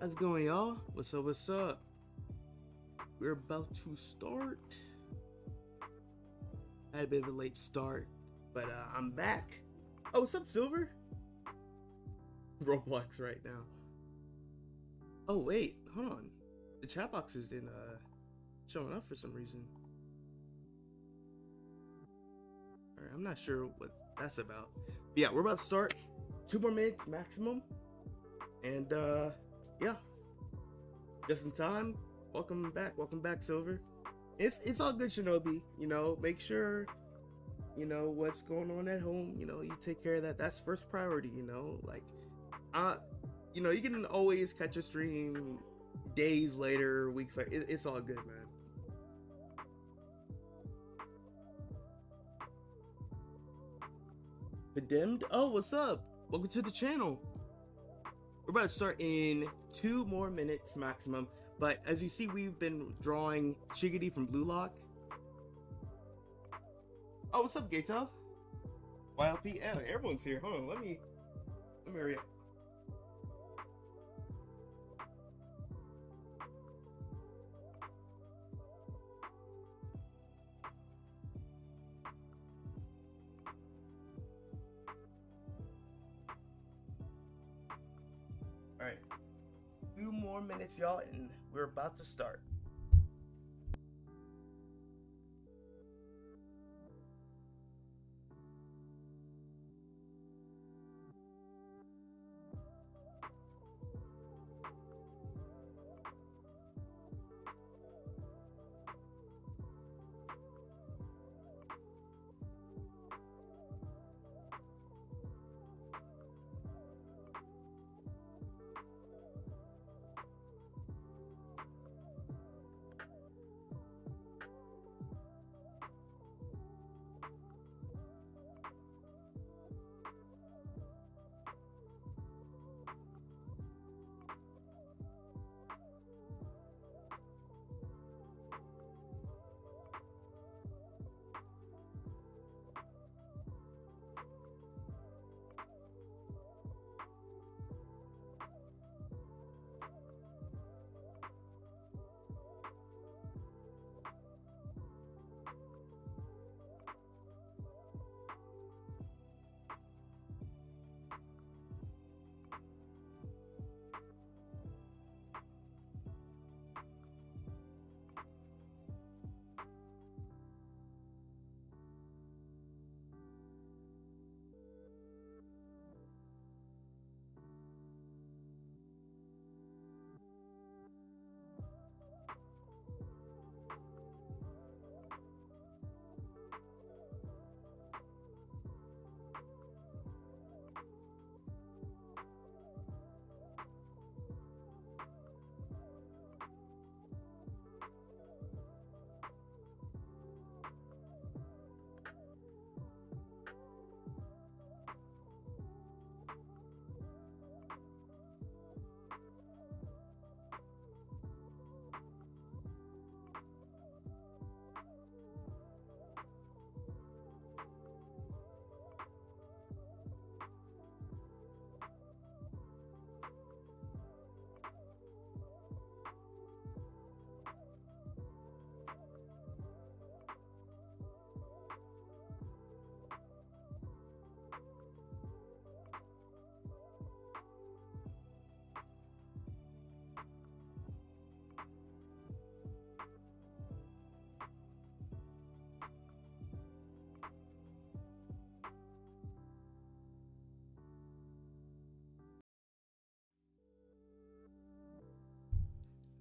How's it going, y'all? What's up? What's up? We're about to start. I had a bit of a late start, but I'm back. Oh, what's up, Silver? Roblox right now. Oh wait, hold on. The chat box isn't showing up for some reason. All right, I'm not sure what that's about. But yeah, we're about to start. 2 more minutes maximum, and yeah, just in time. Welcome back, Silver. It's all good, Shinobi. You know, make sure you know what's going on at home. You know, you take care of that. That's first priority. You know, like, uh, you know, you can always catch a stream days later, weeks later. It's all good, man. Condemned. Oh, what's up? Welcome to the channel. We're about to start in 2 more minutes maximum. But as you see, we've been drawing Chigiri from Blue Lock. Oh, what's up, Gato? YLP. Yeah, everyone's here. Hold on, let me hurry up. All right, 2 more minutes, y'all, and we're about to start.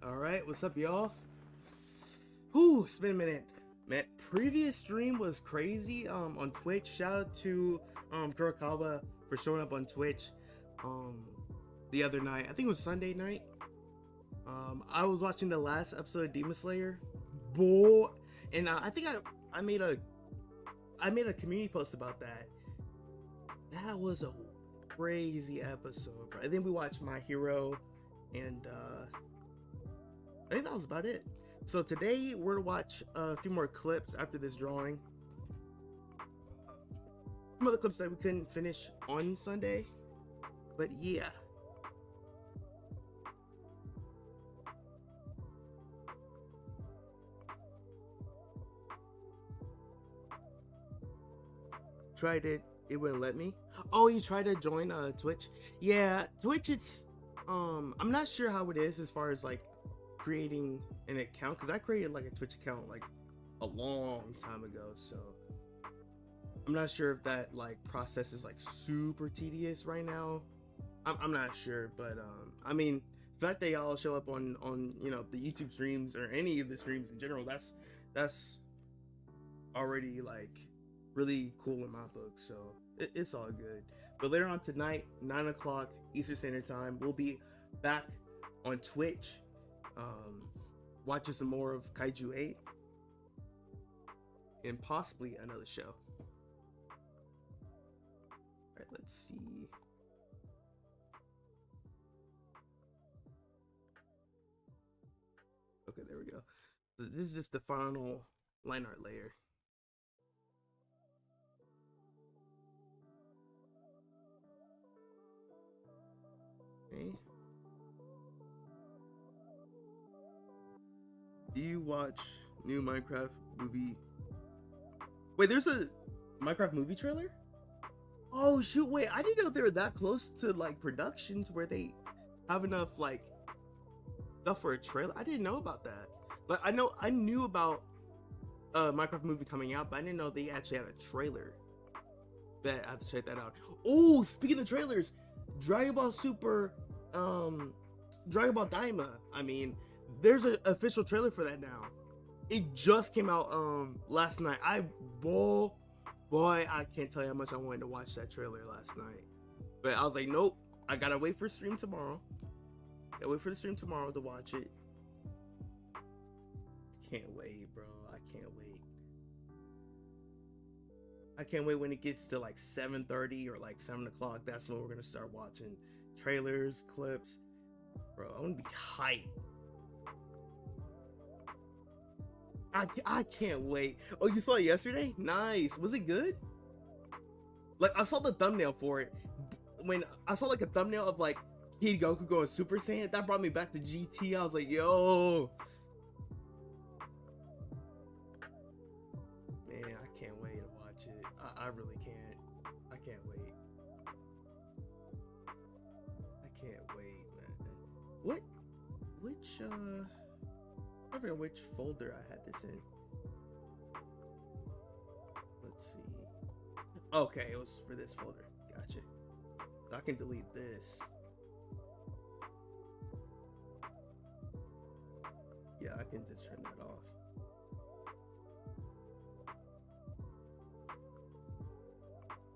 All right, what's up, y'all? Whew, it's been a minute. Man, previous stream was crazy. On Twitch. Shout out to Kurokawa for showing up on Twitch. The other night, I think it was Sunday night. I was watching the last episode of Demon Slayer, boy, and I think I made a community post about that. That was a crazy episode, bro. And then we watched My Hero, and I think that was about it. So today we're to watch a few more clips after this drawing. Some of the clips that we couldn't finish on Sunday, but yeah. tried it, it wouldn't let me. Oh, you tried to join Twitch? Yeah, Twitch, it's I'm not sure how it is as far as like creating an account, because I created like a Twitch account like a long time ago, so I'm not sure if that like process is like super tedious right now. I'm not sure, but I mean, the fact that y'all show up on you know, the YouTube streams or any of the streams in general, that's already like really cool in my book, so it's all good. But later on tonight, 9 o'clock Eastern Standard Time, we'll be back on Twitch, watching some more of Kaiju 8 and possibly another show. All right, let's see. Okay, there we go. So this is just the final line art layer. Okay. Do you watch new Minecraft movie? Wait, there's a Minecraft movie trailer? Oh shoot, wait, I didn't know they were that close to like production to where they have enough like stuff for a trailer. I didn't know about that. Like I knew about Minecraft movie coming out, but I didn't know they actually had a trailer. Bet I have to check that out. Oh, speaking of trailers, Dragon Ball Super, Dragon Ball Daima. I mean, there's an official trailer for that now. It just came out last night. Boy, I can't tell you how much I wanted to watch that trailer last night. But I was like, nope, I gotta wait for stream tomorrow. Gotta wait for the stream tomorrow to watch it. Can't wait, bro. I can't wait. I can't wait when it gets to like 7:30 or like 7 o'clock. That's when we're gonna start watching trailers, clips. Bro, I'm gonna be hyped. I can't wait. Oh, you saw it yesterday? Nice. Was it good? Like, I saw the thumbnail for it. When I saw like a thumbnail of like Kid Goku going Super Saiyan, that brought me back to GT. I was like, yo. Man, I can't wait to watch it. I really can't. I can't wait. I can't wait, man. Which I forget which folder I had this in. Let's see. Okay, it was for this folder. Gotcha. I can delete this. Yeah, I can just turn that off.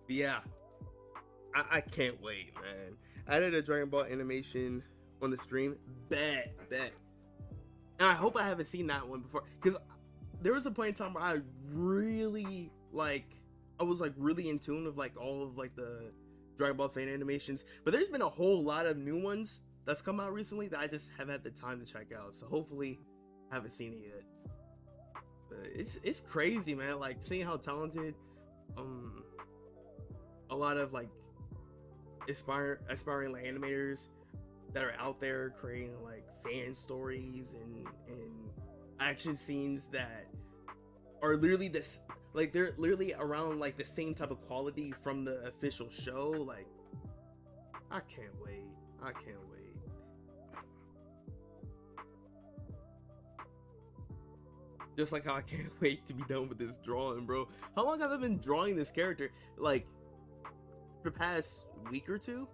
But yeah, I can't wait, man. I did a Dragon Ball animation on the stream. Bet. And I hope I haven't seen that one before, because there was a point in time where I really I was like really in tune with like all of like the Dragon Ball fan animations, but there's been a whole lot of new ones that's come out recently that I just haven't had the time to check out. So hopefully I haven't seen it yet. But it's crazy, man. Like seeing how talented a lot of like aspiring like animators that are out there creating like fan stories and action scenes that are literally this, like they're literally around like the same type of quality from the official show. Like I can't wait. Just like how I can't wait to be done with this drawing, bro. How long have I been drawing this character? Like the past week or two?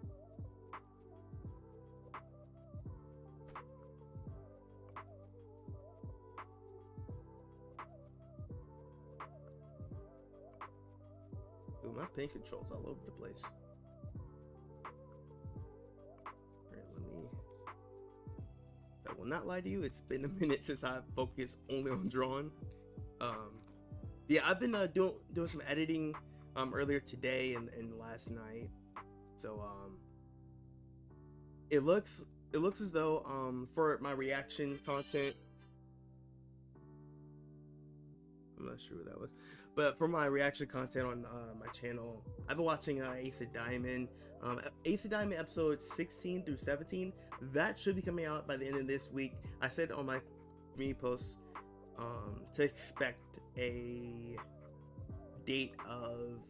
Dude, my pen controls all over the place. Alright, I will not lie to you, it's been a minute since I focused only on drawing. Yeah, I've been doing some editing earlier today and last night. So it looks as though for my reaction content, I'm not sure what that was, but for my reaction content on my channel, I've been watching Ace of Diamond. Ace of Diamond episodes 16 through 17, that should be coming out by the end of this week. I said on my community post to expect a date of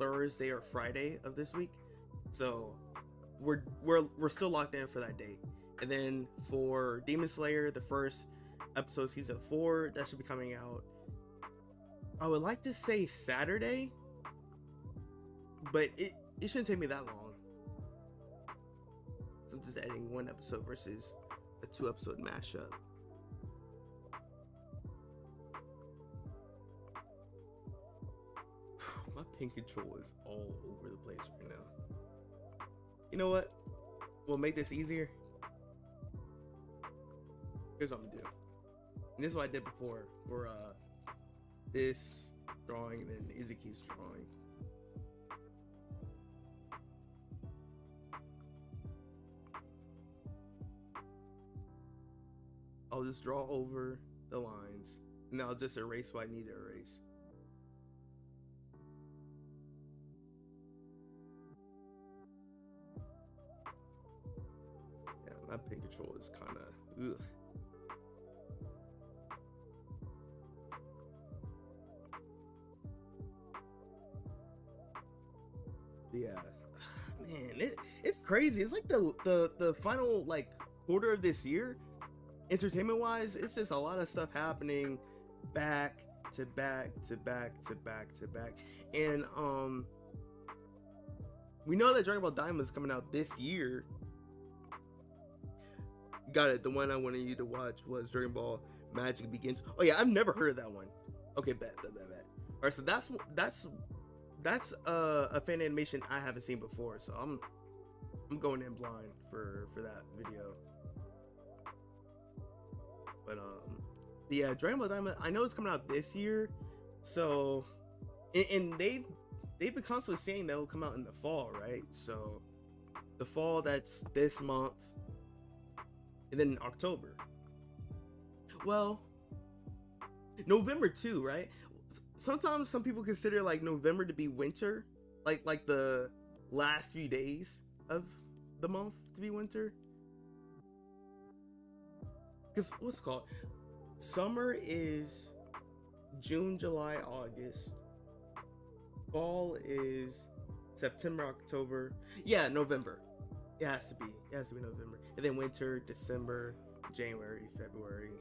Thursday or Friday of this week. So we're still locked in for that date. And then for Demon Slayer, the first episode, season 4, that should be coming out, I would like to say Saturday, but it shouldn't take me that long. So I'm just adding 1 episode versus a 2-episode mashup. My pen control is all over the place right now. You know what? We'll make this easier. Here's what I'm gonna do. And this is what I did before for this drawing and then Izuki's drawing. I'll just draw over the lines and I'll just erase what I need to erase. Yeah, my pen control is kind of ugh. Yeah, man, it's crazy. It's like the final like quarter of this year, entertainment wise. It's just a lot of stuff happening back to back to back to back to back, and we know that Dragon Ball Diamond is coming out this year. Got it. The one I wanted you to watch was Dragon Ball Magic Begins. Oh yeah, I've never heard of that one. Okay, bet. All right, so that's a fan animation I haven't seen before, so I'm going in blind for that video. But yeah, Dragon Ball Diamond, I know it's coming out this year, so and they've been constantly saying that it'll come out in the fall, right? So the fall, that's this month, and then October. Well, November too, right? Sometimes some people consider like November to be winter, like the last few days of the month to be winter. Because what's it called? Summer is June, July, August. Fall is September, October. Yeah, November. It has to be November. And then winter, December, January, February.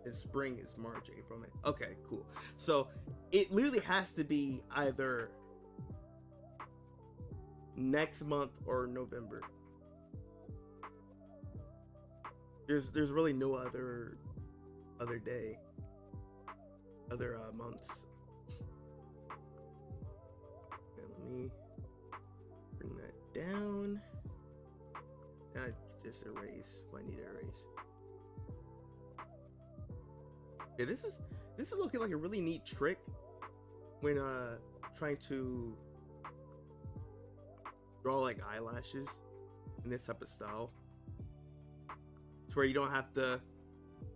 And spring is March, April, May. Okay, cool. So it literally has to be either next month or November. There's really no other day, other months. Okay, let me bring that down. And I just erase what I need to erase. Yeah, this is looking like a really neat trick when trying to draw like eyelashes in this type of style. It's where you don't have to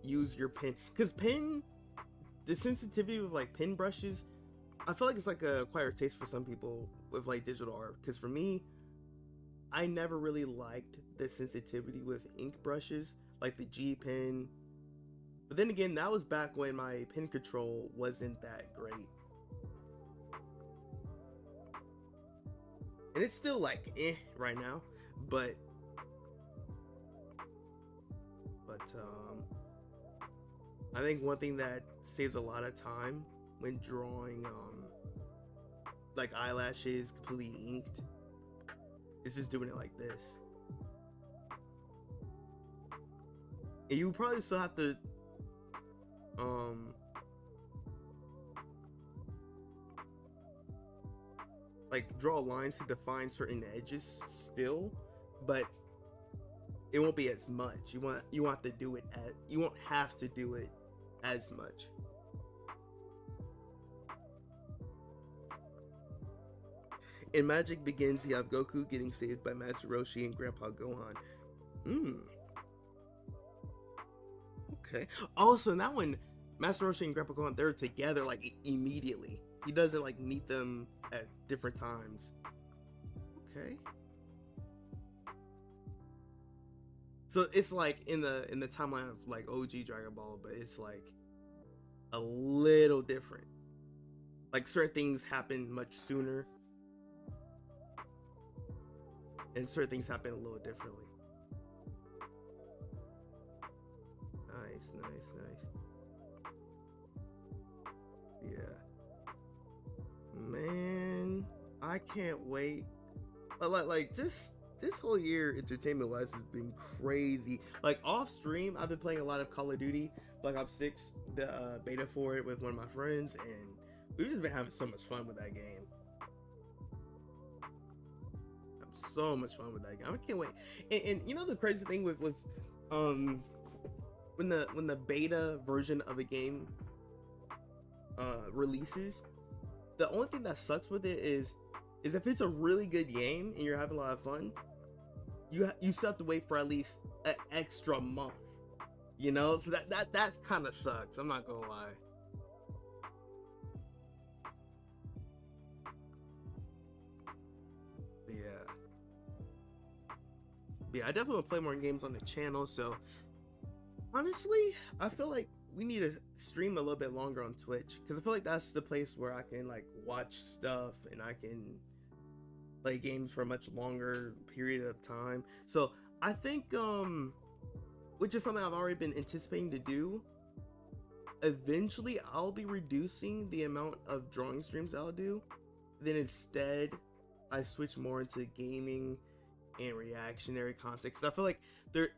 use your pen, because the sensitivity of like pen brushes, I feel like it's like a acquired taste for some people with like digital art. Because for me, I never really liked the sensitivity with ink brushes, like the G pen. But then again, that was back when my pen control wasn't that great. And it's still like right now, but I think one thing that saves a lot of time when drawing like eyelashes completely inked is just doing it like this. And you probably still have to like draw lines to define certain edges still, but it won't be as much. You won't have to do it as much. In Magic Begins, you have Goku getting saved by Master Roshi and Grandpa Gohan. Okay. Also, in that one, Master Roshi and Grandpa Gohan, they're together like immediately. He doesn't like meet them at different times. Okay. So it's like in the timeline of like OG Dragon Ball, but it's like a little different. Like certain things happen much sooner and certain things happen a little differently. Nice, nice, nice. Yeah, man, I can't wait. Like just this whole year, entertainment wise, has been crazy. Like off stream, I've been playing a lot of Call of Duty Black Ops 6, the beta for it with one of my friends, and we've just been having so much fun with that game. So much fun with that game. I can't wait. And you know the crazy thing with when the beta version of a game releases, the only thing that sucks with it is if it's a really good game and you're having a lot of fun, you still have to wait for at least an extra month. You know, so that kind of sucks. I'm not gonna lie. Yeah, I definitely want to play more games on the channel. So honestly, I feel like we need to stream a little bit longer on Twitch, because I feel like that's the place where I can like watch stuff and I can play games for a much longer period of time. So I think which is something I've already been anticipating to do, eventually I'll be reducing the amount of drawing streams I'll do. Then instead I switch more into gaming and reactionary content, because I feel like they're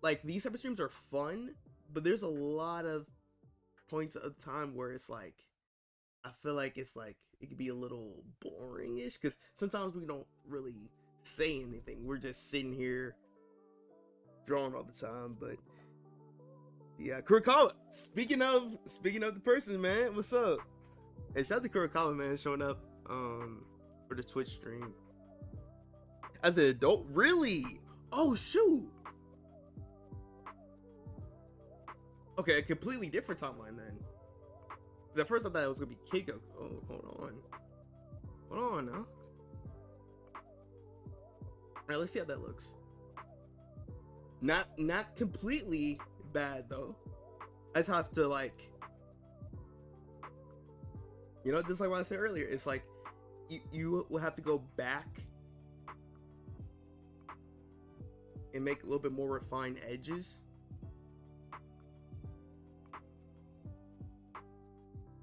like, these type of streams are fun, but there's a lot of points of time where it's like, I feel like it's like it could be a little boring-ish, because sometimes we don't really say anything. We're just sitting here drawing all the time. But yeah, Kurokawa, speaking of the person, man, what's up? Hey, shout out to Kurokawa, man, showing up for the Twitch stream as an adult. Really? Oh shoot. Okay, a completely different timeline then. At first I thought it was gonna be Kid Goku. Oh, hold on now. Alright, let's see how that looks. Not completely bad though. I just have to, like, you know, just like what I said earlier, it's like you will have to go back and make a little bit more refined edges.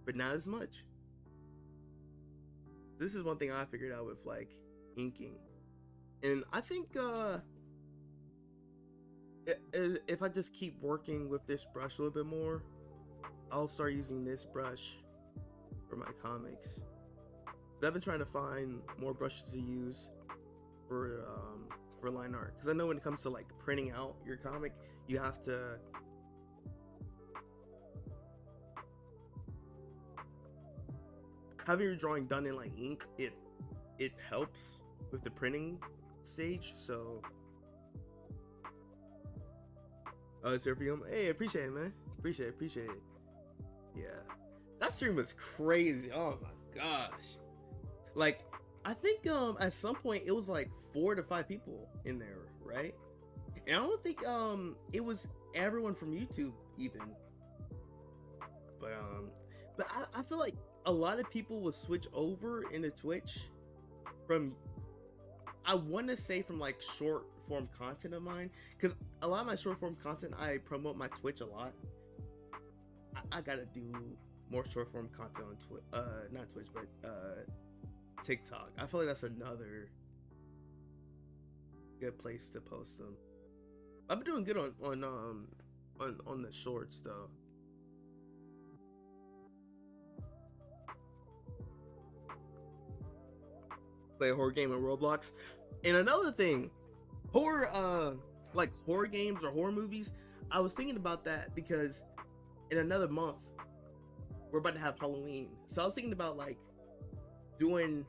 But not as much. This is one thing I figured out with like inking, and I think if I just keep working with this brush a little bit more, I'll start using this brush for my comics. I've been trying to find more brushes to use for line art, because I know when it comes to like printing out your comic, you have to have your drawing done in like ink. It helps with the printing stage. So Serpium, hey, appreciate it, man. Appreciate it. Yeah, that stream was crazy. Oh my gosh. Like, I think at some point it was like 4 to 5 people in there, right? And I don't think it was everyone from YouTube even. But I feel like a lot of people will switch over into Twitch from, I want to say, from like short form content of mine, because a lot of my short form content, I promote my Twitch a lot. I gotta do more short form content on not Twitch, but TikTok. I feel like that's another good place to post them. I've been doing good on the shorts though. Play a horror game in Roblox. And another thing, horror like horror games or horror movies, I was thinking about that because in another month we're about to have Halloween. So I was thinking about like doing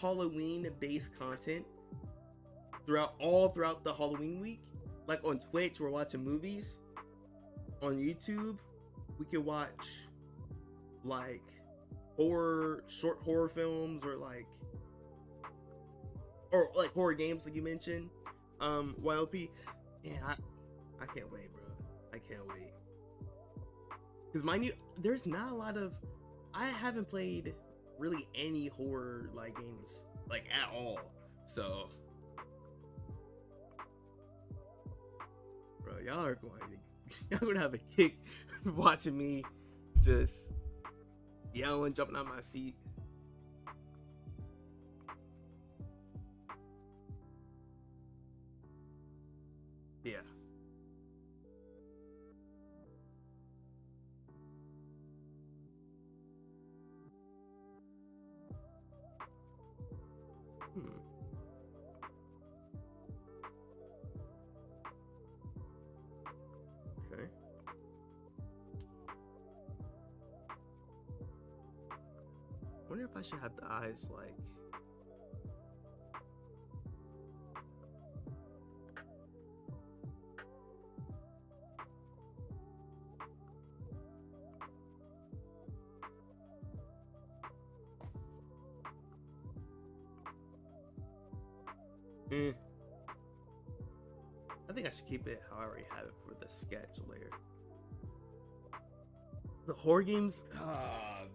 Halloween based content throughout the Halloween week. Like on Twitch, we're watching movies. On YouTube, we can watch like short horror films, or like horror games like you mentioned. YLP. Yeah, I can't wait, bro. I can't wait. Because mind you, there's not a lot of, I haven't played really any horror like games like at all. So, bro, y'all are going to y'all gonna have a kick watching me just yelling, jumping out my seat. Yeah. Hmm. Okay. Wonder if I should have the eyes like. Eh. I think I should keep it how I already have it for the sketch layer. The horror games,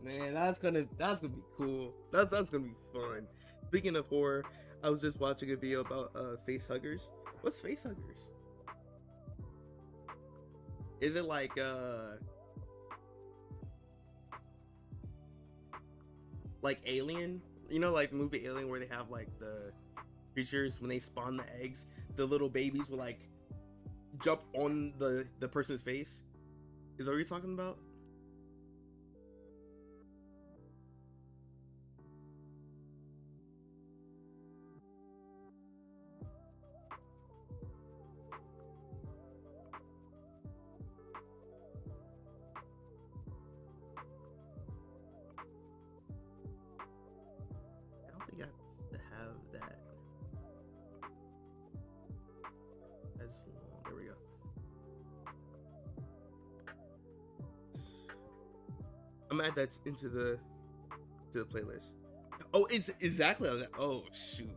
man, that's gonna be cool. That's gonna be fun. Speaking of horror, I was just watching a video about face huggers. What's face huggers? Is it like Alien? You know, like the movie Alien where they have like the creatures when they spawn the eggs, the little babies will like jump on the person's face. Is that what you're talking about? I don't think I have to have that as long. There we go. I'm gonna add that into the playlist. Oh, it's exactly on that. Oh shoot.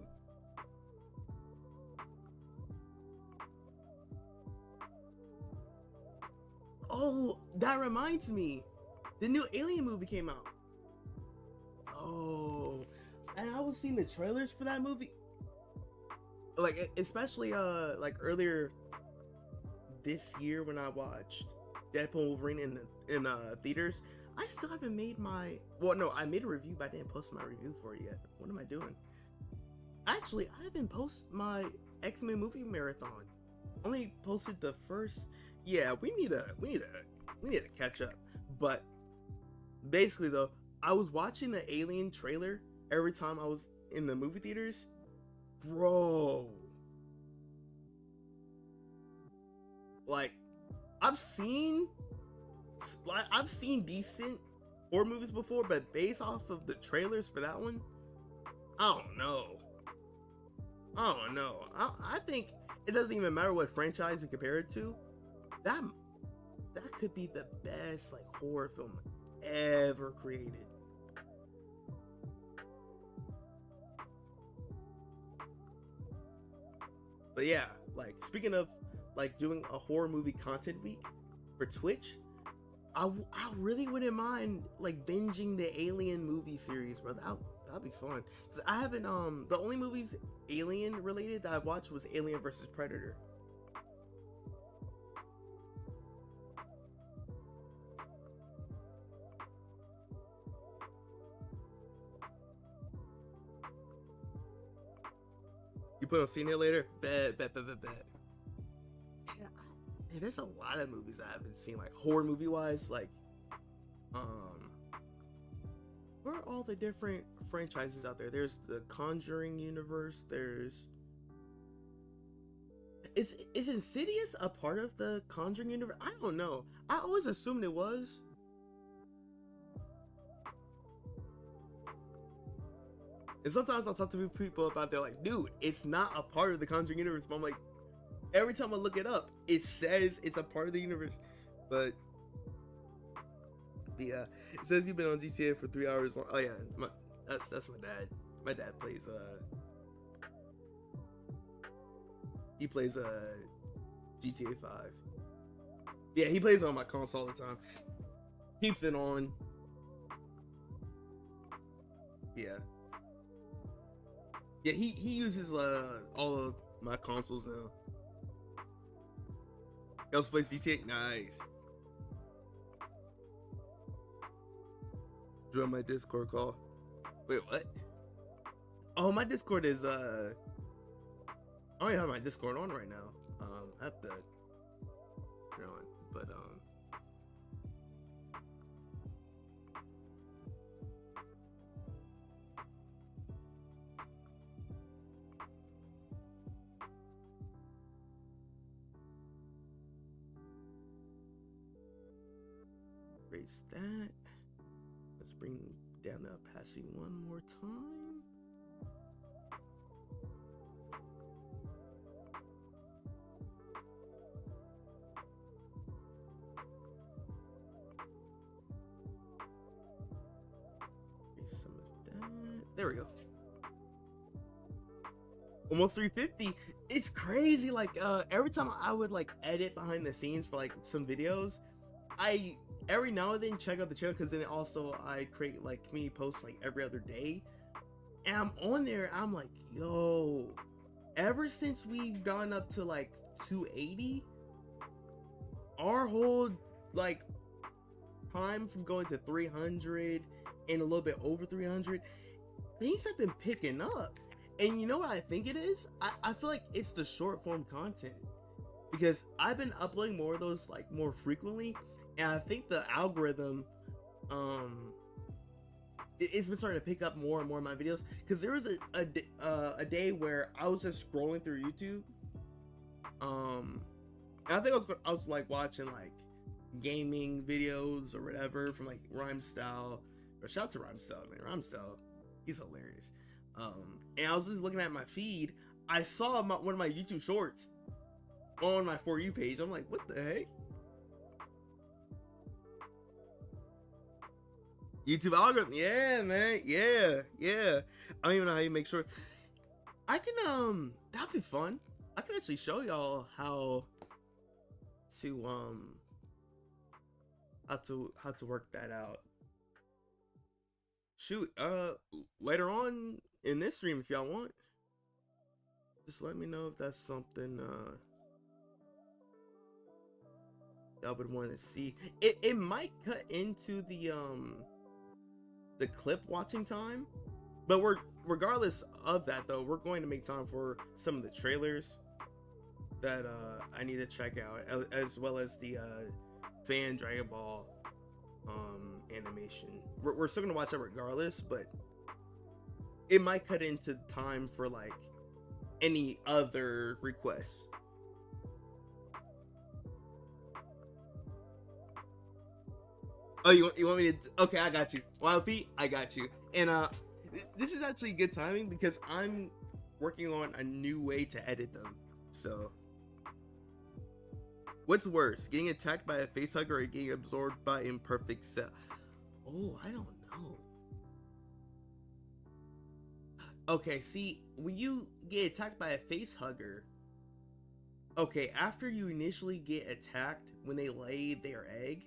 Oh, that reminds me. The new Alien movie came out. Oh, and I was seeing the trailers for that movie. Like especially like earlier this year when I watched Deadpool Wolverine in theaters. I still haven't made my no, I made a review, but I didn't post my review for it yet. What am I doing? Actually, I haven't posted my X-Men movie marathon. Only posted the first. Yeah, we need to catch up. But basically though, I was watching the Alien trailer every time I was in the movie theaters. Bro. Like I've seen decent horror movies before, but based off of the trailers for that one, I don't know. I think it doesn't even matter what franchise you compare it to. That could be the best like horror film ever created. But yeah, like speaking of like doing a horror movie content week for Twitch, I really wouldn't mind like binging the Alien movie series, bro. That'd be fun. 'Cause I haven't the only movies Alien related that I've watched was Alien versus Predator. You put on seeing it later? Bet. Yeah, there's a lot of movies I haven't seen, like horror movie wise. Like, where are all the different franchises out there? There's the Conjuring universe. Is Insidious a part of the Conjuring universe? I don't know. I always assumed it was. And sometimes I'll talk to people about they're like, dude, it's not a part of the Conjuring universe. But I'm like, every time I look it up, it says it's a part of the universe. But yeah, it says you've been on GTA for 3 hours long. Oh yeah, that's my dad. My dad plays he plays GTA 5. Yeah, he plays on my console all the time. Keeps it on. Yeah. Yeah, he uses all of my consoles now. He also plays GTA. Nice. Join my Discord call. Wait, what? Oh, my Discord is I don't even have my Discord on right now. I have to turn on, but erase that. Let's bring down the opacity one more time. Erase some of that. There we go. Almost 350. It's crazy. Like every time I would like edit behind the scenes for like some videos, I every now and then check out the channel, because then also I create like community posts like every other day, and I'm on there. I'm like, yo, ever since we've gone up to like 280, our whole like time from going to 300 and a little bit over 300, things have been picking up. And you know what I think it is? I feel like it's the short form content, because I've been uploading more of those like more frequently, and I think the algorithm it's been starting to pick up more and more of my videos. Because there was a day where I was just scrolling through YouTube, and I think I was like watching like gaming videos or whatever from like Rhyme Style, or shout out to Rhyme Style, man. Rhyme Style, he's hilarious. And I was just looking at my feed. I saw one of my YouTube shorts on my For You page. I'm like, what the heck? YouTube algorithm, yeah, man, yeah. I don't even know how you make sure. I can that'd be fun. I can actually show y'all how to work that out. Shoot, later on in this stream, if y'all want, just let me know if that's something y'all would want to see. It might cut into the clip watching time, but regardless of that though, we're going to make time for some of the trailers that I need to check out, as well as the fan Dragon Ball animation. We're still gonna watch that regardless, but it might cut into time for like any other requests. Oh, you want me to? Okay, I got you. YLP, I got you. And this is actually good timing, because I'm working on a new way to edit them. So, what's worse, getting attacked by a facehugger or getting absorbed by imperfect cell? Oh, I don't know. Okay, see, when you get attacked by a facehugger, okay, after you initially get attacked when they lay their egg,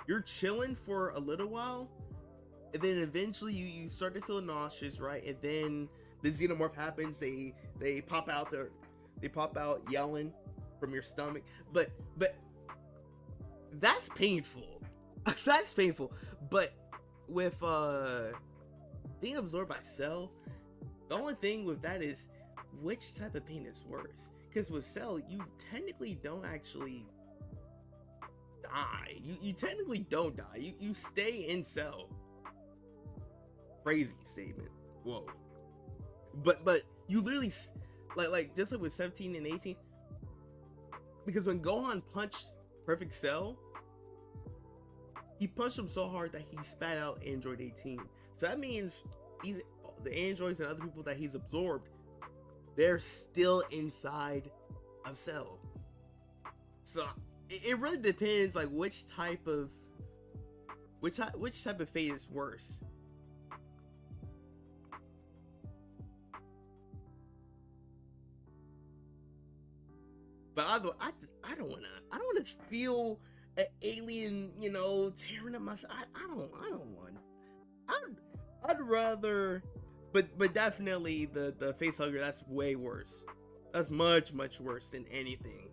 you're chilling for a little while, and then eventually you start to feel nauseous, right? And then the xenomorph happens. They pop out yelling from your stomach. But that's painful. That's painful. But with being absorbed by cell, the only thing with that is which type of pain is worse. Because with cell, you technically don't actually die. You technically don't die. You stay in cell. Crazy statement. Whoa. But you literally like just like with 17 and 18, because when Gohan punched Perfect Cell, he punched him so hard that he spat out Android 18. So that means the androids and other people that he's absorbed, they're still inside of Cell. So it really depends, like which type of fate is worse. But I don't wanna feel an alien, tearing up my side. I don't want. I'd rather, but definitely the face hugger. That's way worse. That's much worse than anything.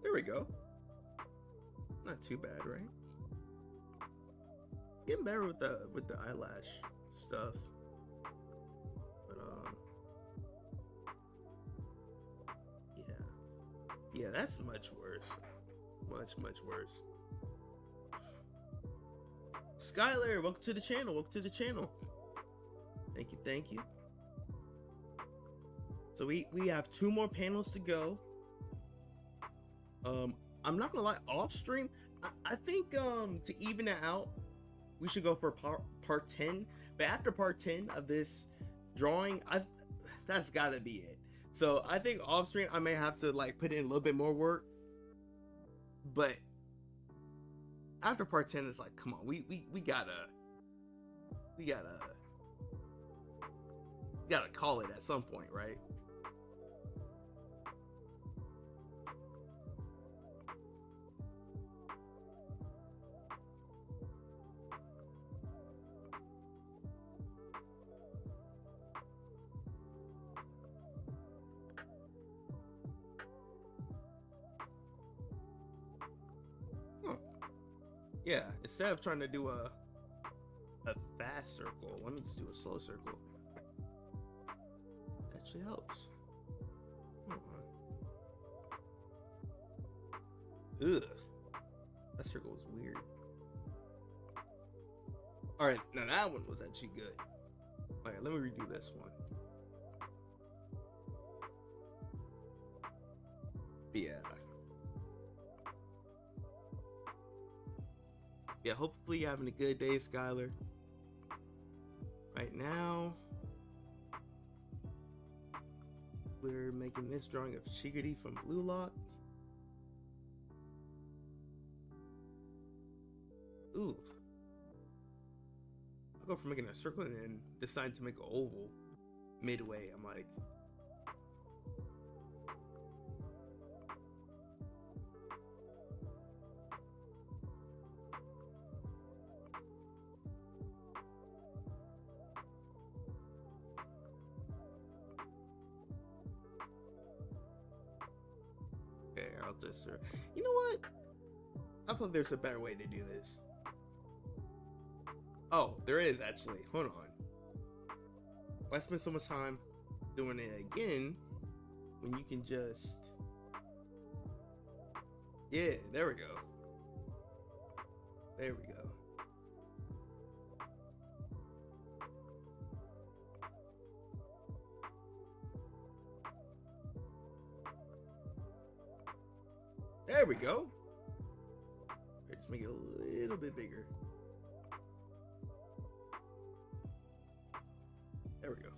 There we go. Not too bad, right? Getting better with the eyelash stuff. But yeah, that's much worse. Much worse. Skylar, welcome to the channel. Welcome to the channel. Thank you. So we have 2 more panels to go. I'm not gonna lie, off stream, I think to even it out, we should go for part 10. But after part 10 of this drawing, that's gotta be it. So I think off stream I may have to like put in a little bit more work. But after part 10, it's like, come on, we gotta call it at some point, right? Yeah, instead of trying to do a fast circle, let me just do a slow circle. Actually helps. Ugh, that circle was weird. All right, now that one was actually good. All right, let me redo this one. Yeah, hopefully you're having a good day, Skylar. Right now, we're making this drawing of Chigiri from Blue Lock. Ooh. I'll go for making a circle and then decide to make an oval midway. I'm like, okay, I'll just, you know what? I thought there's a better way to do this. Oh, there is actually. Hold on. Why spend so much time doing it again when you can just... Yeah, there we go. There we go. There we go. Okay, just make it a little bit bigger. There we go.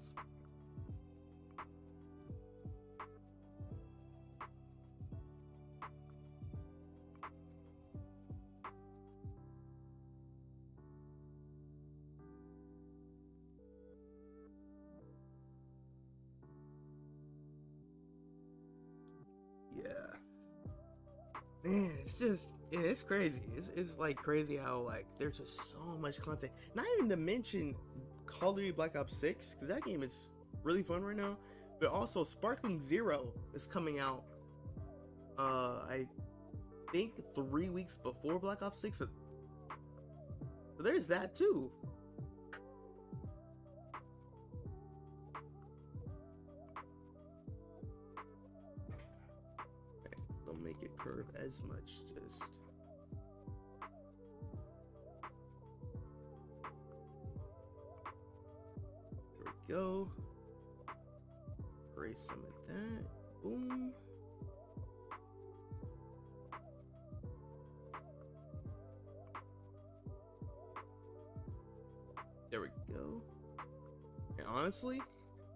Yeah. Man, it's just, yeah, it's crazy. It's like crazy how like there's just so much content. Not even to mention Call of Duty Black Ops 6, because that game is really fun right now. But also Sparkling Zero is coming out I think 3 weeks before Black Ops 6. So there's that too. Okay, don't make it curve as much, just there we go. Erase some of that. Boom. There we go. And honestly,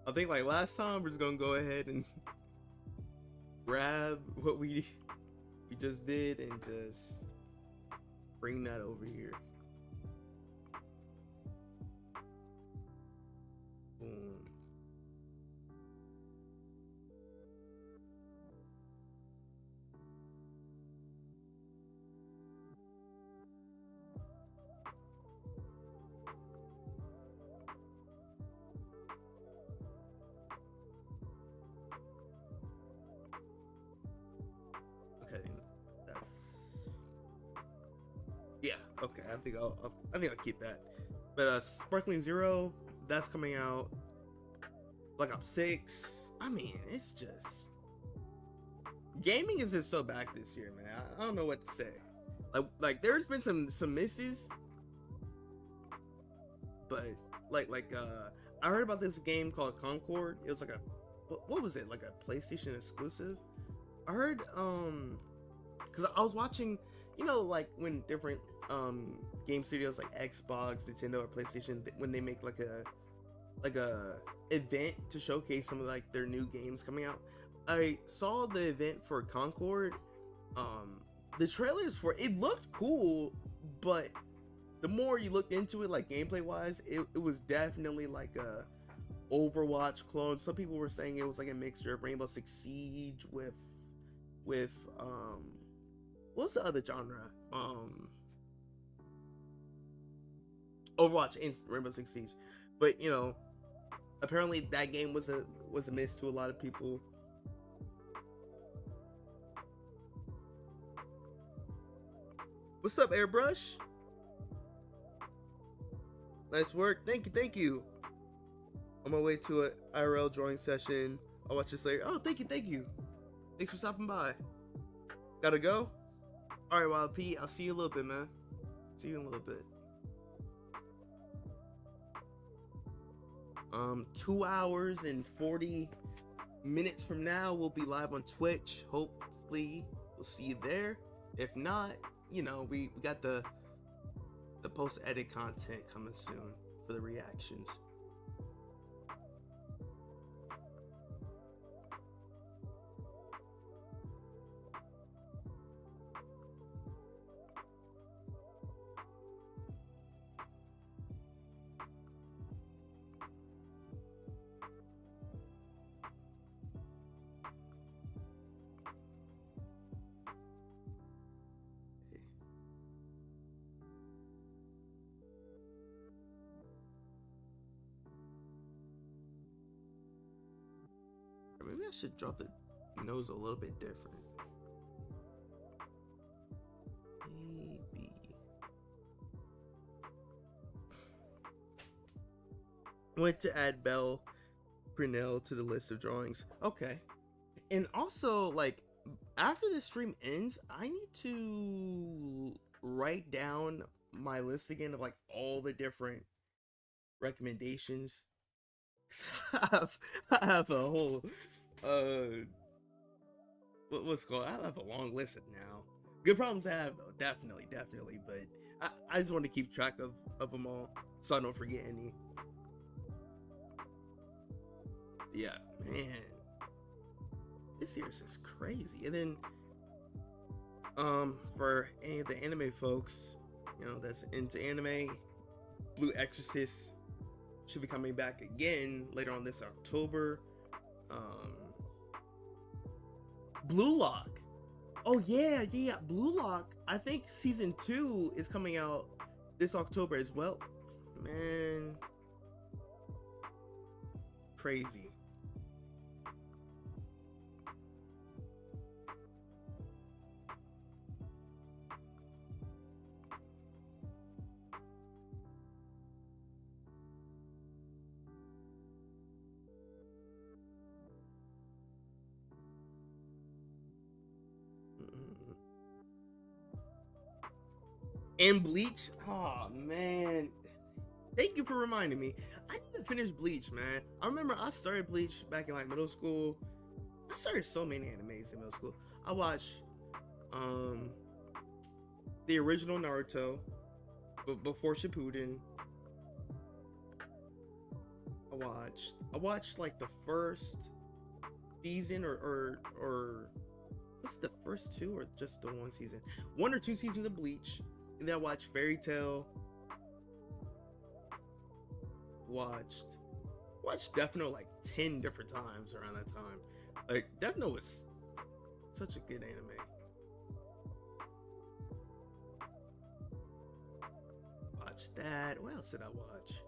I think like last time, we're just gonna go ahead and grab what we just did and just bring that over here. Boom. Okay, that's yeah. Okay, I think I'll keep that. But Sparkling Zero, that's coming out. Black Ops 6. I mean, it's just gaming is just so back this year, man. I don't know what to say. Like there's been some misses, but I heard about this game called Concord. It was like a what was it? Like a PlayStation exclusive. I heard because I was watching, like when different game studios like Xbox, Nintendo, or PlayStation, when they make like a event to showcase some of like their new games coming out. I saw the event for Concord. The trailers for it looked cool, but the more you looked into it, like gameplay wise, it was definitely like a Overwatch clone. Some people were saying it was like a mixture of Rainbow Six Siege with what's the other genre? Overwatch and Rainbow Six Siege. But apparently that game was a miss to a lot of people. What's up, Airbrush? Nice work. Thank you. On my way to an IRL drawing session. I'll watch this later. Oh, thank you. Thanks for stopping by. Gotta go? Alright, Wild P, I'll see you in a little bit, man. See you in a little bit. 2 hours and 40 minutes from now, we'll be live on Twitch. Hopefully, we'll see you there. If not, we got the post-edit content coming soon for the reactions. Maybe I should drop the nose a little bit different. Maybe. Went to add Belle Brunel to the list of drawings. Okay. And also, like, after this stream ends, I need to write down my list again of, like, all the different recommendations. I have a whole what's it called? I have a long list now. Good problems to have though, definitely. But I just want to keep track of them all so I don't forget any. Yeah, man, this year's is crazy. And then for any of the anime folks, that's into anime, Blue Exorcist should be coming back again later on this October. Blue Lock. Oh yeah, Blue Lock. I think season 2 is coming out this October as well. Man, crazy. And Bleach. Oh man, thank you for reminding me. I need to finish Bleach, man. I remember I started Bleach back in like middle school. I started so many animes in middle school. I watched the original Naruto, but before Shippuden. I watched like the first season or what's the first 2 or just the 1 season? 1 or 2 seasons of Bleach. And then I watched Fairy Tail. Watched Death Note like 10 different times around that time. Like Death Note was such a good anime. Watched that. What else did I watch?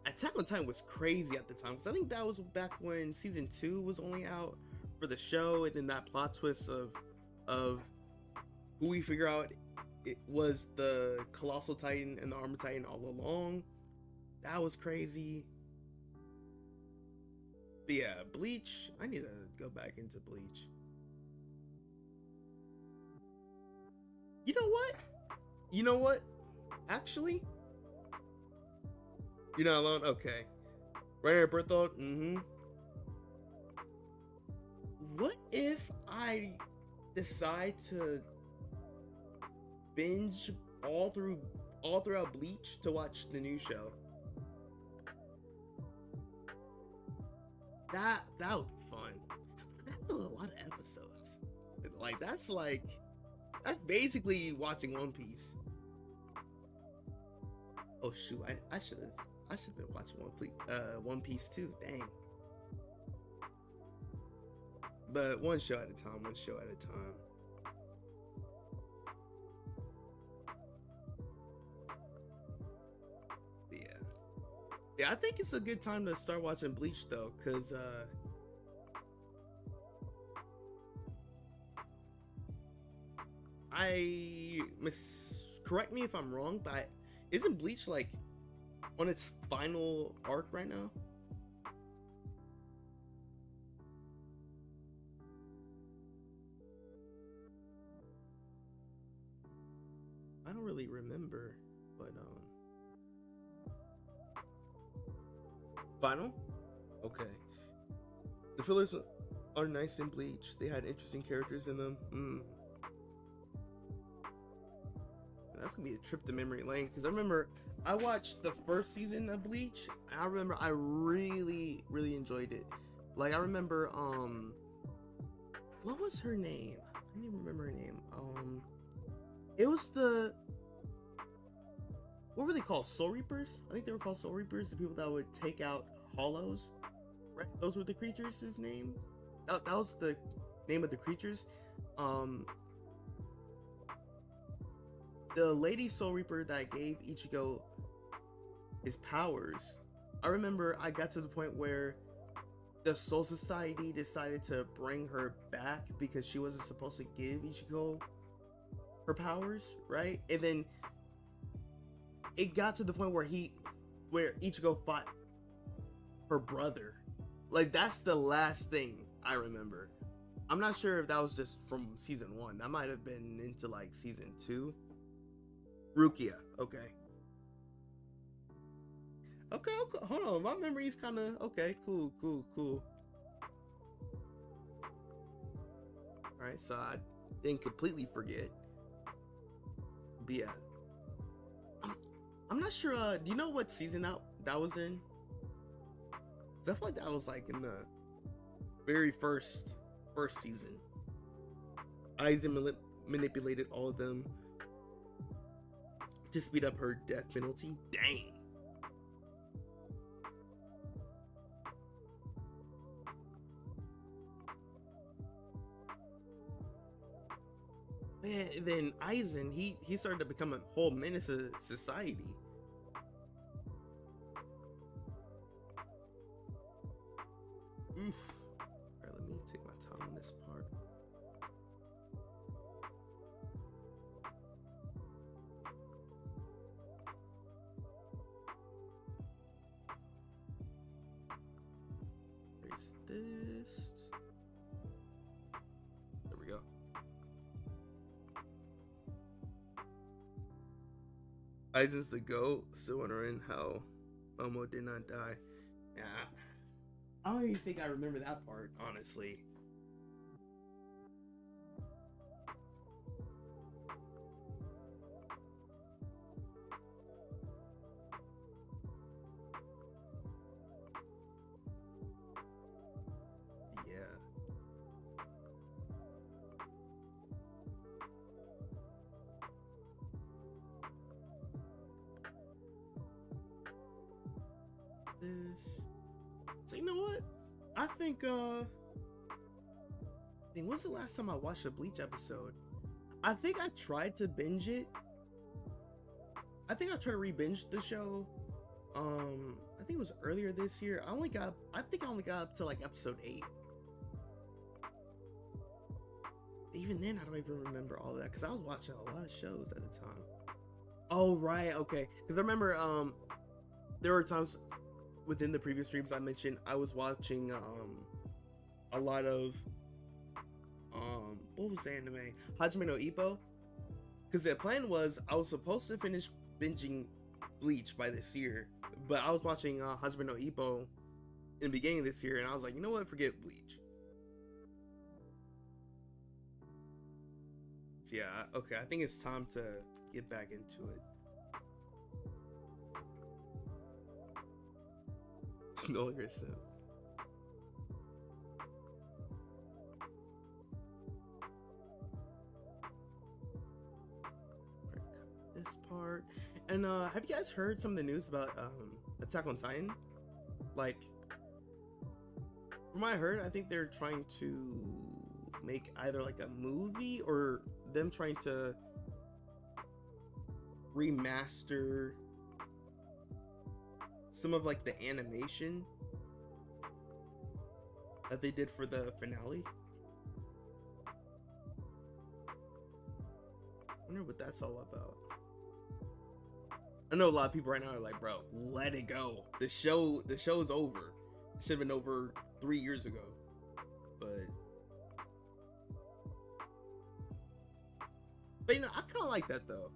Attack on Titan was crazy at the time because I think that was back when season 2 was only out for the show, and then that plot twist of who we figure out it was the Colossal Titan and the Armor Titan all along. That was crazy. But yeah, Bleach. I need to go back into Bleach. You know what? You know what? Actually, you're not alone. Okay. Right here, Berthold. What if I decide to binge all throughout Bleach to watch the new show? That would be fun. That's a lot of episodes. That's basically watching One Piece. Oh shoot, I should have been watching One Piece too. Dang. But one show at a time. Yeah, I think it's a good time to start watching Bleach though, cause correct me if I'm wrong, but isn't Bleach like on its final arc right now? I don't really remember, but final? Okay. The fillers are nice in Bleach. They had interesting characters in them. That's gonna be a trip to memory lane, because I remember I watched the first season of Bleach, and I remember I really enjoyed it. Like I remember what was her name? I don't even remember her name. It was what were they called? Soul Reapers? I think they were called Soul Reapers, the people that would take out hollows. Right? Those were the creatures' name. That was the name of the creatures. The lady Soul Reaper that gave Ichigo his powers, I remember I got to the point where the Soul Society decided to bring her back because she wasn't supposed to give Ichigo her powers, right? And then it got to the point where Ichigo fought her brother. Like that's the last thing I remember. I'm not sure if that was just from season 1. That might have been into like season 2. Rukia. Okay. Hold on. My memory's kind of okay. Cool. All right, so I didn't completely forget. But yeah, I'm not sure. Do you know what season that was in? 'Cause I feel like that was like in the very first season. Aizen manipulated all of them to speed up her death penalty. Dang. Man, then Aizen, he started to become a whole menace to society. Oof. Alright, let me take my time on this part. Erase this. There we go. Aizen's the GOAT. Still wondering how Momo did not die. Yeah. I don't even think I remember that part, honestly. Yeah. this. So you know what? I think when's the last time I watched a Bleach episode? I think I tried to binge it. I think I tried to re-binge the show. I think it was earlier this year. I think I only got up to like episode 8. Even then, I don't even remember all of that because I was watching a lot of shows at the time. Oh right, okay. Because I remember there were times within the previous streams I mentioned I was watching a lot of what was the anime? Hajime no Ippo. Because the plan was I was supposed to finish binging Bleach by this year, but I was watching Hajime no Ippo in the beginning of this year, and I was like, you know what, forget Bleach. So yeah, okay, I think it's time to get back into it. No longer sim. This part. And have you guys heard some of the news about Attack on Titan? Like, from what I heard, I think they're trying to make either like a movie or them trying to remaster some of like the animation that they did for the finale. I wonder what that's all about. I know a lot of people right now are like, bro, let it go. The show is over. It should have been over 3 years ago. But you know, I kind of like that though.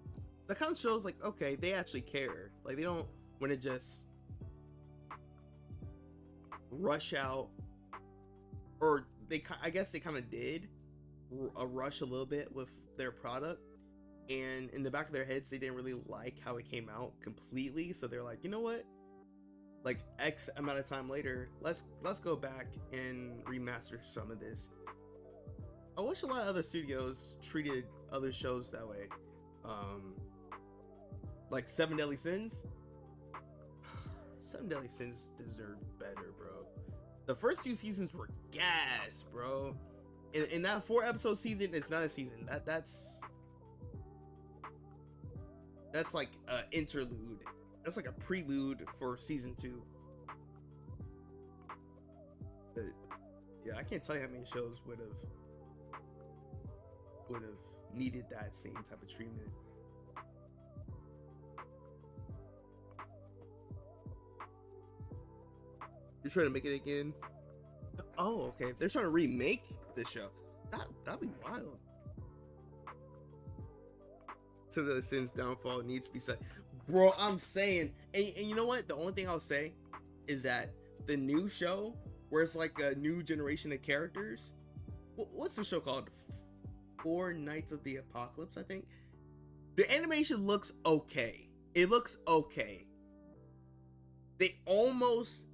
That kind of shows like, okay, they actually care. Like they don't want to just rush out, or I guess they kind of did rush a little bit with their product, and in the back of their heads they didn't really like how it came out completely, so they're like, you know what, like X amount of time later, let's go back and remaster some of this. I wish a lot of other studios treated other shows that way. Like Seven Deadly Sins. Seven Deadly Sins deserved better, bro. The first few seasons were gas, bro. In that 4-episode season, it's not a season. That's like an interlude. That's like a prelude for season 2. But yeah, I can't tell you how many shows would have needed that same type of treatment. You're trying to make it again? Oh, okay. They're trying to remake the show. That'd be wild. To the Sin's downfall needs to be said. Bro, I'm saying, and you know what? The only thing I'll say is that the new show, where it's like a new generation of characters. What's the show called? Four Nights of the Apocalypse, I think. The animation looks okay. It looks okay. They almost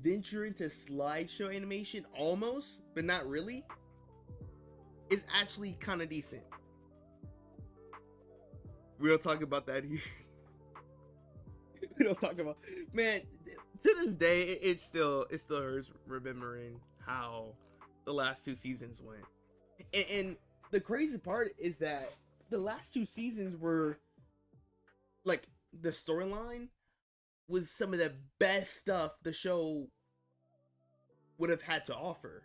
venture into slideshow animation, almost, but not really. It's actually kind of decent. We don't talk about that here. We don't talk about, man, to this day it still hurts remembering how the last 2 seasons went. And the crazy part is that the last 2 seasons were like, the storyline was some of the best stuff the show would have had to offer.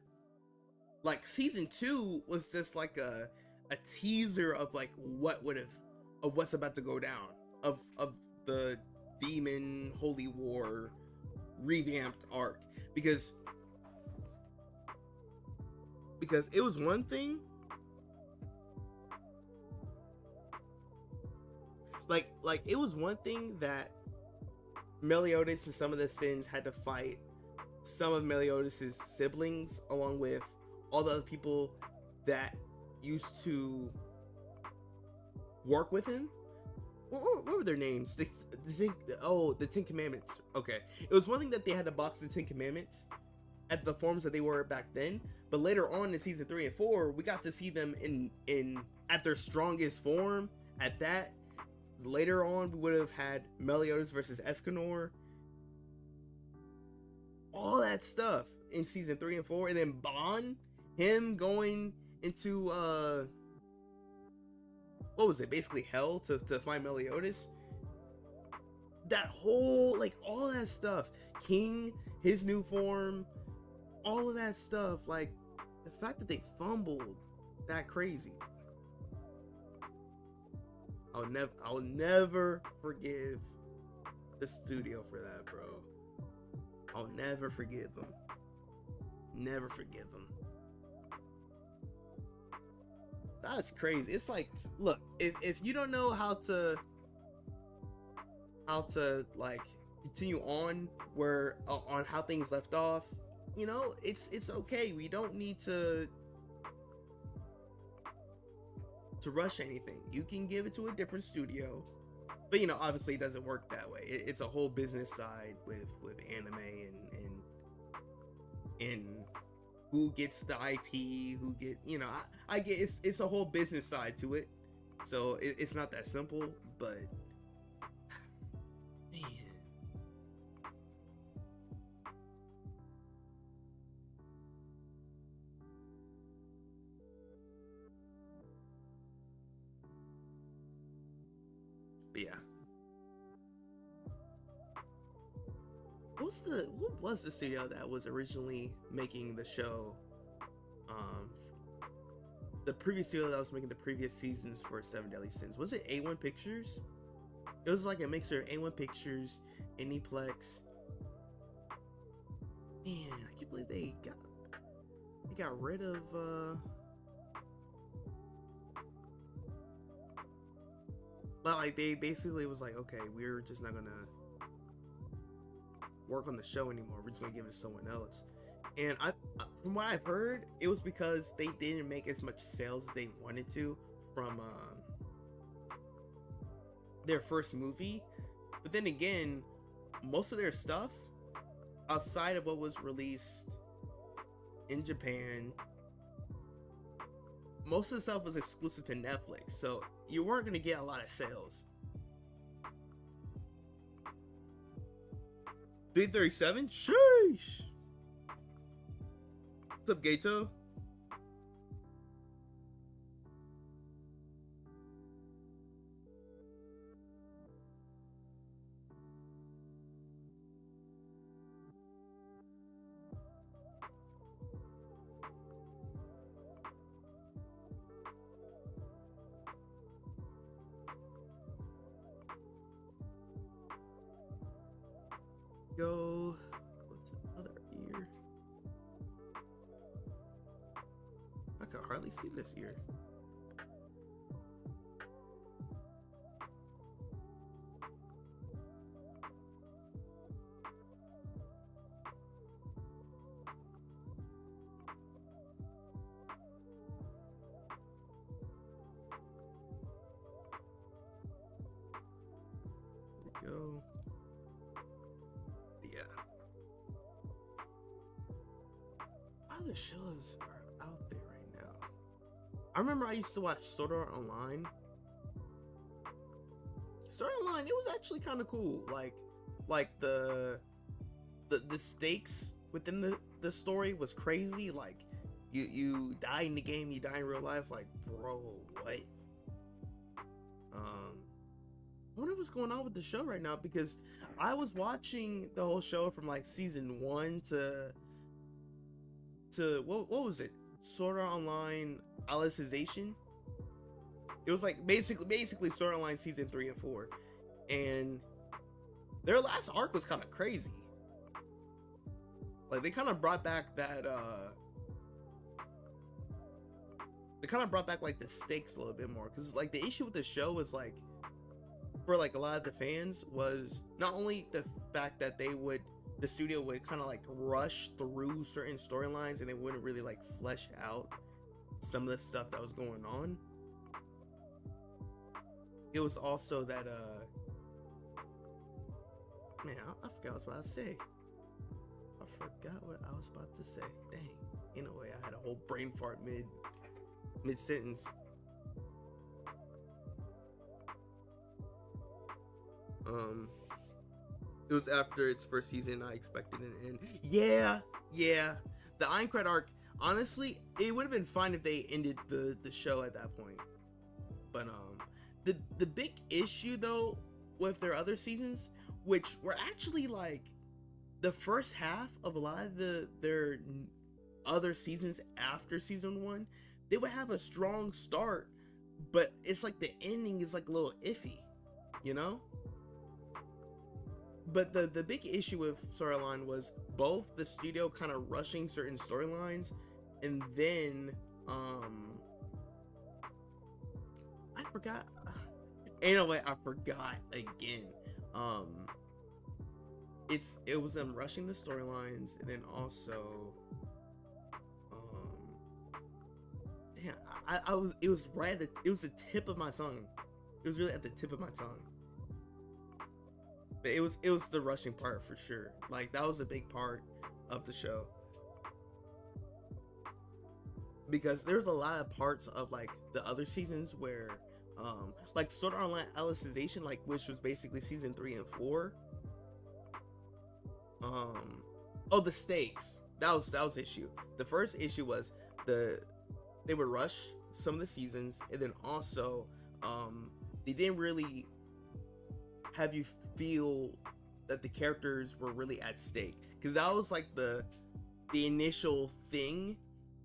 Like season 2 was just like a teaser of like what's about to go down, of the Demon Holy War revamped arc, because it was one thing like it was one thing that Meliodas and some of the Sins had to fight some of Meliodas' siblings, along with all the other people that used to work with him. What were their names? The 10 Commandments. Okay. It was one thing that they had to box the 10 Commandments at the forms that they were back then, but later on in season 3 and 4, we got to see them in at their strongest form. At that, later on, we would have had Meliodas versus Escanor. that stuff in season 3 and 4, and then Bond, him going into what was it, basically hell to find Meliodas. That whole, like, all that stuff, King, his new form, all of that stuff, like the fact that they fumbled that crazy. I'll never forgive the studio for that, bro. I'll never forgive them. Never forgive them. That's crazy. It's like, look, if you don't know how to like continue on where on how things left off, you know, it's okay. We don't need to rush anything. You can give it to a different studio, but you know, obviously it doesn't work that way. It's a whole business side with anime and who gets the IP, who get, you know, I get it's a whole business side to it, so it's not that simple. But man, but yeah, what was the studio that was originally making the show? The previous studio that was making the previous seasons for Seven Deadly Sins, was it A1 Pictures? It was like a mixture of A1 Pictures, Aniplex. Man, I can't believe they got rid of like they basically was like, okay, we're just not gonna work on the show anymore. We're just gonna give it to someone else. And I from what I've heard, it was because they didn't make as much sales as they wanted to from their first movie. But then again, most of their stuff outside of what was released in Japan, most of the stuff was exclusive to Netflix, so you weren't going to get a lot of sales. 337? Sheesh! What's up, Gato? Yo, what's the other ear? I can hardly see this ear. There we go. Yeah. All the shows are out there right now. I remember I used to watch Sword Art Online. Sword Art Online, it was actually kind of cool. Like the stakes within the story was crazy. Like you die in the game, you die in real life. Like, bro, what? I wonder what's going on with the show right now, because I was watching the whole show from like season 1 to what was it? Sword Art Online Alicization. It was like basically Sword Art Online season 3 and 4, and their last arc was kind of crazy. Like they kind of brought back that they kind of brought back like the stakes a little bit more, because like the issue with the show was like, for like a lot of the fans, was not only the fact that the studio would kind of like rush through certain storylines and they wouldn't really like flesh out some of the stuff that was going on. It was also that man, I forgot what I was about to say. Dang. Anyway, I had a whole brain fart mid sentence. It was after its first season. I expected an end. Yeah, yeah. The Aincrad arc. Honestly, it would have been fine if they ended the show at that point. But the big issue though with their other seasons, which were actually like the first half of a lot of their other seasons after season one, they would have a strong start, but it's like the ending is like a little iffy, you know? But the big issue with storyline was both the studio kind of rushing certain storylines, and then I forgot. Anyway, I forgot again. It was them rushing the storylines, and then also damn, I was it was right at it was the tip of my tongue. It was really at the tip of my tongue. But it was the rushing part for sure. Like that was a big part of the show. Because there's a lot of parts of like the other seasons where like Sword Art Online Alicization, like which was basically season 3 and 4. Oh, the stakes. That was issue. The first issue was they would rush some of the seasons, and then also they didn't really have you feel that the characters were really at stake, because that was like the initial thing,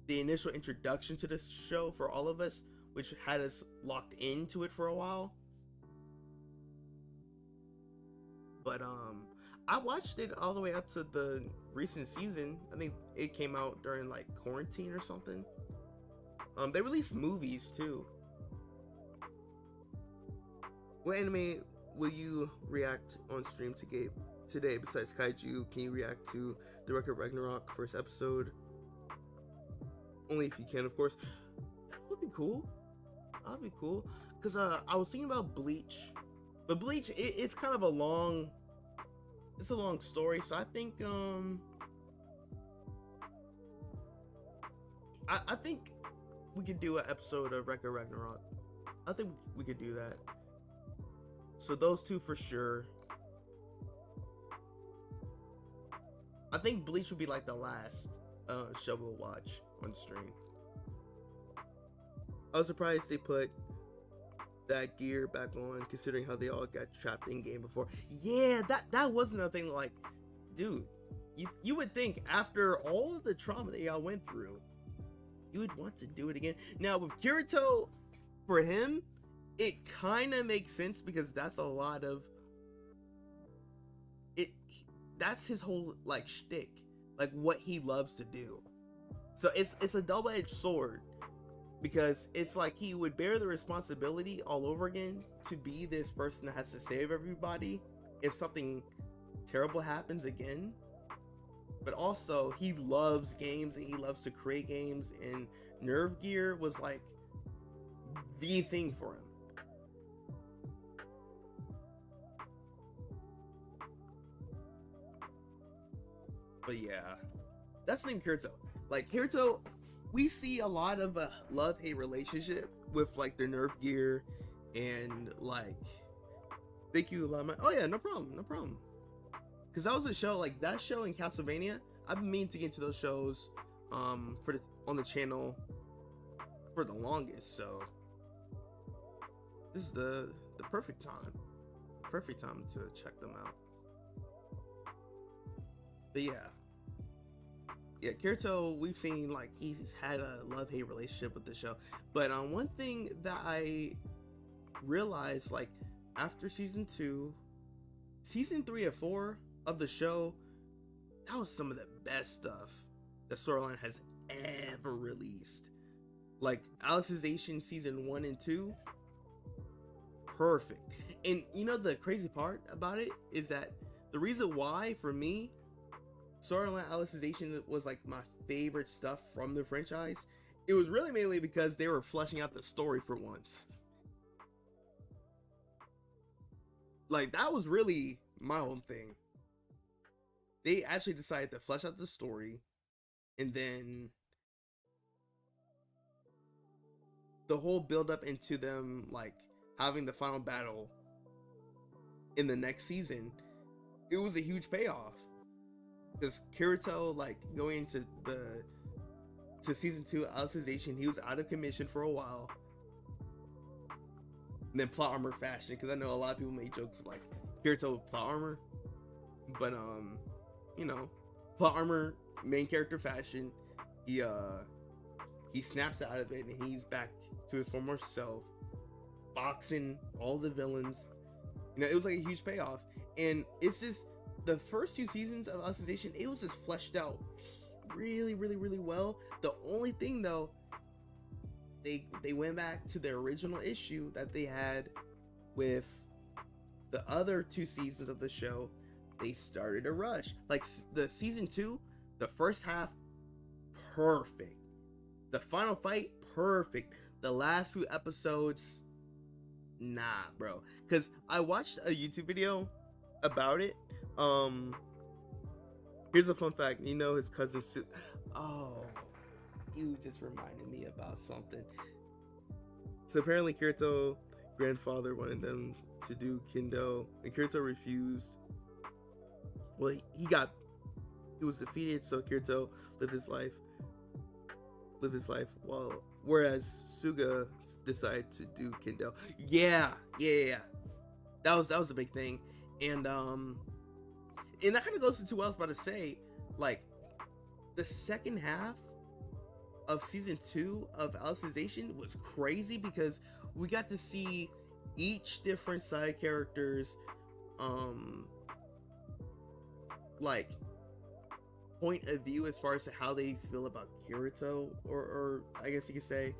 the initial introduction to this show for all of us, which had us locked into it for a while. But I watched it all the way up to the recent season. I think it came out during like quarantine or something. They released movies too. What anime will you react on stream today besides Kaiju? Can you react to the Record Ragnarok first episode? Only if you can, of course. That would be cool. That'd be cool. Cause I was thinking about Bleach, but Bleach it's kind of a long story. So I think I think we could do an episode of Record Ragnarok. I think we could do that. So those two for sure. I think Bleach would be like the last show we'll watch on stream. I was surprised they put that gear back on, considering how they all got trapped in game before. Yeah, that was another thing. Like, dude, you would think after all of the trauma that y'all went through, you would want to do it again. Now with Kirito, for him, it kind of makes sense because that's a lot of it. That's his whole like shtick, like what he loves to do. So it's a double-edged sword, because it's like he would bear the responsibility all over again to be this person that has to save everybody if something terrible happens again. But also he loves games and he loves to create games, and Nerve Gear was like the thing for him. But yeah, that's the thing, Kirito. Like Kirito, we see a lot of a love-hate relationship with like their Nerve Gear, and like thank you, Lama. Oh yeah, no problem. Because that was a show, like that show in Castlevania. I've been meaning to get into those shows on the channel for the longest. So this is the perfect time to check them out. But yeah, Kirito, we've seen like he's had a love-hate relationship with the show. But one thing that I realized, like after season 2, season 3 and 4 of the show, that was some of the best stuff that Storyline has ever released. Like Alicization season 1 and 2, perfect. And you know the crazy part about it is that the reason why for me Storyline Alicization was like my favorite stuff from the franchise, it was really mainly because they were fleshing out the story for once. Like that was really my own thing. They actually decided to flesh out the story, and then the whole build up into them like having the final battle in the next season it was a huge payoff because Kirito, like going into to season 2 Alicization, he was out of commission for a while. And then plot armor fashion, because I know a lot of people made jokes of like Kirito with plot armor, but you know, plot armor main character fashion, he snaps out of it and he's back to his former self, boxing all the villains. You know, it was like a huge payoff, and it's just the first 2 seasons of Alicization, it was just fleshed out really well. The only thing though, they went back to the original issue that they had with the other 2 seasons of the show. They started a rush. Like the season 2, the first half, perfect. The final fight, perfect. The last few episodes, nah, bro. Because I watched a YouTube video about it. Here's a fun fact. You know his cousin Oh, you just reminded me about something. So apparently Kirito grandfather wanted them to do Kendo, and Kirito refused. Well, he was defeated, so Kirito lived his life whereas Suga decided to do Kendo. Yeah. That was a big thing. And that kind of goes into what I was about to say. Like, the second half of season 2 of Alicization was crazy because we got to see each different side characters like point of view as far as to how they feel about Kirito, or I guess you could say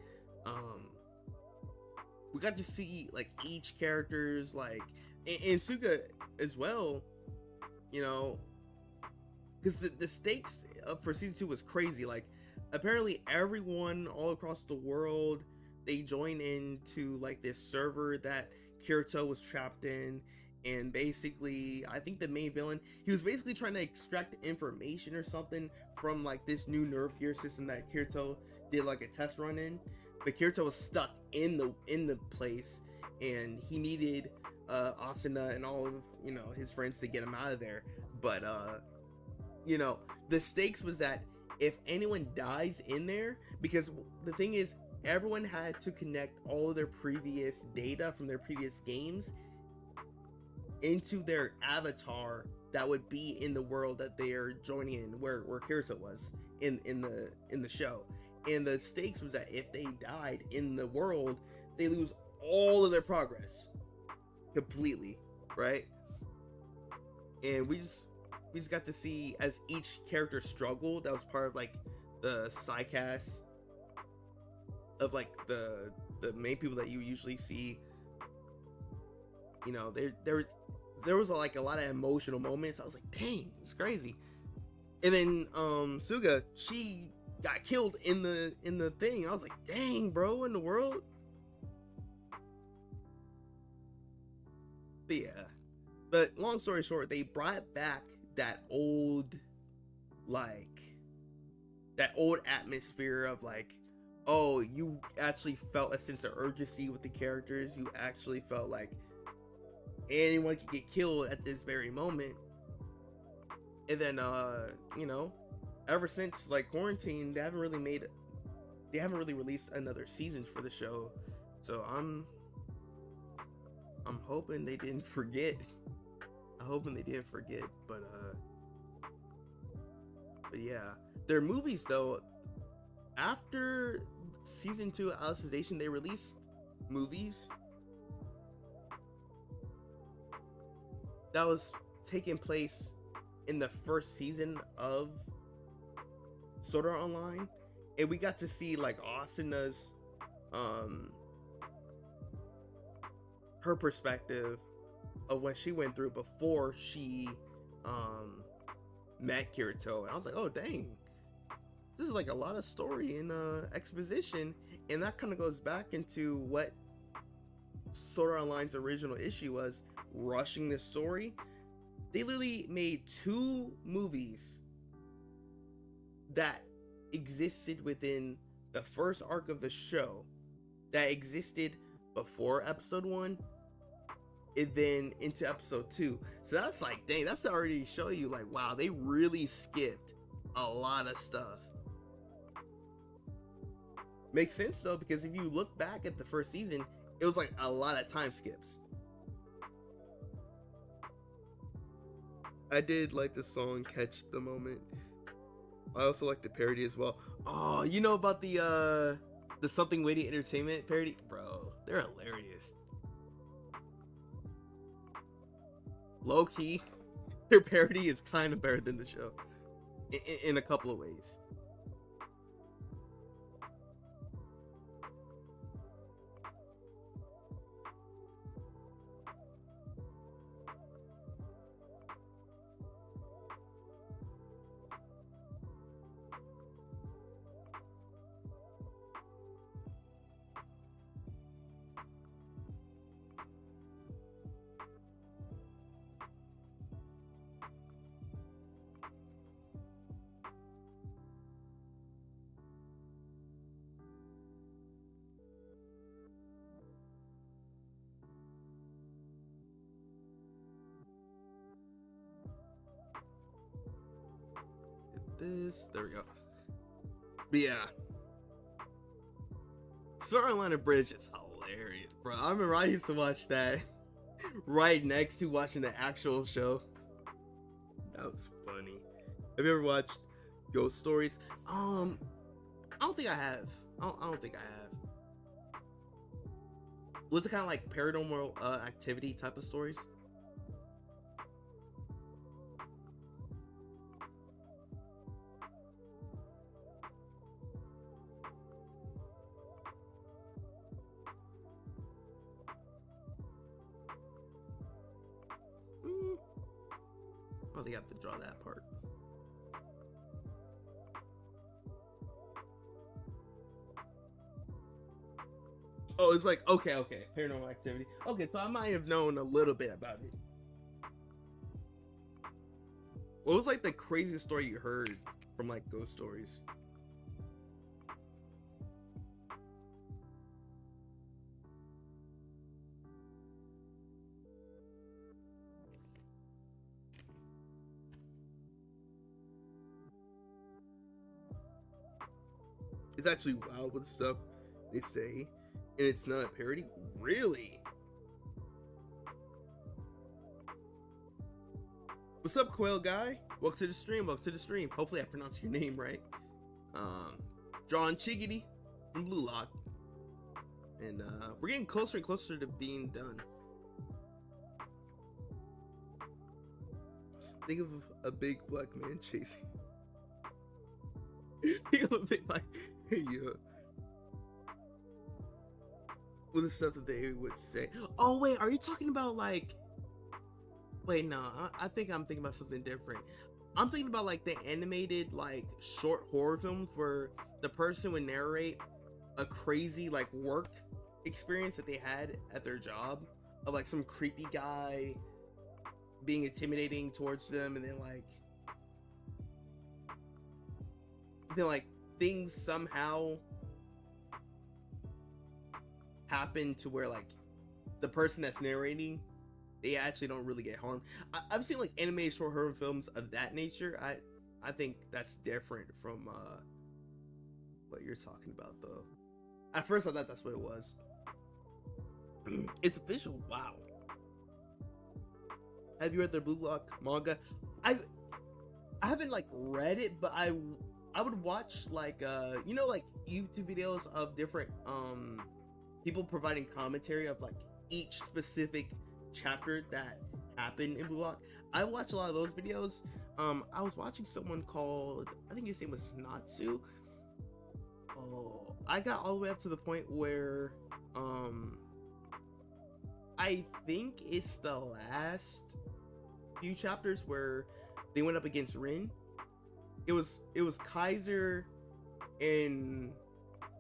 we got to see like each character's like and Suga as well, you know, because the stakes for season 2 was crazy. Like, apparently everyone all across the world, they joined into like this server that Kirito was trapped in, and basically I think the main villain, he was basically trying to extract information or something from like this new nerve gear system that Kirito did like a test run in, but Kirito was stuck in the place, and he needed Asuna and all of, you know, his friends to get him out of there. But you know, the stakes was that if anyone dies in there, because the thing is, everyone had to connect all of their previous data from their previous games into their avatar that would be in the world that they are joining in, where Kirito was in the show. And the stakes was that if they died in the world, they lose all of their progress completely, right? And we just got to see as each character struggled. That was part of like the side cast of like the main people that you usually see. You know, there was like a lot of emotional moments. I was like, dang, it's crazy. And then Suga, she got killed in the thing. I was like, dang, bro, in the world. But yeah, but long story short, they brought back that old atmosphere of like, oh, you actually felt a sense of urgency with the characters. You actually felt like anyone could get killed at this very moment. And then you know, ever since like quarantine, they haven't really released another season for the show. So I'm hoping they didn't forget. But yeah, their movies though, after season 2 of Alicization, they released movies that was taking place in the first season of Sword Art Online, and we got to see like Asuna's her perspective of what she went through before she met Kirito. And I was like, oh dang, this is like a lot of story and exposition. And that kind of goes back into what Sword Art Online's original issue was, rushing this story. They literally made 2 movies that existed within the first arc of the show, that existed before episode 1 and then into episode 2. So that's like, dang, that's already show you like, wow, they really skipped a lot of stuff. Makes sense though, because if you look back at the first season, it was like a lot of time skips. I did like the song Catch the Moment. I also like the parody as well. Oh, you know about the Something Witty Entertainment parody? Bro, they're hilarious. Low key, their parody is kind of better than the show in a couple of ways. There we go. But yeah, Sword Line and Bridge is hilarious, bro. I remember I used to watch that right next to watching the actual show. That was funny. Have you ever watched Ghost Stories? I don't think I have. I don't think I have. Was it kind of like paranormal activity type of stories? I don't think I have to draw that part. Oh, it's like, okay, paranormal activity. Okay, so I might have known a little bit about it. What was like the craziest story you heard from like Ghost Stories? It's actually wild with stuff they say, and it's not a parody. Really? What's up, Quail Guy? Welcome to the stream. Welcome to the stream. Hopefully, I pronounced your name right. Drawing Chigiri from Blue Lock, and we're getting closer and closer to being done. Think of a big black man chasing. Think of a big black. Hey, what is stuff that they would say? Oh wait, are you talking about like? Wait, no, I think I'm thinking about something different. I'm thinking about like the animated like short horror films where the person would narrate a crazy like work experience that they had at their job, of like some creepy guy being intimidating towards them, and then like things somehow happen to where like the person that's narrating, they actually don't really get harmed. I've seen like animated short horror films of that nature. I think that's different from what you're talking about though. At first I thought that's what it was. It's official. Wow. Have you read the Blue Lock manga? I haven't like read it, but I would watch like you know, like YouTube videos of different people providing commentary of like each specific chapter that happened in Blue Lock. I watch a lot of those videos. I was watching someone called, I think his name was Natsu. Oh, I got all the way up to the point where I think it's the last few chapters where they went up against Rin. It was Kaiser and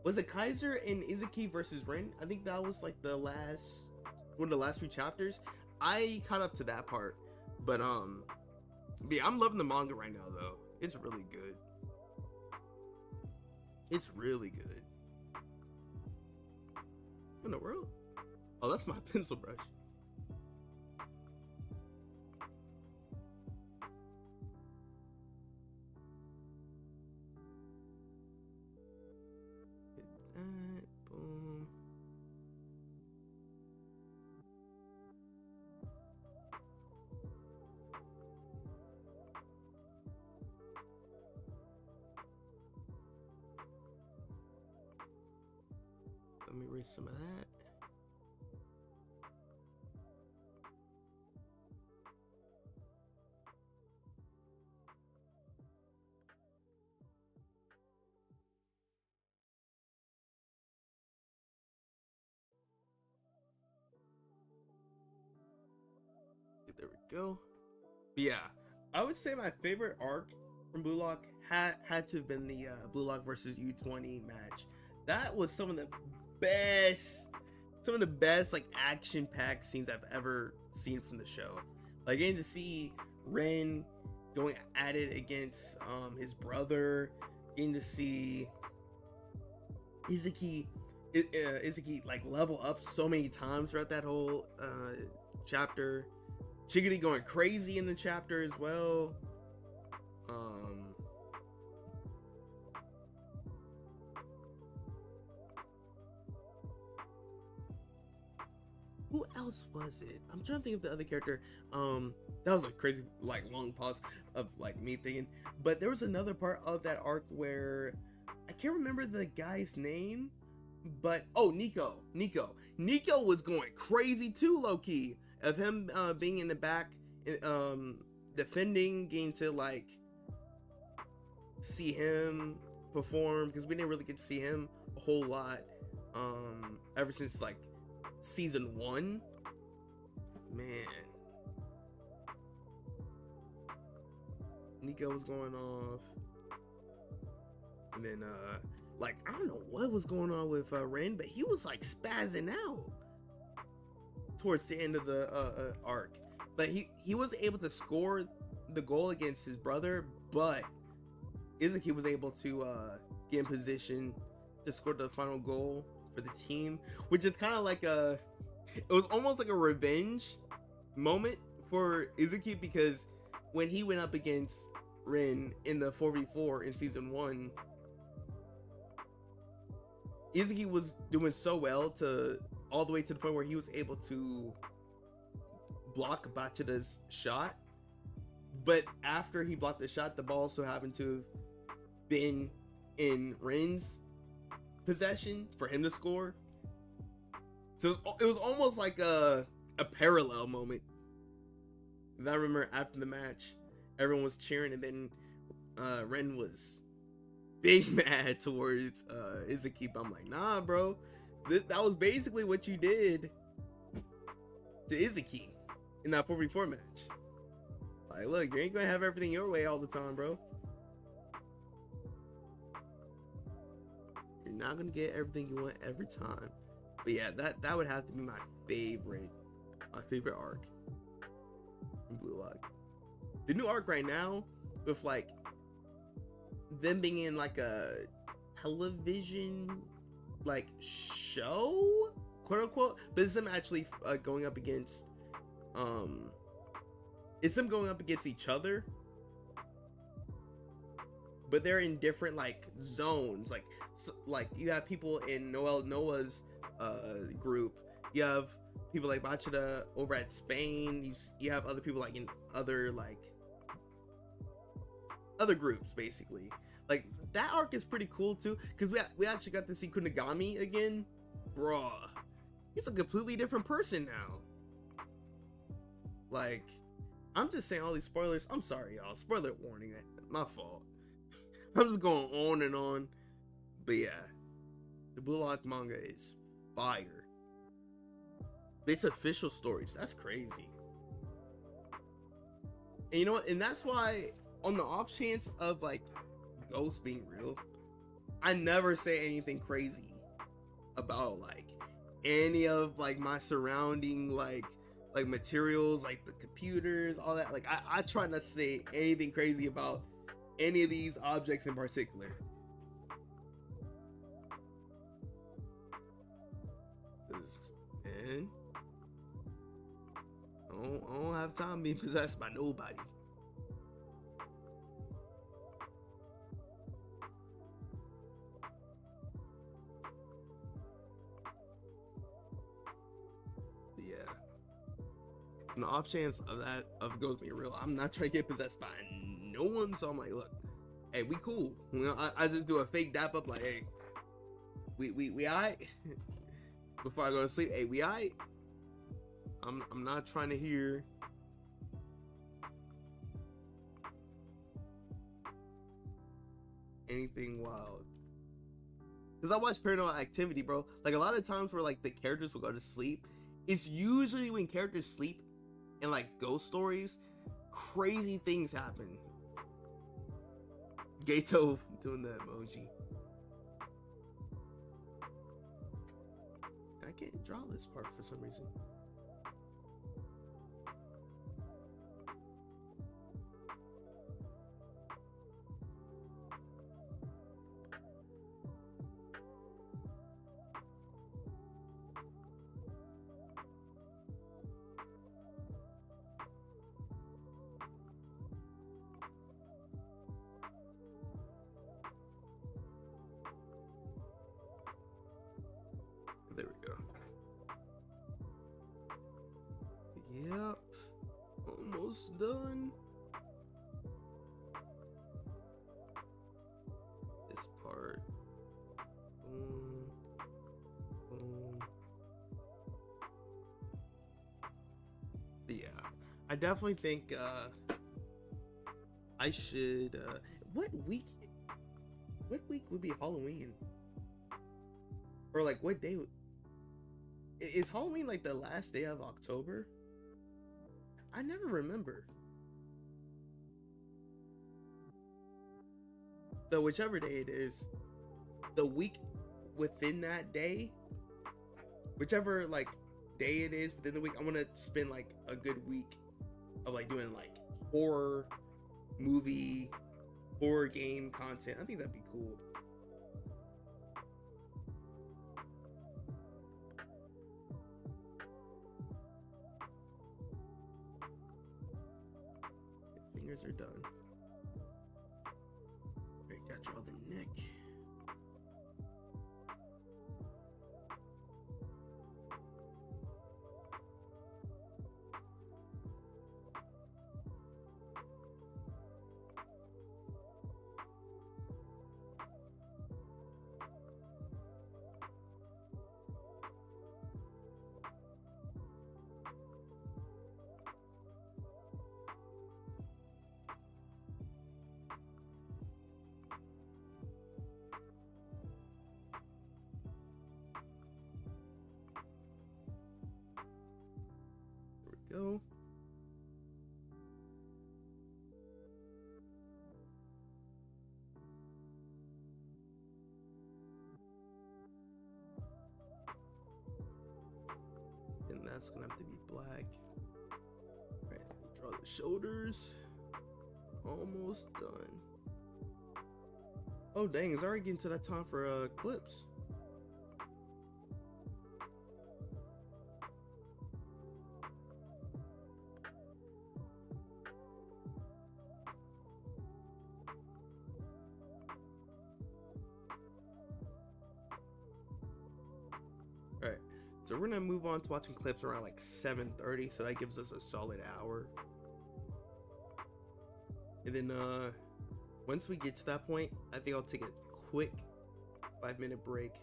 was it Kaiser and Izuki versus Rin? I think that was like the last one of the last few chapters. I caught up to that part, but yeah, I'm loving the manga right now though. It's really good. It's really good. What in the world? Oh, that's my pencil brush. erase some of that. There we go. But yeah, I would say my favorite arc from Blue Lock had to have been the Blue Lock versus U20 match. That was some of the best like action-packed scenes I've ever seen from the show. Like getting to see Ren going at it against his brother, getting to see Izuki like level up so many times throughout that whole chapter. Chigiri going crazy in the chapter as well. Who else was it? I'm trying to think of the other character. That was a crazy, like, long pause of like me thinking. But there was another part of that arc where I can't remember the guy's name, but Nico was going crazy too, low key. Of him being in the back, defending, getting to like see him perform, because we didn't really get to see him a whole lot ever since like season 1. Man, Nico was going off, and then like I don't know what was going on with Ren, but he was like spazzing out towards the end of the arc. But he was able to score the goal against his brother, but Izuki was able to get in position to score the final goal for the team, which is kind of like it was almost like a revenge moment for Izuki, because when he went up against Ren in the 4v4 in season 1, Izuki was doing so well to all the way to the point where he was able to block Bachida's shot. But after he blocked the shot, the ball so happened to have been in Ren's possession for him to score. So it was almost like a parallel moment. And I remember after the match, everyone was cheering, and then Ren was big mad towards Izuki. But I'm like, nah, bro. That was basically what you did to Izuki in that 4v4 match. Like, look, you ain't gonna have everything your way all the time, bro. You're not gonna get everything you want every time. But yeah, that would have to be my favorite arc in Blue Lock. The new arc right now, with like them being in like a television like show, quote unquote, but it's them actually going up against it's them going up against each other, but they're in different like zones. Like you have people in Noah's group, you have people like Machida over at Spain, you have other people like in other groups, basically. Like that arc is pretty cool too, because we actually got to see Kunigami again. Bruh, he's a completely different person now. Like, I'm just saying all these spoilers. I'm sorry, y'all. Spoiler warning. My fault. I'm just going on and on. But yeah, the Blue Lock manga is fire. It's official stories. That's crazy. And you know what? And that's why, on the off chance of like Ghost being real, I never say anything crazy about like any of like my surrounding like materials, like the computers, all that. Like I try not to say anything crazy about any of these objects in particular. Man, I don't have time being possessed by nobody. Yeah. On the off chance of Ghost being real, I'm not trying to get possessed by no one. So I'm like, look, hey, we cool. You know, I just do a fake dap up, like, hey, we alright. before I go to sleep. Hey, we alright? I'm not trying to hear anything wild. Because I watch Paranormal Activity, bro. Like, a lot of times where, like, the characters will go to sleep, it's usually when characters sleep in, like, ghost stories, crazy things happen. Gato doing the emoji. I can't draw this part for some reason. There we go. Yep. Almost done. This part. Boom. Boom. Yeah. I definitely think I should what week would be Halloween? Or like what day is Halloween, like the last day of October? I never remember. So whichever day it is, the week within that day, whichever like day it is within the week, I want to spend like a good week of like doing like horror movie, horror game content. I think that'd be cool. Fingers are done. Alright, gotta draw the neck. Go. And that's gonna have to be black. Alright, let me draw the shoulders. Almost done. Oh dang, it's already getting to that time for clips. Alright, so we're gonna move on to watching clips around like 7:30, so that gives us a solid hour. And then once we get to that point, I think I'll take a quick 5-minute break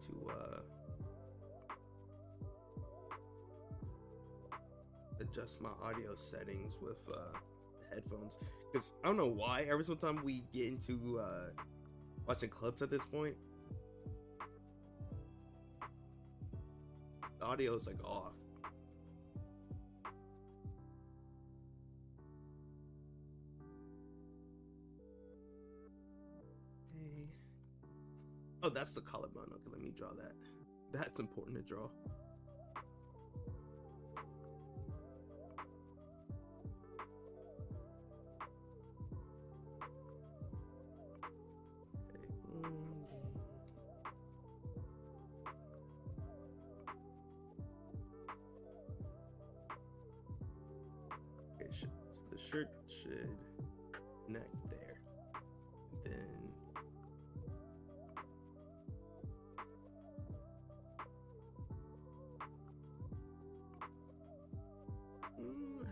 to adjust my audio settings with the headphones, because I don't know why every single time we get into watching clips at this point, the audio is like off. Okay. Oh, that's the collarbone. Okay, let me draw that. That's important to draw. So the shirt should neck there. Then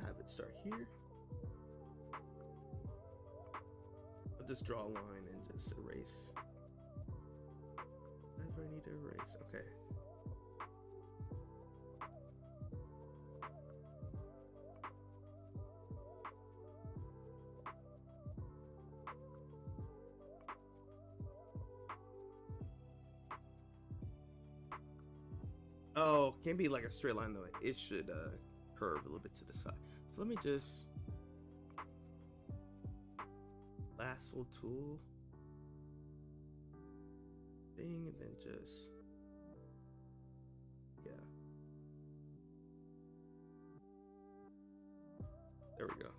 have it start here. I'll just draw a line and just erase need to erase. Okay. Oh, can't be like a straight line though. It should curve a little bit to the side. So let me just lasso tool thing, and then just yeah. There we go.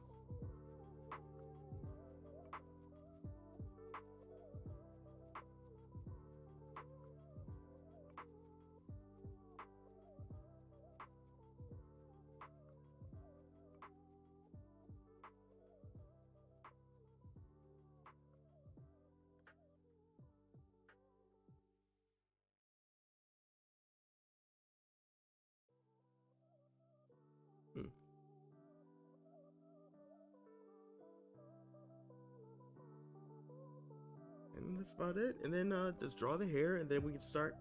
Hmm. And that's about it. And then just draw the hair, and then we can start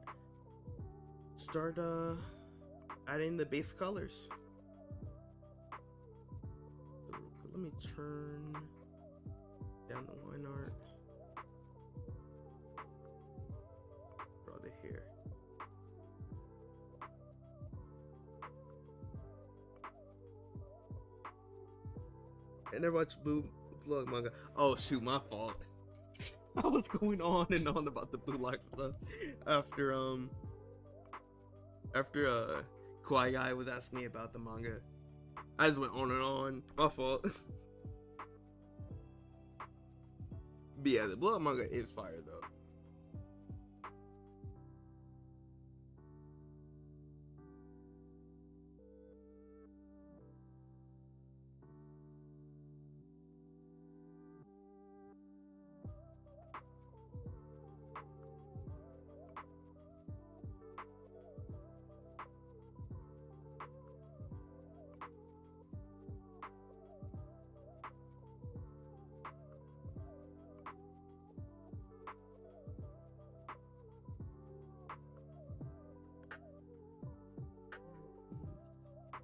adding the base colors. So let me turn down the line art. Draw the hair. I never watched Blue Lock manga. Oh shoot, my fault. I was going on and on about the Blue Lock stuff after Kawaii Guy was asking me about the manga. I just went on and on. My fault. But yeah, the Blue Lock manga is fire though.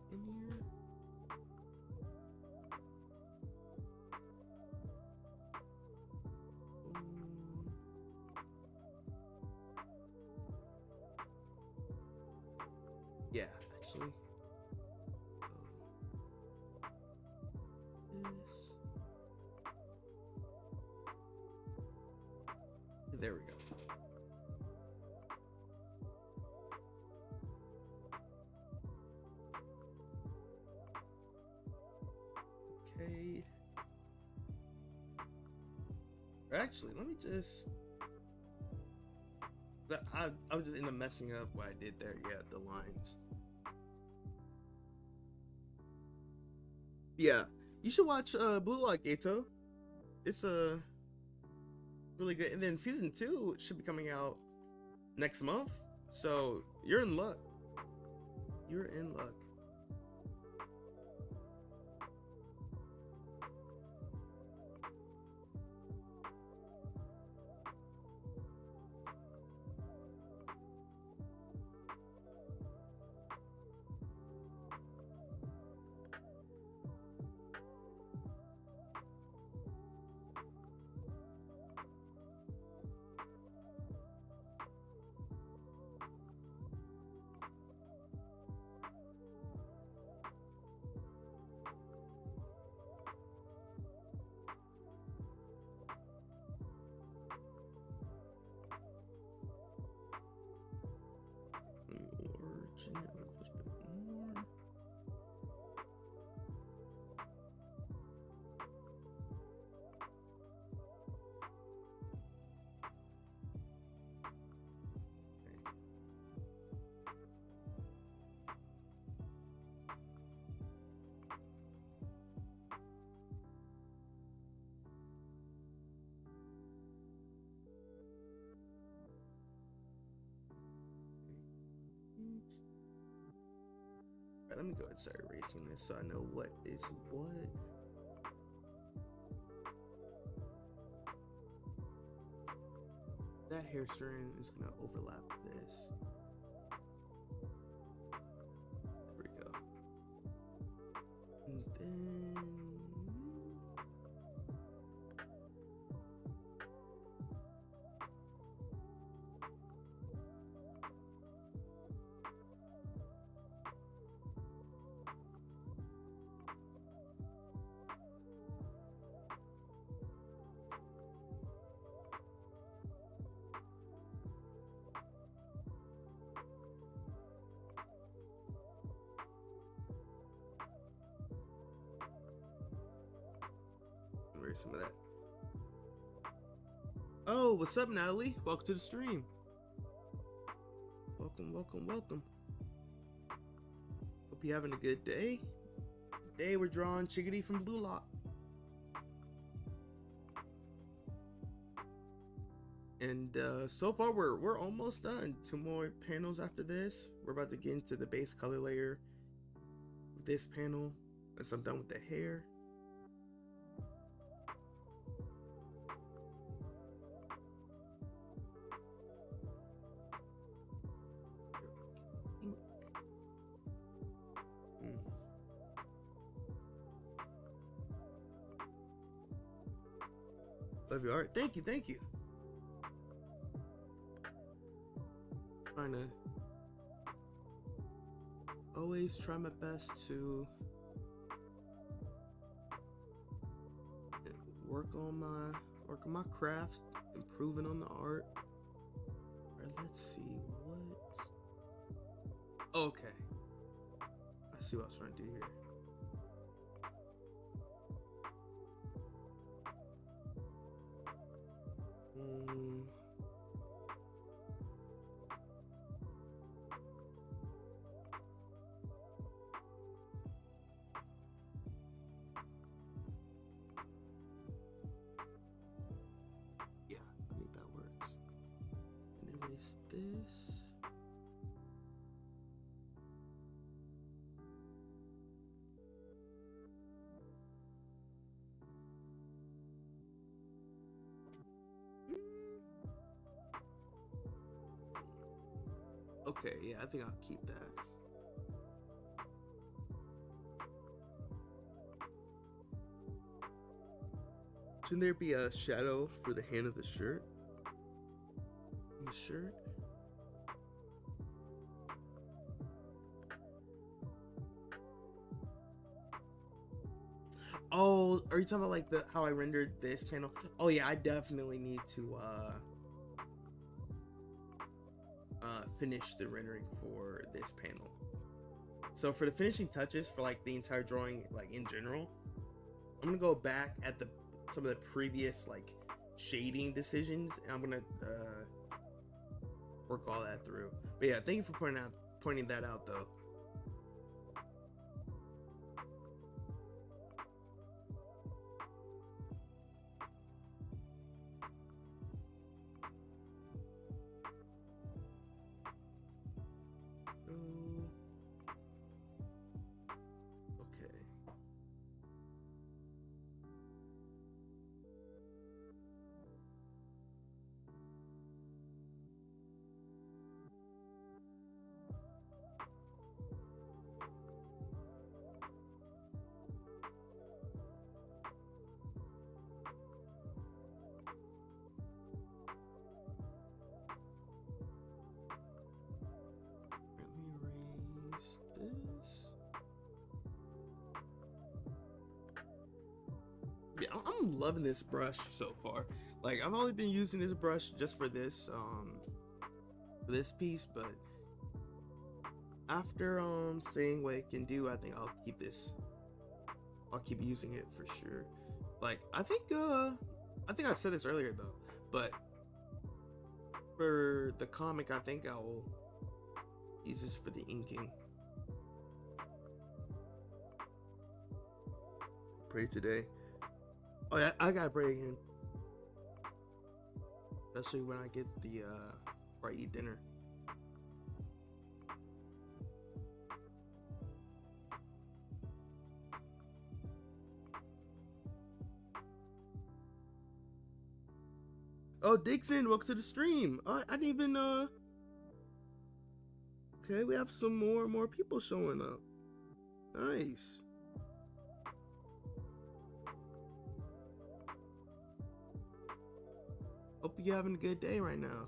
In here. Yeah, actually. There we go. Okay. Actually, let me just. I was just end up messing up what I did there. Yeah, the lines. Yeah, you should watch Blue Lock Gato. It's really good. And then season 2 should be coming out next month. So you're in luck. You're in luck. Origin a little bit more. Alright, let me go ahead and start erasing this so I know what is what. That hair strand is gonna overlap this. There we go. And then where's some of that? Oh, what's up, Natalie? Welcome to the stream. Welcome, welcome, welcome. Hope you're having a good day. Today we're drawing Chigiri from Blue Lock. And so far we're almost done. 2 more panels after this. We're about to get into the base color layer with this panel. Once I'm done with the hair. Love your art. Thank you, thank you. Trying to always try my best to work on my craft, improving on the art. Alright, let's see what. Okay, I see what I was trying to do here. Yeah, I think that works. And erase this. Okay, yeah, I think I'll keep that. Shouldn't there be a shadow for the hand of the shirt? The shirt? Oh, are you talking about like how I rendered this panel? Oh yeah, I definitely need to finish the rendering for this panel. So for the finishing touches for like the entire drawing, like in general, I'm gonna go back at some of the previous like shading decisions, and I'm gonna work all that through. But yeah, thank you for pointing that out though. Yeah, I'm loving this brush so far. Like I've only been using this brush just for this piece, but after seeing what it can do, I think I'll keep this. I'll keep using it for sure. Like I think I said this earlier though, but for the comic, I think I will use this for the inking. Pray today. Oh yeah, I gotta pray again. Especially when I get the or I eat dinner. Oh, Dixon, welcome to the stream. I didn't even okay, we have some more people showing up. Nice. Hope you're having a good day right now.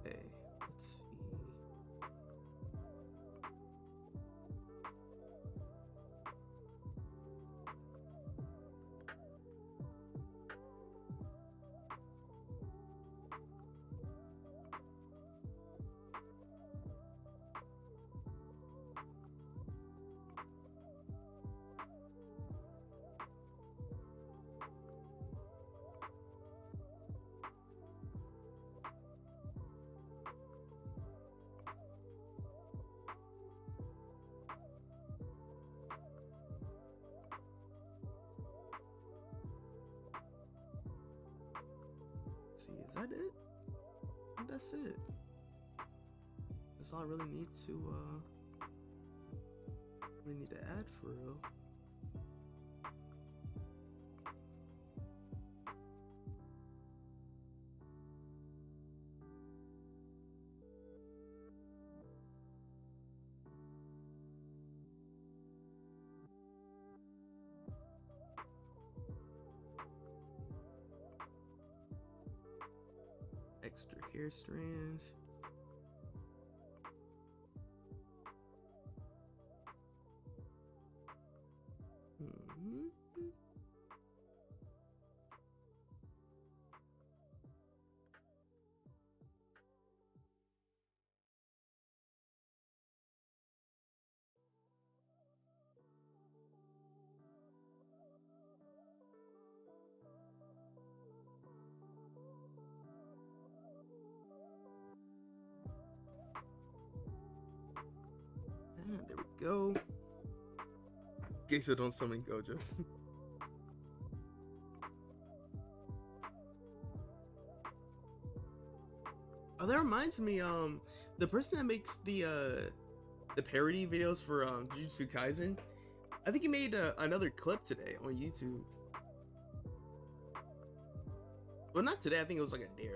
Okay, let's see. See, is that it? That's it. That's all I really need to add for real. Extra hair strands. And there we go. Geisha don't summon Gojo. Oh, that reminds me, the person that makes the parody videos for Jujutsu Kaisen, I think he made another clip today on YouTube. Well, not today. I think it was like a day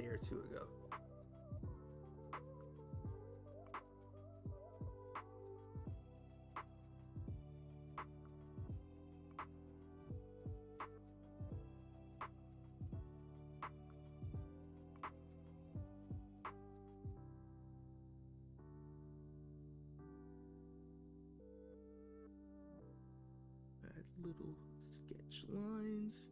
or two ago. Add little sketch lines.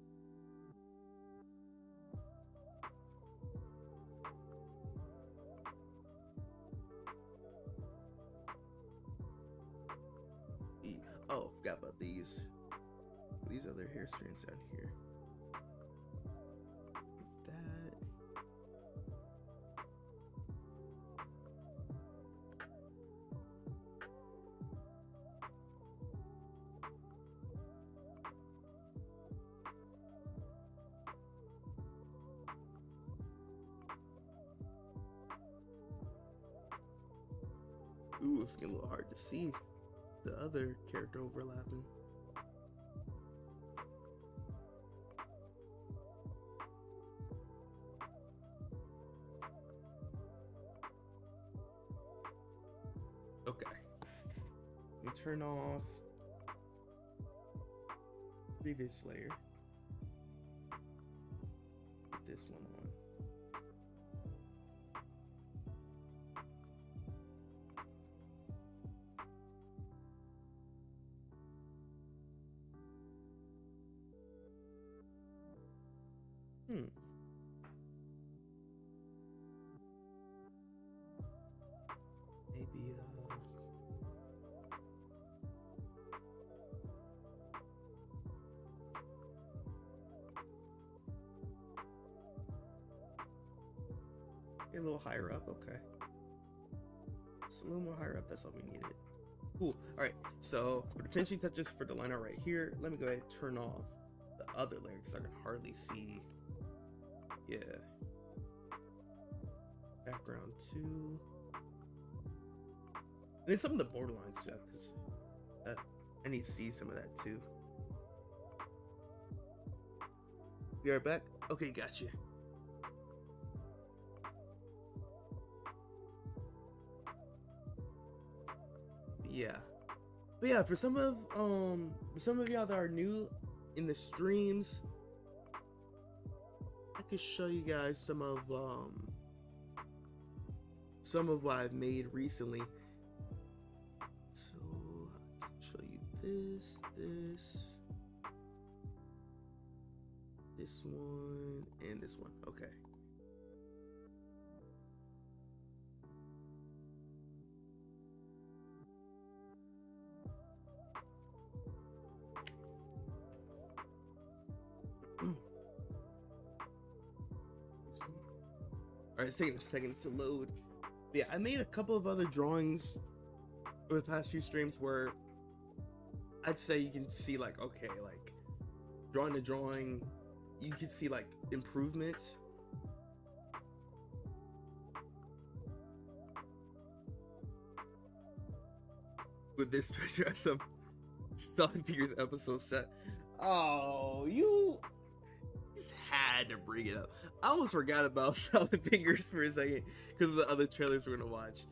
Oh, forgot about these. These other hair strands down here. That. Ooh, it's getting a little hard to see the other character overlapping. Okay. Let me turn off previous layer. Put this one on. Maybe a little higher up. Okay, just a little more higher up. That's all we needed. Cool. All right, so for the finishing touches for the line art right here, let me go ahead and turn off the other layer because I can hardly see. Yeah, background 2, and then some of the borderline stuff because I need to see some of that too. You're back? Okay, gotcha. Yeah. But yeah, for some of y'all that are new in the streams, I could show you guys some of what I've made recently. So I can show you this one, and this one. Okay. Alright, it's taking a second to load. But yeah, I made a couple of other drawings over the past few streams where I'd say you can see, like, okay, like, drawing the drawing, you can see, like, improvements. With this treasure as some Solid Figures episode set. Oh, you just had to bring it up. I almost forgot about Solid Fingers for a second because of the other trailers we're gonna watch.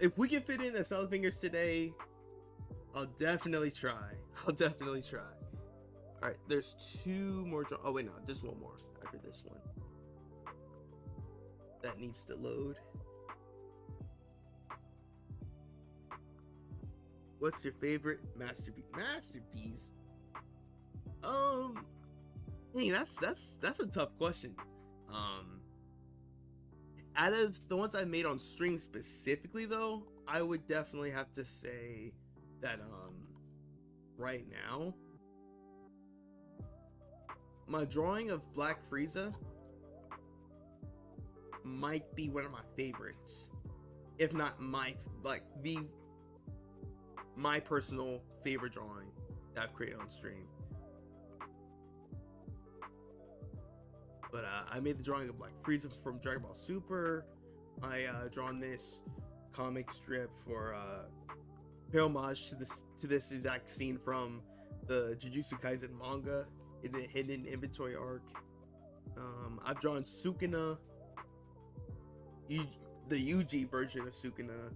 If we can fit in a Solid Fingers today, I'll definitely try. Alright, there's two more. Oh wait, no, just one more after this one. That needs to load. What's your favorite masterpiece? Hey, that's a tough question. Out of the ones I made on stream specifically, though, I would definitely have to say that right now, my drawing of Black Frieza might be one of my favorites, if not my personal favorite drawing that I've created on stream. But I made the drawing of Black Frieza from Dragon Ball Super. I drawn this comic strip for pay homage to this exact scene from the Jujutsu Kaisen manga in the hidden inventory arc. I've drawn Sukuna, the Yuji version of Sukuna,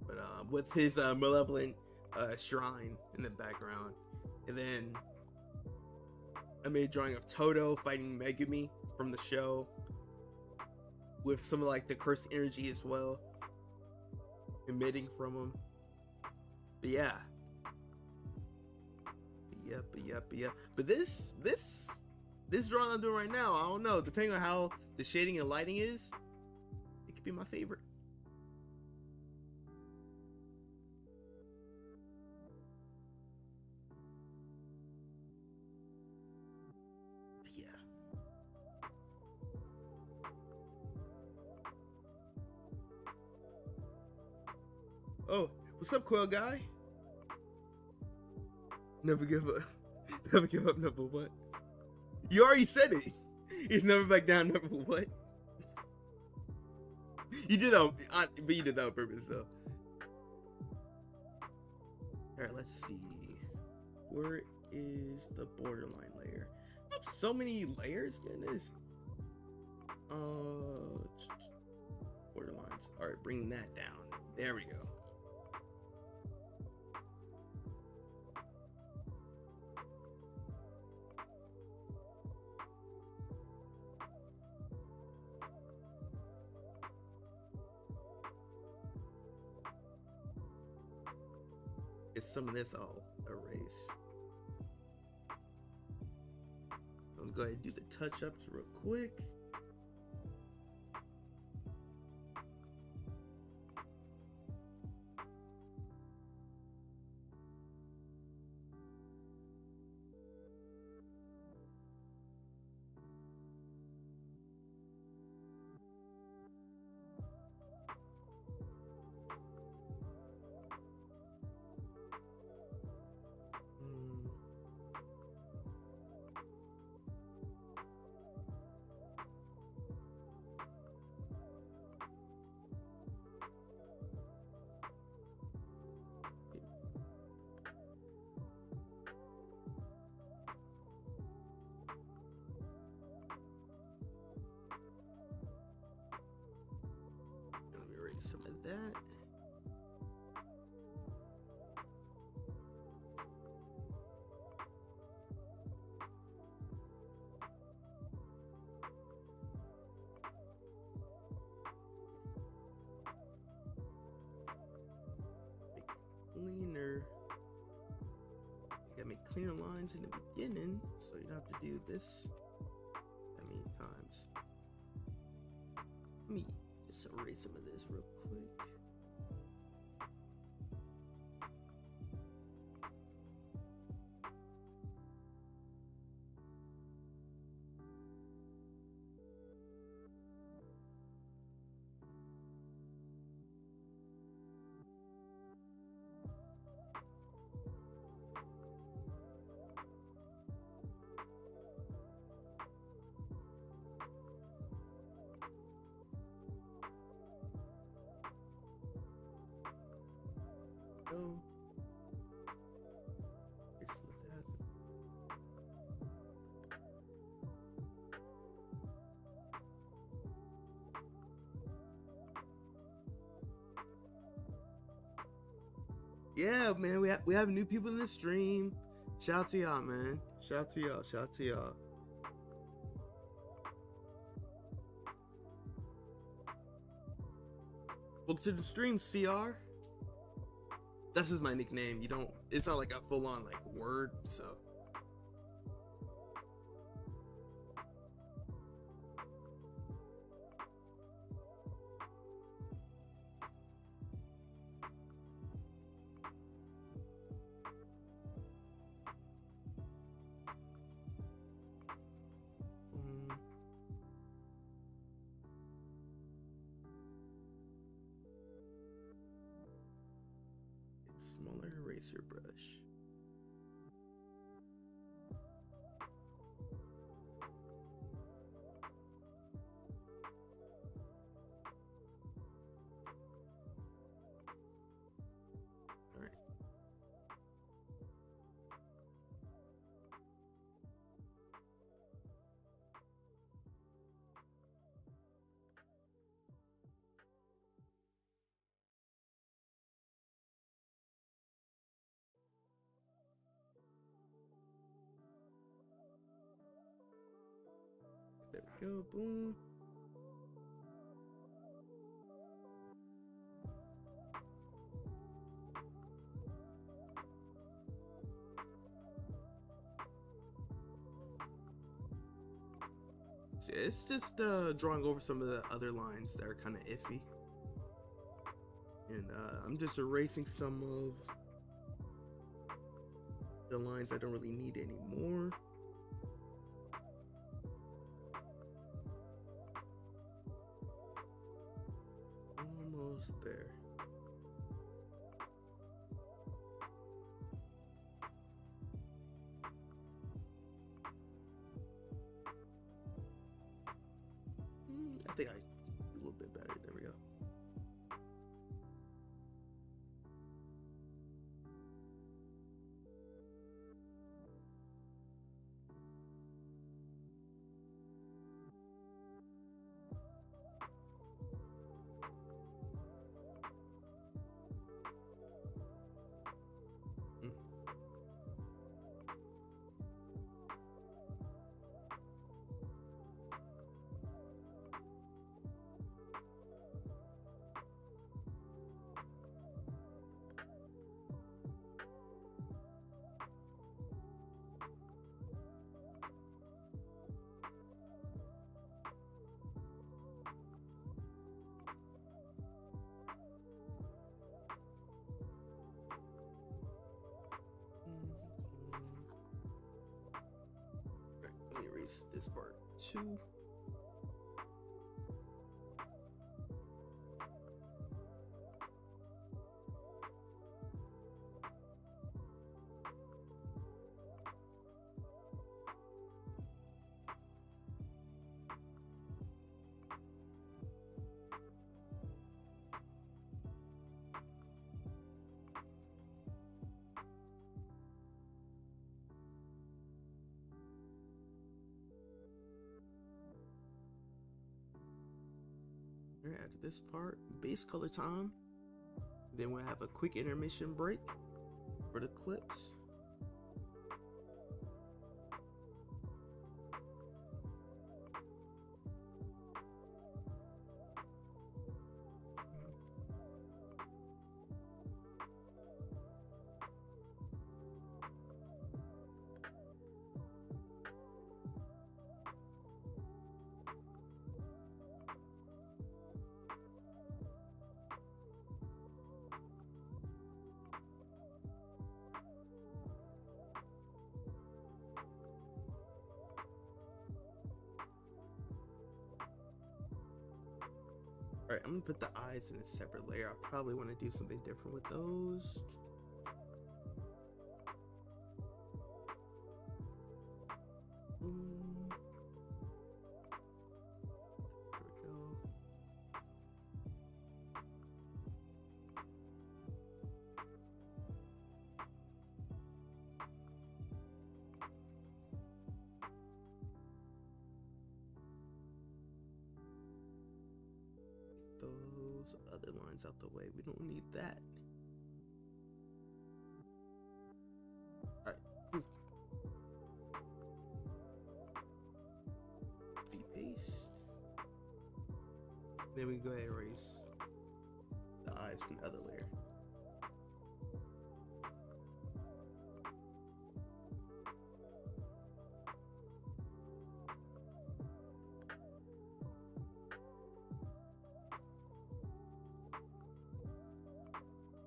but with his malevolent shrine in the background. And then I made a drawing of Toto fighting Megumi from the show, with some of like the cursed energy as well emitting from him. But yeah. But this drawing I'm doing right now, I don't know. Depending on how the shading and lighting is, it could be my favorite. Oh, what's up, Quail Guy? Never give up. Never give up, never what? You already said it. It's never back down, never what? You did that, but you did that on purpose, though. Alright, let's see. Where is the borderline layer? I have so many layers, goodness. Borderlines. Alright, bring that down. There we go. Some of this I'll erase. I'm gonna go ahead and do the touch-ups real quick. some of that. Cleaner. You gotta make cleaner lines in the beginning, so you don't have to do this that many times. Let me just erase some of this real quick. Go. Erase some of that. Yeah, man, we have new people in the stream. Shout out to y'all, man. Shout out to y'all. Shout out to y'all. Welcome to the stream, CR. That's just my nickname. You don't. It's not like a full-on like word. So. Smaller eraser brush. All right. There we go. Boom. So it's just drawing over some of the other lines that are kind of iffy. And I'm just erasing some of the lines I don't really need anymore. Almost there. I think I did a little bit better. There we go. Right, let me erase this part too. After this part, base color time. Then we'll have a quick intermission break for the clips. All right, I'm gonna put the eyes in a separate layer. I probably want to do something different with those. There we go. Those other lines out the way. We don't need that. All right. Paste. Then we go ahead and erase the eyes from the other layer.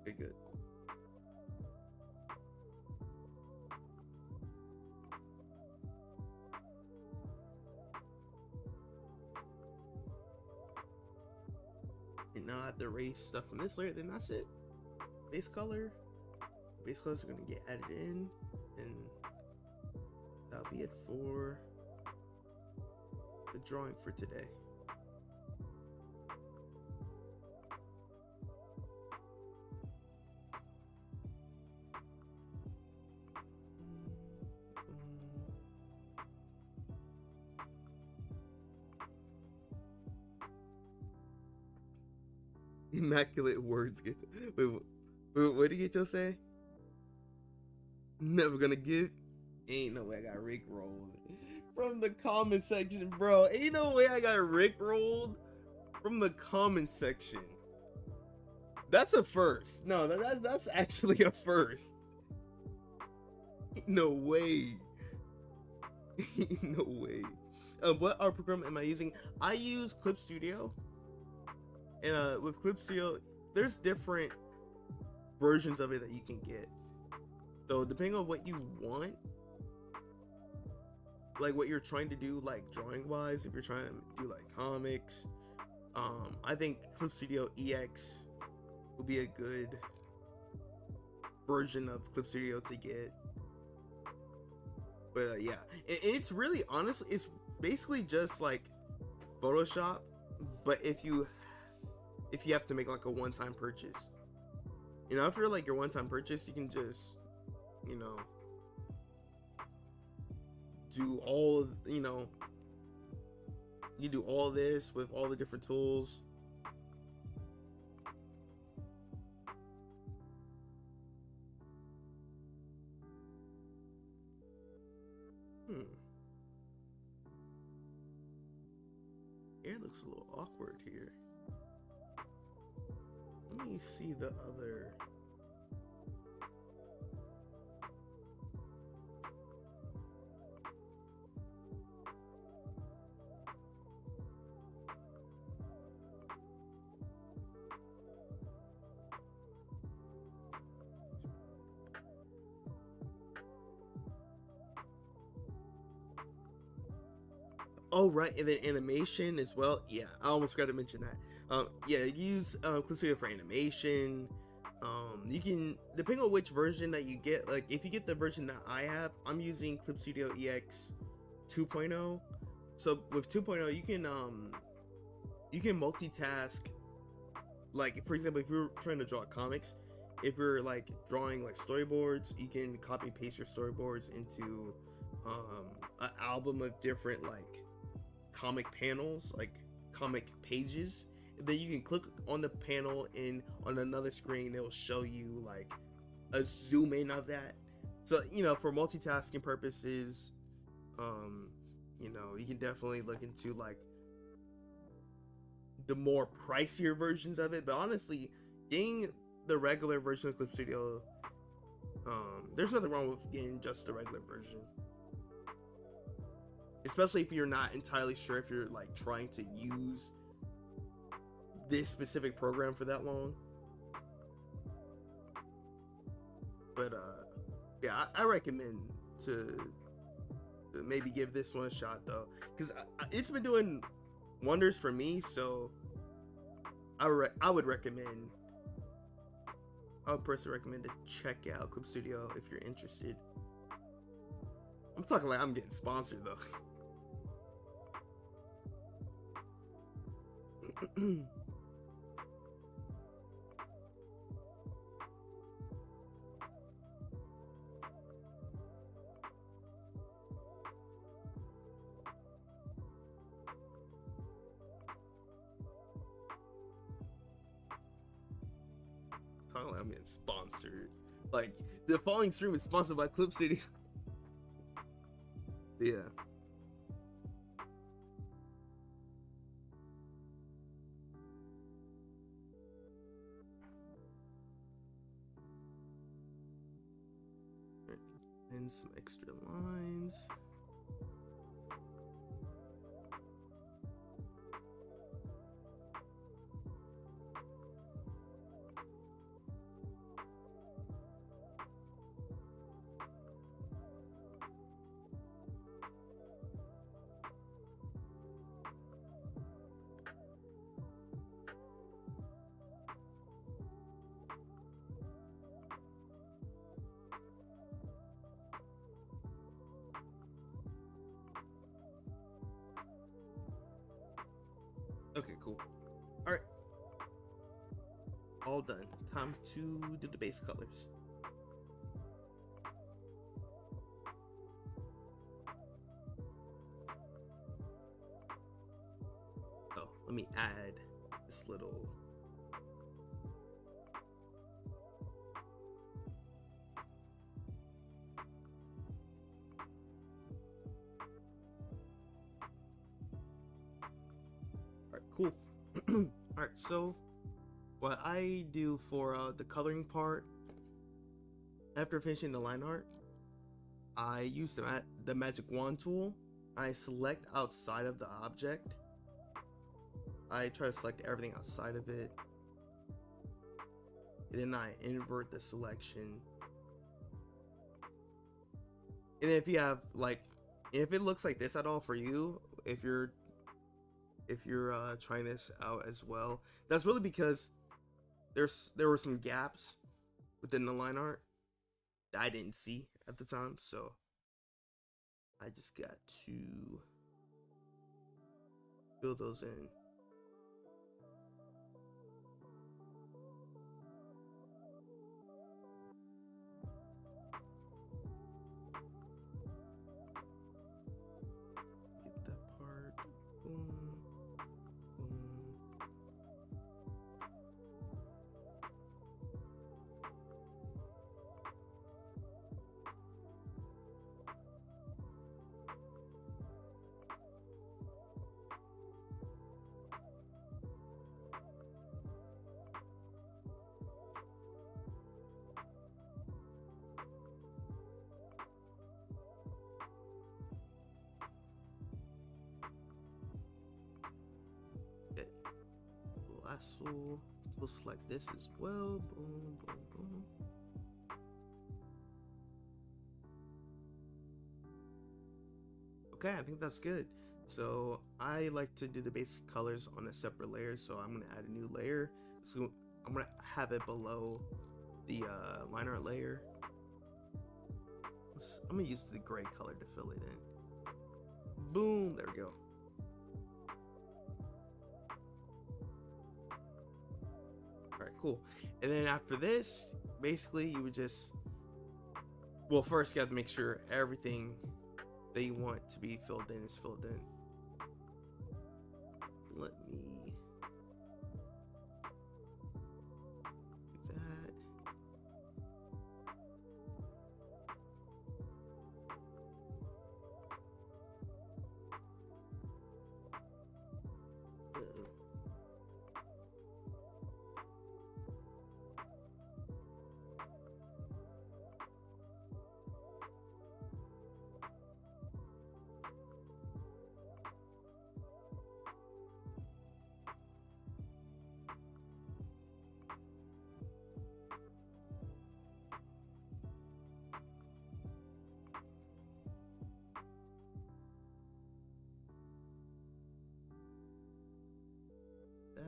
Okay, good. And now I have to erase stuff from this layer, then that's it. Base color. Base colors are gonna get added in, and that'll be it for the drawing for today. Immaculate words get to, wait, what did Gito say? Never gonna give. Ain't no way I got rickrolled from the comment section, bro. Ain't no way I got rickrolled from the comment section. That's a first. No, that's actually a first. No way. No way. What art program am I using? I use Clip Studio. And with Clip Studio, there's different versions of it that you can get. So depending on what you want, like what you're trying to do, like drawing wise, if you're trying to do like comics, I think Clip Studio EX will be a good version of Clip Studio to get. But yeah, and it's really, honestly, it's basically just like Photoshop, but if you have to make like a one-time purchase, you know, if you're like your one-time purchase, you can just, you know, do all, you know, you do all this with all the different tools. It looks a little awkward here. Let me see the other. Oh right, and then animation as well. Yeah, I almost forgot to mention that. Yeah, use Clip Studio for animation. You can, depending on which version that you get, like if you get the version that I have, I'm using Clip Studio EX 2.0. So with 2.0, you can multitask. Like for example, if you're trying to draw comics, if you're like drawing like storyboards, you can copy and paste your storyboards into an album of different like comic panels, like comic pages, then you can click on the panel, and on another screen it will show you like a zoom in of that. So for multitasking purposes, you can definitely look into like the more pricier versions of it. But honestly, getting the regular version of Clip Studio, there's nothing wrong with getting just the regular version, especially if you're not entirely sure if you're like trying to use this specific program for that long. But yeah, I recommend to maybe give this one a shot though, because it's been doing wonders for me. So I would recommend, I would personally recommend to check out Clip Studio if you're interested. I'm talking like I'm getting sponsored though. Talking like I'm getting sponsored. Like the following stream is sponsored by Clip Studio. Yeah. And some extra lines. Okay, cool. All right, all done. Time to do the base colors. Oh, let me add this little cool. All right, so what I do for the coloring part, after finishing the line art, I use the magic wand tool. I select outside of the object. I try to select everything outside of it, and then I invert the selection. And if you have like, if it looks like this at all for you, if you're trying this out as well, that's really because there were some gaps within the line art that I didn't see at the time, so I just got to fill those in. Get that part. Boom. Lasso. We'll select this as well. Boom, boom, boom. Okay, I think that's good. So I like to do the basic colors on a separate layer, so I'm gonna add a new layer. So I'm gonna have it below the line art layer. I'm gonna use the gray color to fill it in. Boom, there we go. Alright, cool. And then after this, basically you would just, well, first you have to make sure everything that you want to be filled in is filled in. Let me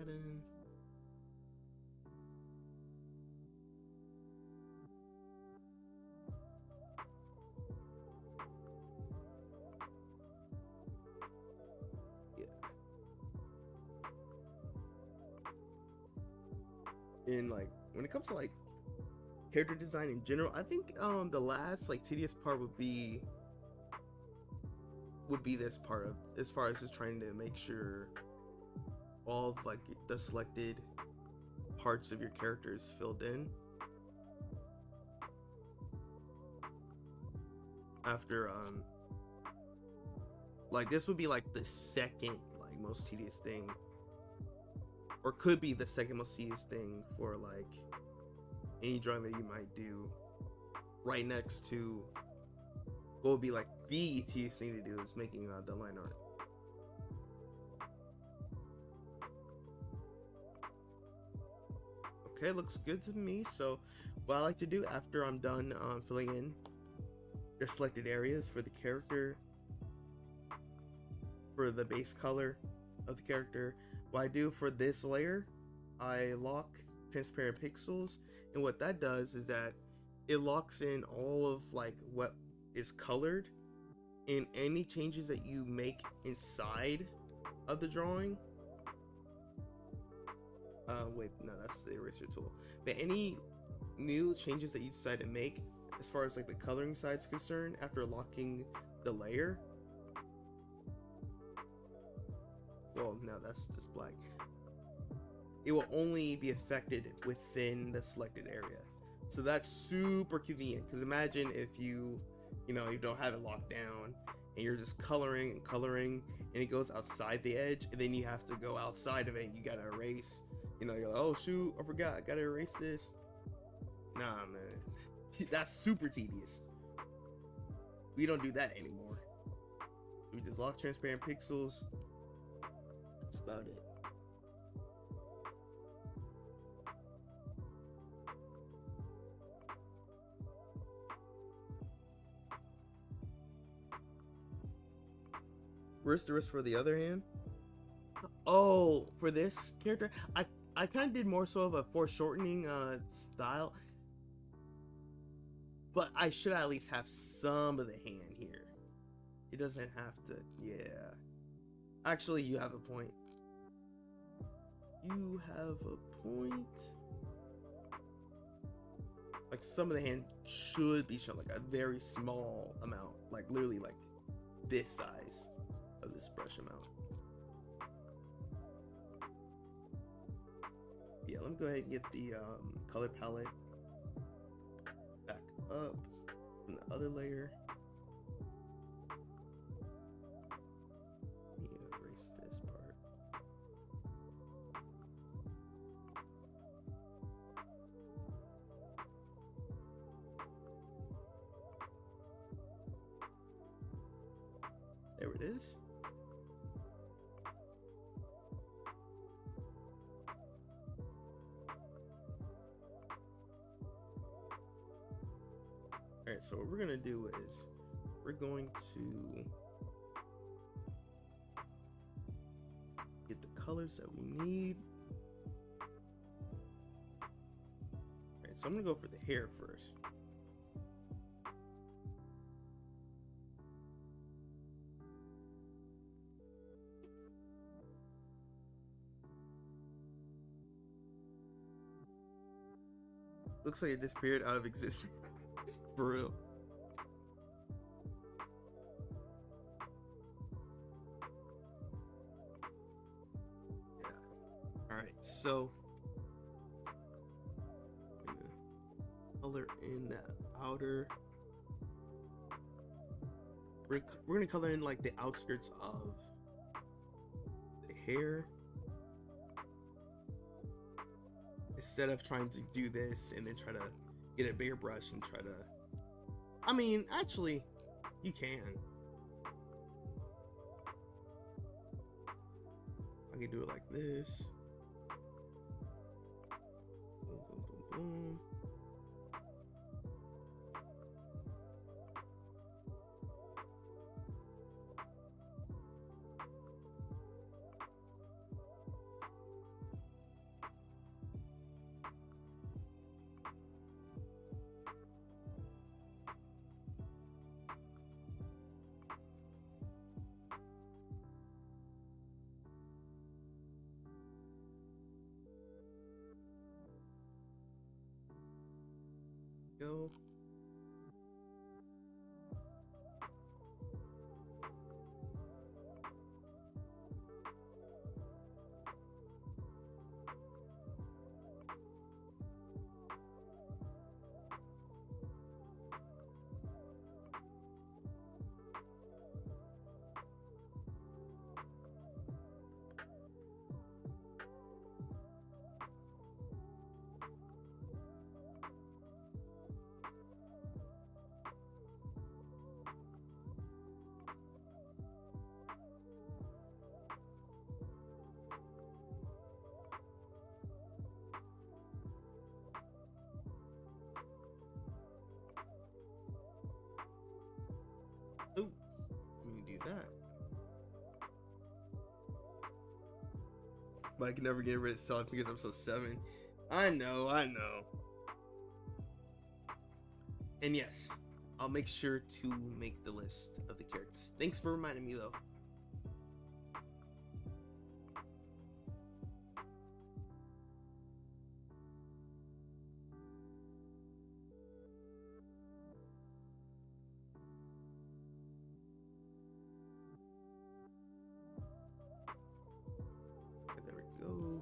pattern. And like when it comes to like character design in general, I think the last like tedious part would be this part of, as far as just trying to make sure all of like the selected parts of your character is filled in after like this would be like the second like most tedious thing, or could be the second most tedious thing for like any drawing that you might do, right next to what would be like the tedious thing to do is making the line art. Okay, looks good to me. So what I like to do after I'm done filling in the selected areas for the character, for the base color of the character, what I do for this layer, I lock transparent pixels, and what that does is that it locks in all of like what is colored, and any changes that you make inside of the drawing. Wait, no, that's the eraser tool. But any new changes that you decide to make as far as like the coloring side is concerned after locking the layer, well, no, that's just black, it will only be affected within the selected area. So that's super convenient, because imagine if you don't have it locked down and you're just coloring and coloring and it goes outside the edge, and then you have to go outside of it and you gotta erase, you're like, oh shoot, I forgot, I gotta erase this. Nah, man, that's super tedious. We don't do that anymore. We just lock transparent pixels. That's about it. Where's the rest for the other hand? Oh, for this character, I kind of did more so of a foreshortening style, but I should at least have some of the hand here. It doesn't have to, yeah. Actually, you have a point. You have a point. Like some of the hand should be shown, like a very small amount, like literally like this size of this brush amount. Yeah, let me go ahead and get the color palette back up from the other layer. Let me erase this part. There it is. Alright, so what we're gonna do is we're going to get the colors that we need. Alright, so I'm gonna go for the hair first. Looks like it disappeared out of existence. For real. Yeah. Alright, so color in that outer. We're gonna color in like the outskirts of the hair, instead of trying to do this and then try to get a bigger brush and try to, I mean, actually, you can. I can do it like this. Boom, boom, boom, boom. Go. Oh, we can do that. But I can never get rid of Solid Fingers episode 7. I know. And yes, I'll make sure to make the list of the characters. Thanks for reminding me though. Okay, there we go.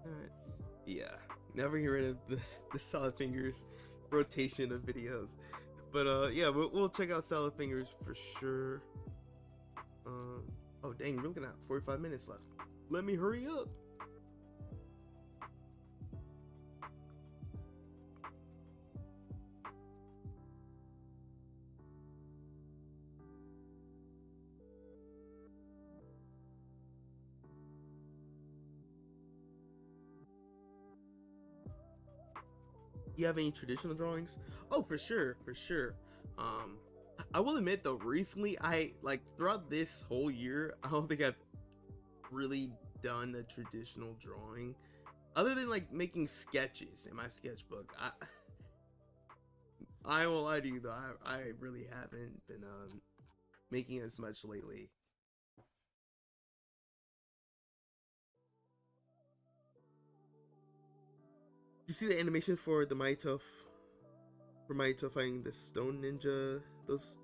Alright. Yeah, never get rid of the Solid Fingers rotation of videos. But yeah, we'll check out Solid Fingers for sure. Oh dang, we're looking at 45 minutes left. Let me hurry up. You have any traditional drawings? Oh, for sure, for sure. Um, I will admit though, recently I like throughout this whole year, I don't think I've really done a traditional drawing, other than like making sketches in my sketchbook. I won't lie to you though, I really haven't been making as much lately. You see the animation for the Maito, for Maito fighting the Stone Ninja? Those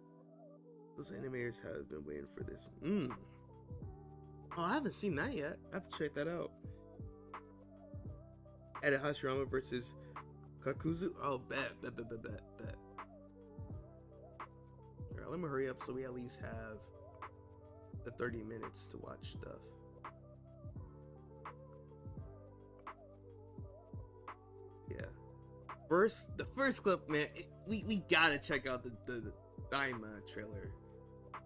animators have been waiting for this. Oh, I haven't seen that yet. I have to check that out. Added Hashirama versus Kakuzu. Oh, bet. Alright, let me hurry up so we at least have the 30 minutes to watch stuff. Yeah. The first clip, man, we gotta check out the Daima trailer.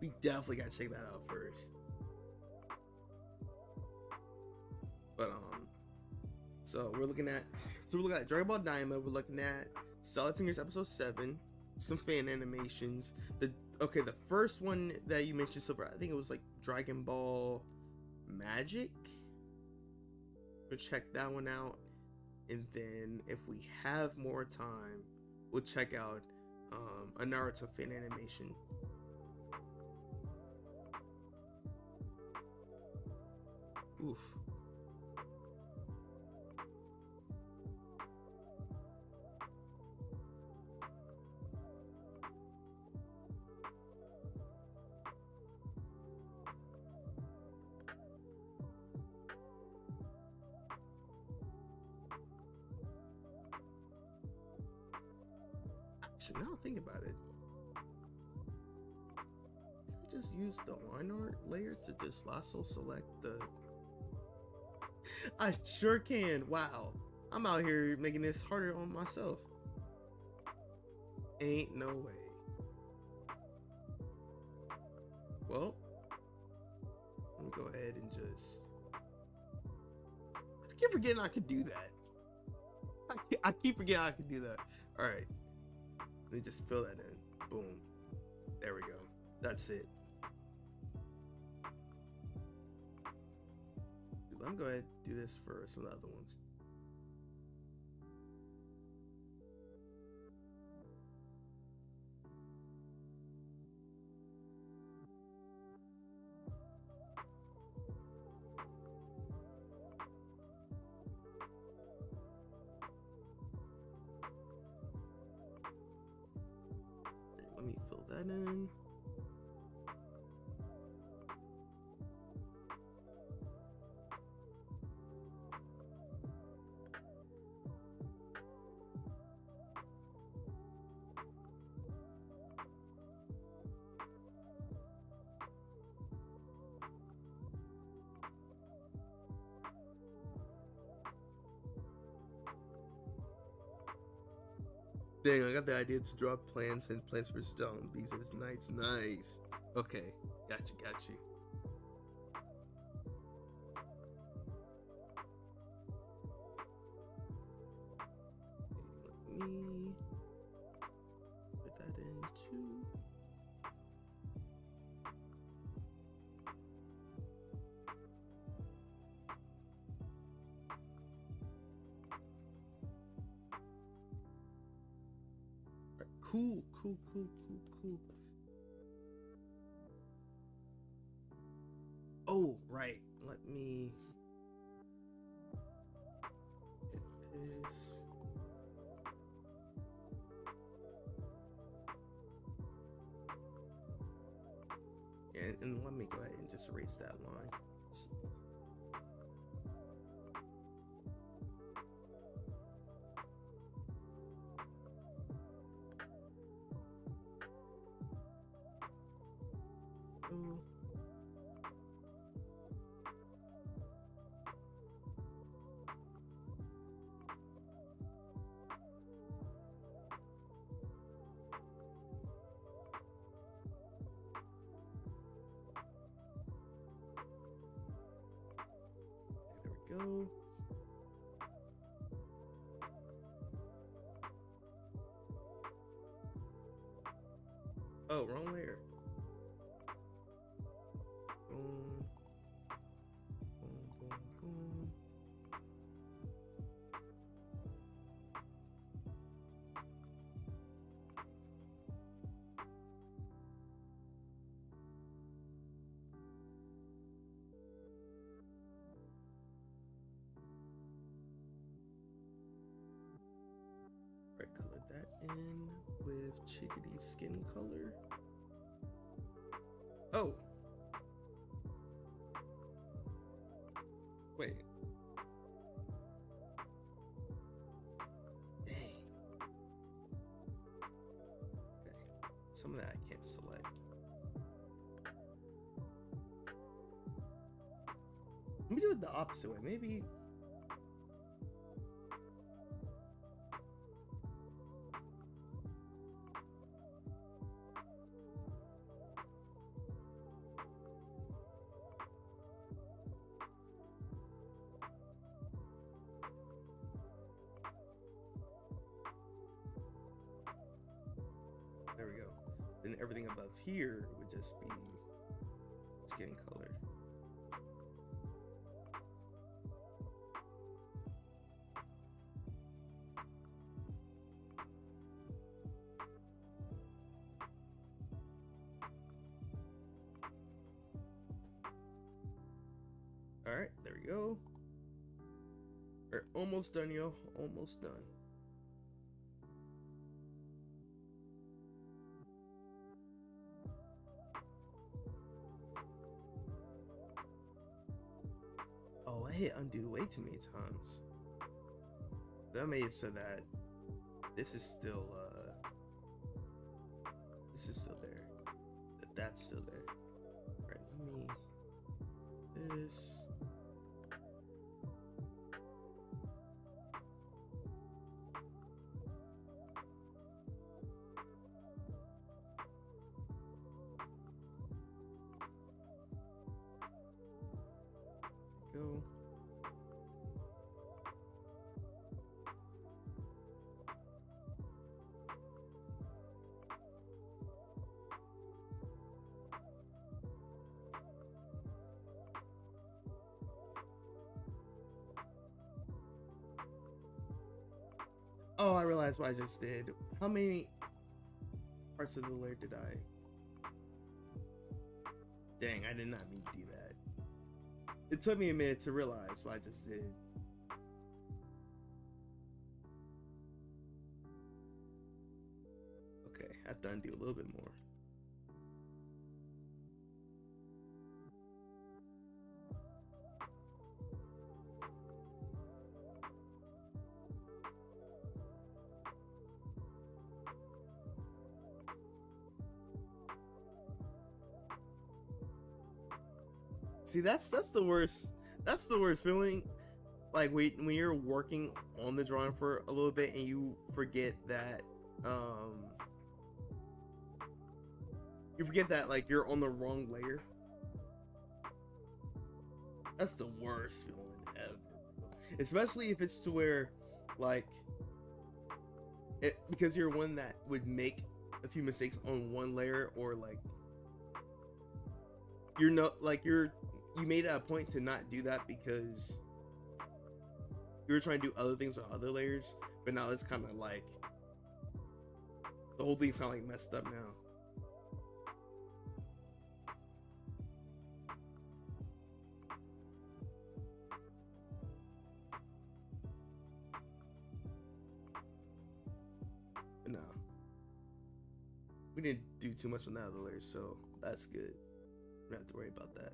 We definitely gotta check that out first. But so we're looking at Dragon Ball Daima. We're looking at Solid Fingers episode 7, some fan animations. The first one that you mentioned, Silver, I think it was like Dragon Ball Magic. We'll check that one out, and then if we have more time, we'll check out a Naruto fan animation. Oof. Actually, now think about it, I just use the line art layer to just lasso select the. I sure can. Wow, I'm out here making this harder on myself. Ain't no way. Well, let me go ahead and just... I keep forgetting I could do that. I keep forgetting I could do that. Alright. Let me just fill that in. Boom. There we go. That's it. Let me go ahead and do this for some of the other ones. Let me fill that in. Dang, I got the idea to draw plants and plants for stone. These is nice, nice. Okay, got you. Let me put that in too. Cool. Oh, right. Let me hit this. And let me go ahead and just erase that line. Oh. There we go. Oh, wrong layer. Boom. Right, color that in with Chigiri skin color. Oh. Wait. Dang. Okay. Some of that I can't select. Let me do it the opposite way. Maybe. There we go. Then everything above here would just be skin color. Alright, there we go. We're almost done, yo. Almost done. Oh, I hit undo way too many times. That made it so that this is still there. That's still there. Alright, let me this. Oh, I realized what I just did. How many parts of the layer did I? Dang, I did not mean to do that. It took me a minute to realize what I just did. Okay, I have to undo a little bit more. See, that's the worst. That's the worst feeling. Like when you're working on the drawing for a little bit and you forget that like you're on the wrong layer. That's the worst feeling ever. Especially if it's to where like because you're one that would make a few mistakes on one layer, or like you're not like you made it a point to not do that because you were trying to do other things on other layers, but now it's kind of like the whole thing's kind of like messed up now. But no, we didn't do too much on that other layer, so that's good. We don't have to worry about that.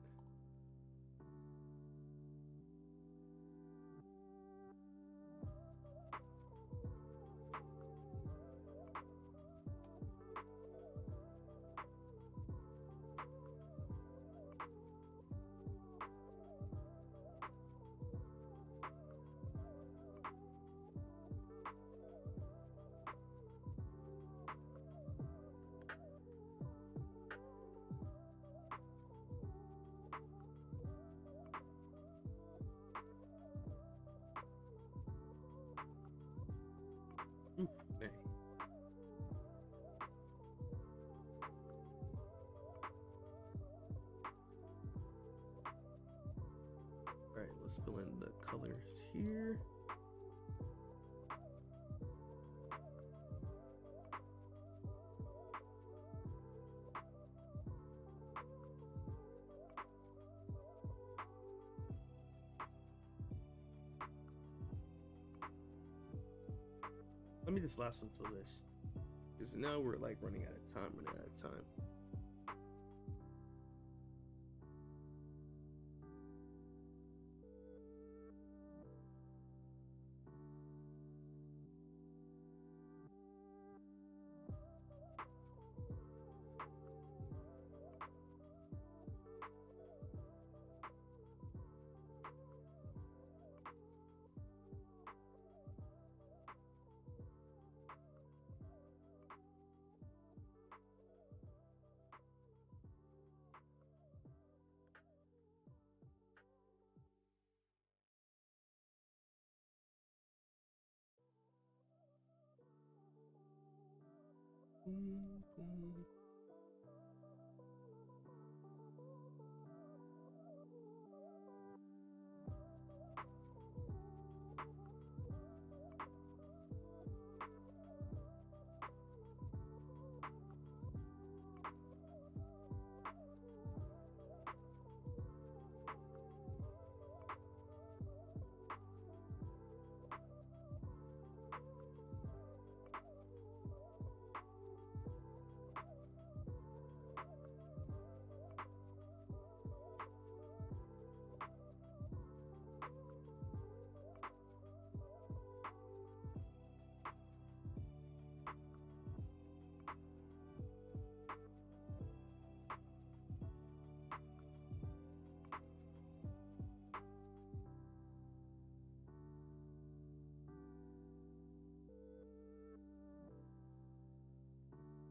Oof, dang. Alright, let's fill in the colors here. Let me just last until this, because now we're like running out of time.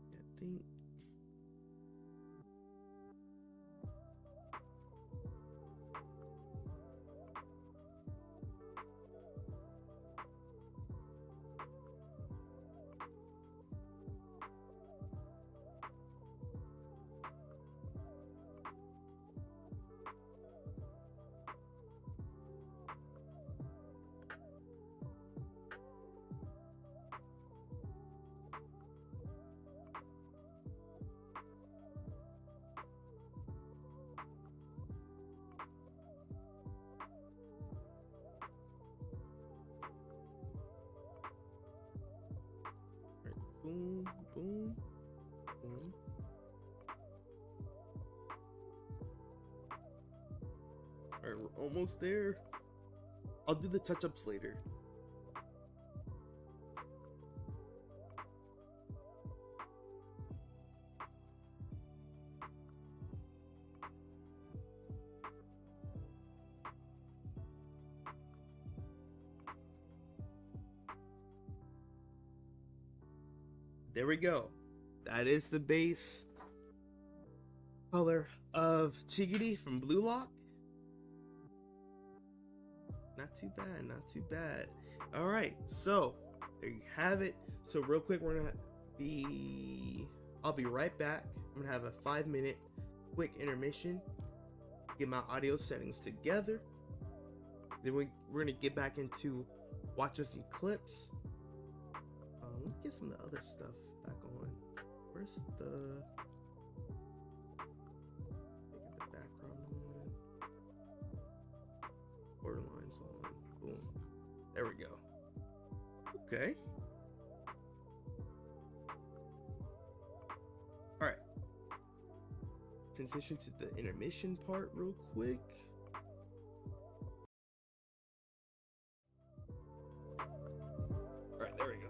I think Boom, boom, boom. Alright, we're almost there. I'll do the touch-ups later. There we go. That is the base color of Chigiri from Blue Lock. Not too bad, not too bad. All right, so there you have it. So real quick, I'll be right back. I'm gonna have a 5-minute quick intermission, get my audio settings together. Then we're gonna get back into watching some clips. Let me get some of the other stuff back on. Where's the background on? Borderlines on. Boom. There we go. Okay. All right. Transition to the intermission part real quick. All right, there we go.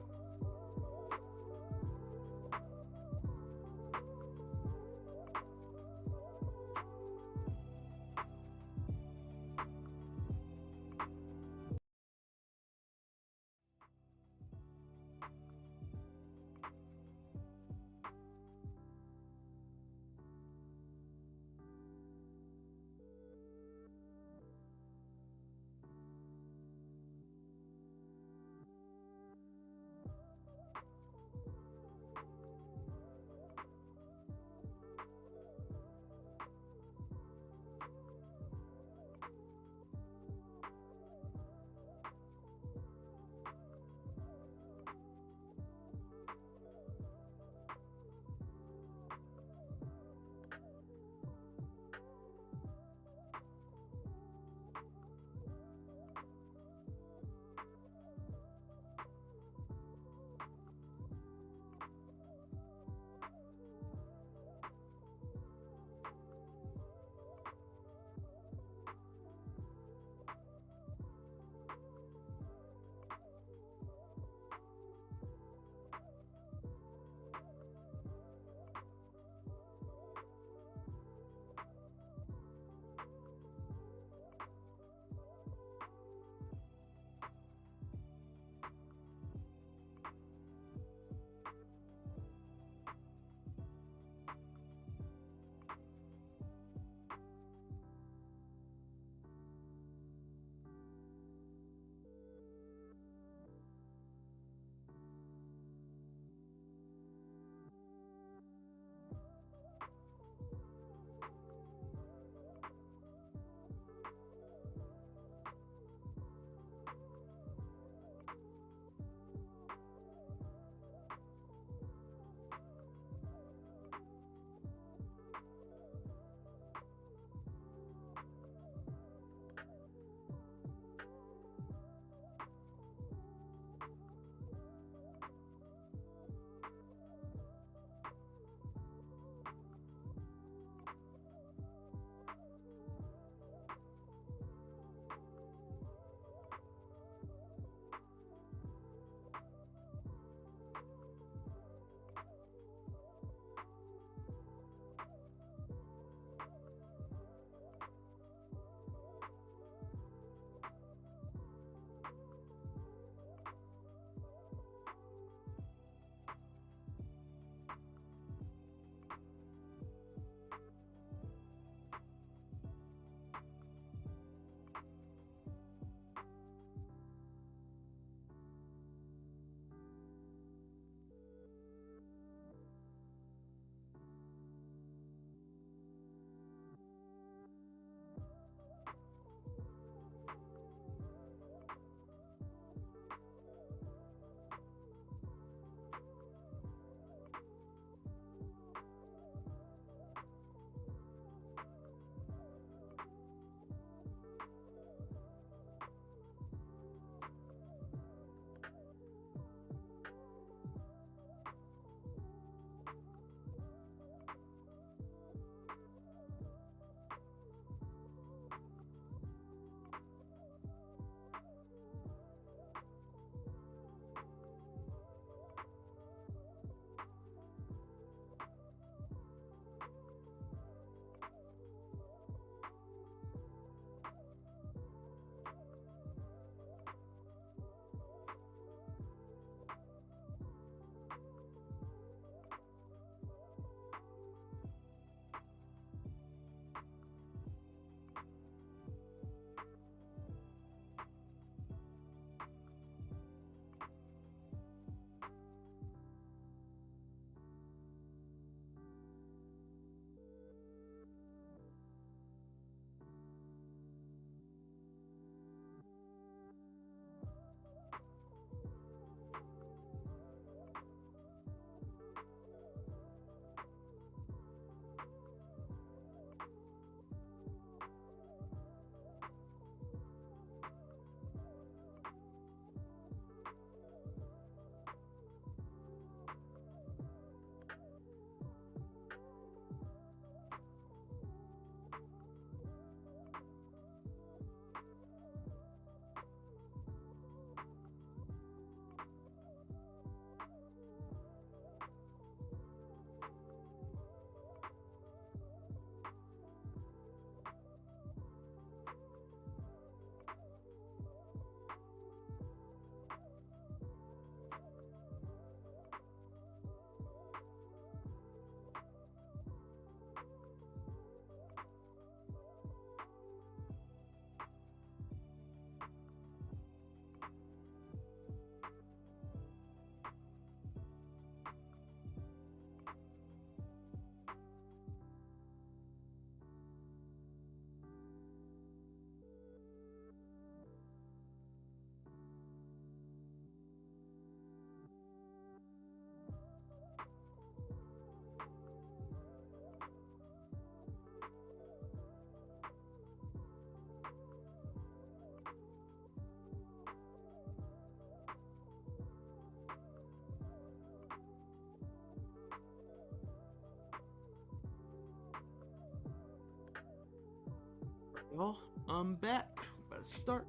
y'all. I'm back. Let's start.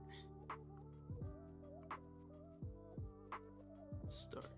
Start.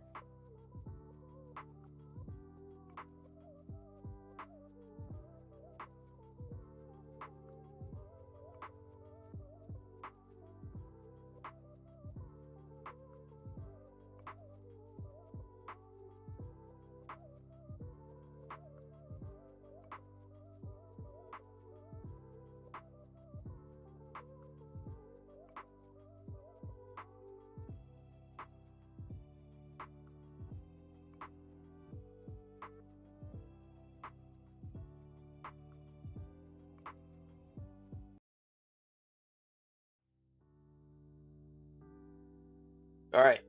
All right.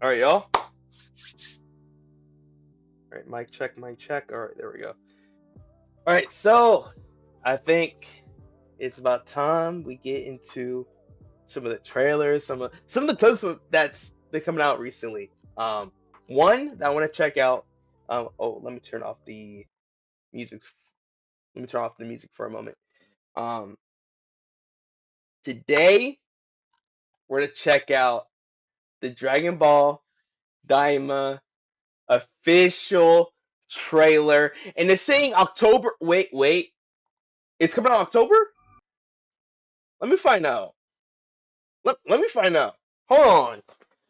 All right, y'all. All right, mic check, mic check. All right, there we go. All right, so I think it's about time we get into some of the trailers, some of the clips that's been coming out recently. One that I want to check out. Oh, let me turn off the music. Let me turn off the music for a moment. Um, Today we're gonna check out the Dragon Ball Daima official trailer, and it's saying October. Wait, it's coming out October. Let me find out. Let me find out. Hold on.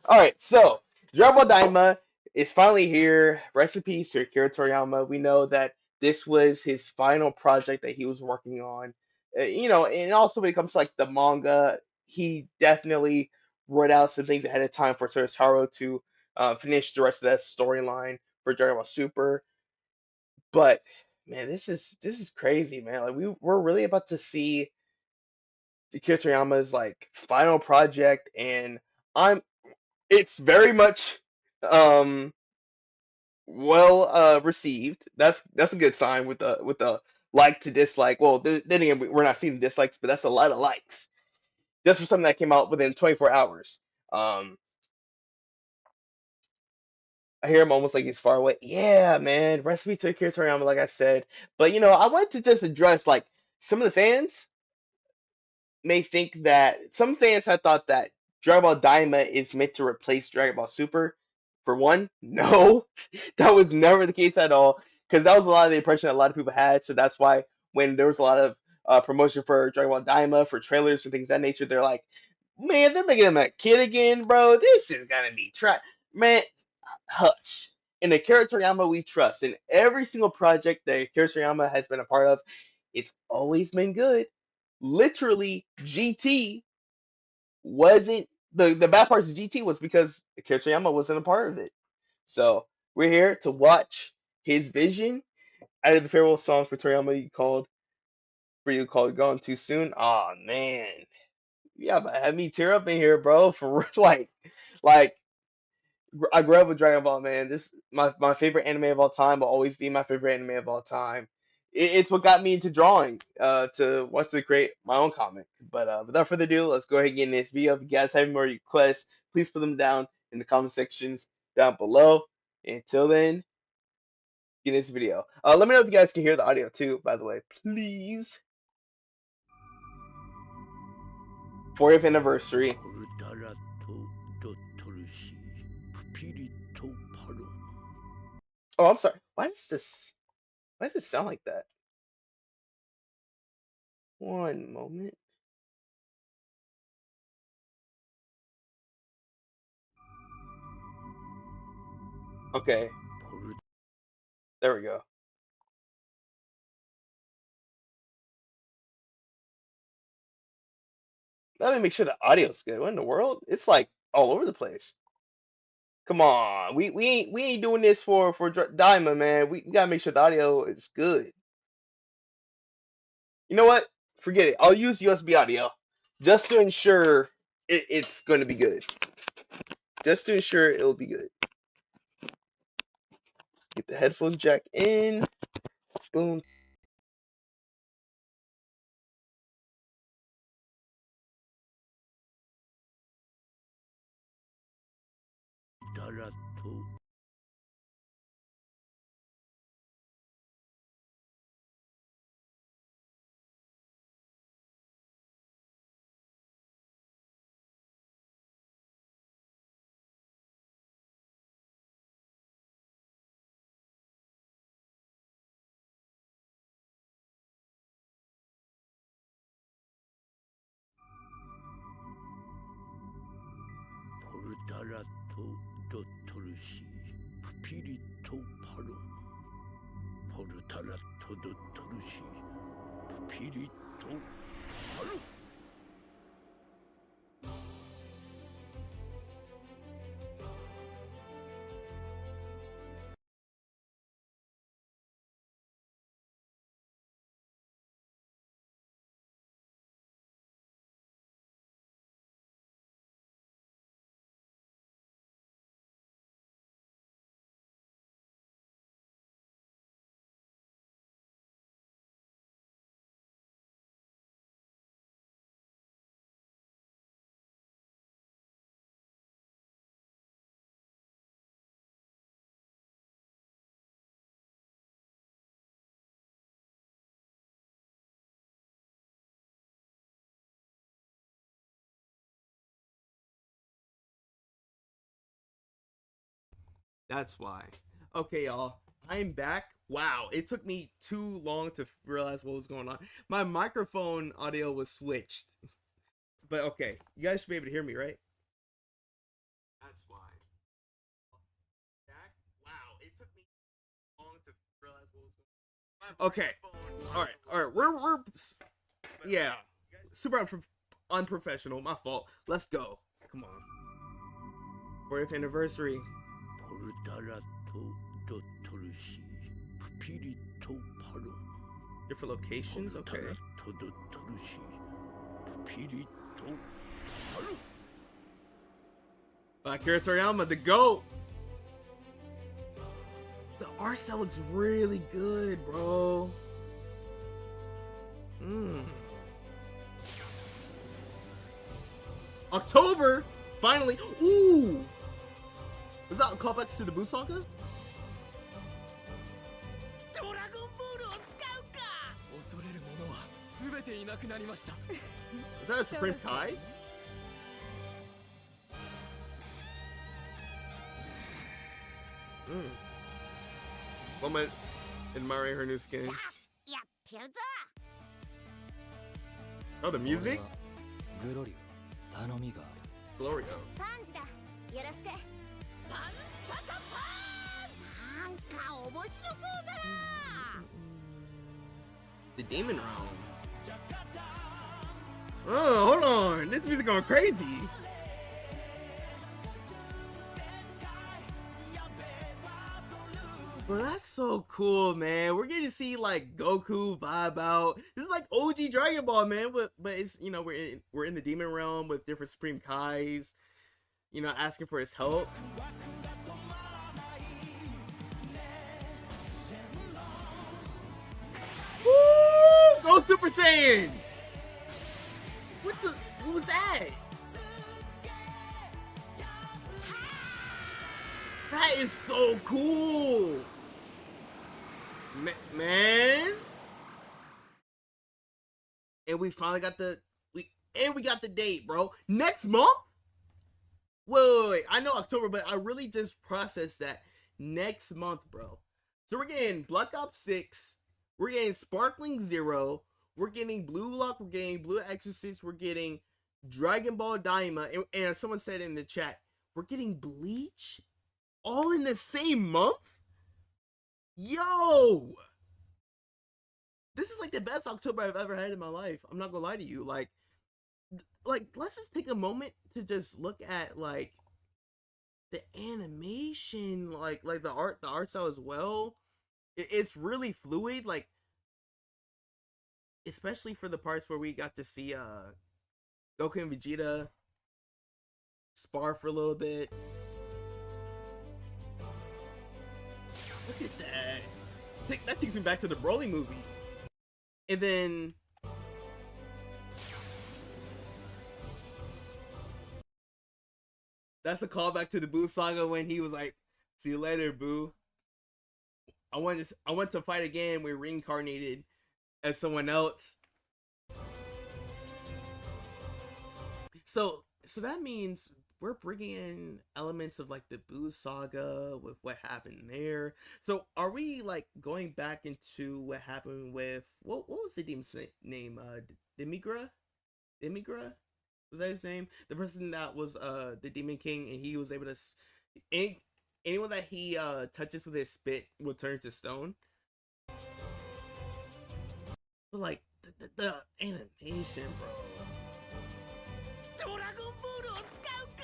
All right, so Dragon Ball Daima is finally here. Rest in peace to Akira Toriyama. We know that this was his final project that he was working on. And also when it comes to like the manga, he definitely wrote out some things ahead of time for Taro to finish the rest of that storyline for Dragon Ball Super. But man, this is crazy, man. Like we're really about to see Akira Toriyama's like final project, and I'm it's very much um well received. That's a good sign with the like to dislike. Well, then again, we're not seeing dislikes, but that's a lot of likes just for something that came out within 24 hours. Um, I hear him almost like he's far away. Yeah, man. Recipe to Akira Toriyama, like I said. But I wanted to just address like some of the fans may think that some fans have thought that Dragon Ball Daima is meant to replace Dragon Ball Super. For one, no, that was never the case at all. Because that was a lot of the impression that a lot of people had. So that's why when there was a lot of promotion for Dragon Ball Daima for trailers and things of that nature, they're like, "Man, they're making him a kid again, bro. This is gonna be man." Hush. In the Akira Toriyama we trust, in every single project that Akira Toriyama has been a part of, it's always been good. Literally, GT wasn't the bad parts of GT was because Akira Toriyama wasn't a part of it. So we're here to watch his vision. Out of the farewell song for Toriyama you called Gone Too Soon. Oh man. Yeah, but have me tear up in here, bro. For real, like I grew up with Dragon Ball, man. This my favorite anime of all time will always be my favorite anime of all time. It's what got me into drawing, to want to create my own comic. But without further ado, let's go ahead and get in this video. If you guys have any more requests, please put them down in the comment sections down below. Until then, get in this video. Let me know if you guys can hear the audio too, by the way, please. 40th anniversary. Oh, I'm sorry. Why does this sound like that? One moment. Okay, there we go. Let me make sure the audio's good. What in the world? It's like all over the place. Come on, we ain't doing this for Diamond, man. We gotta make sure the audio is good. You know what? Forget it. I'll use USB audio just to ensure it's going to be good. Just to ensure it'll be good. Get the headphone jack in. Boom. ドトルシーピリとパロポルタラトドトルシーピリとパロ。That's why. Okay, y'all. I'm back. Wow, it took me too long to realize what was going on. My microphone audio was switched. But okay, you guys should be able to hear me, right? That's why. Back. Wow, it took me long to realize what was going on. Okay. All right. We're yeah. Super unprofessional. My fault. Let's go. Come on. 40th anniversary. ポルタラとドトルシーピリとパロ Different locations. ポルタ Okay. ラとドトルシーピリとパロ。 Akira Toriyama, the GOAT. The art style looks really good, bro. October, finally. Ooh, is that a callback to the Boo Saga? ドラゴンボールを使うか。恐れる者は全ていなくなりました。 Is that a Supreme Kai? Woman admiring her new skin. やってるぞ。 Oh, the music? グロリオ、頼みがある。 Glorio. パンジだ。よろしく。パンパカパン。なんか面白そうだな。 The Demon Realm. Oh, hold on. This music going crazy. Bro, that's so cool, man. We're getting to see like Goku vibe out. This is like OG Dragon Ball, man. But it's, you know, we're in the Demon Realm with different Supreme Kais, you know, asking for his help. Woo! Go Super Saiyan! What was that? That is so cool! Man! And we finally got we got the date, bro. Next month? Wait. I know October, but I really just processed that. Next month, bro. So we're getting Black Ops 6. We're getting Sparkling Zero. We're getting Blue Lock. We're getting Blue Exorcist. We're getting Dragon Ball Daima. And someone said in the chat, we're getting Bleach all in the same month? Yo! This is like the best October I've ever had in my life. I'm not gonna lie to you. Like let's just take a moment to just look at like the animation, like the art style as well. It's really fluid, like especially for the parts where we got to see Goku and Vegeta spar for a little bit. Look at that. That takes me back to the Broly movie. And then that's a callback to the Boo Saga when he was like, "See you later, Boo. I want to fight again." We're reincarnated as someone else. So that means we're bringing in elements of like the Boo Saga with what happened there. So are we like going back into what happened with what was the demon's name? Demigra? Was that his name? The person that was the Demon King, and he was able to Any anyone that he touches with his spit will turn to stone. But like the animation, bro. ドラゴンボールを使うか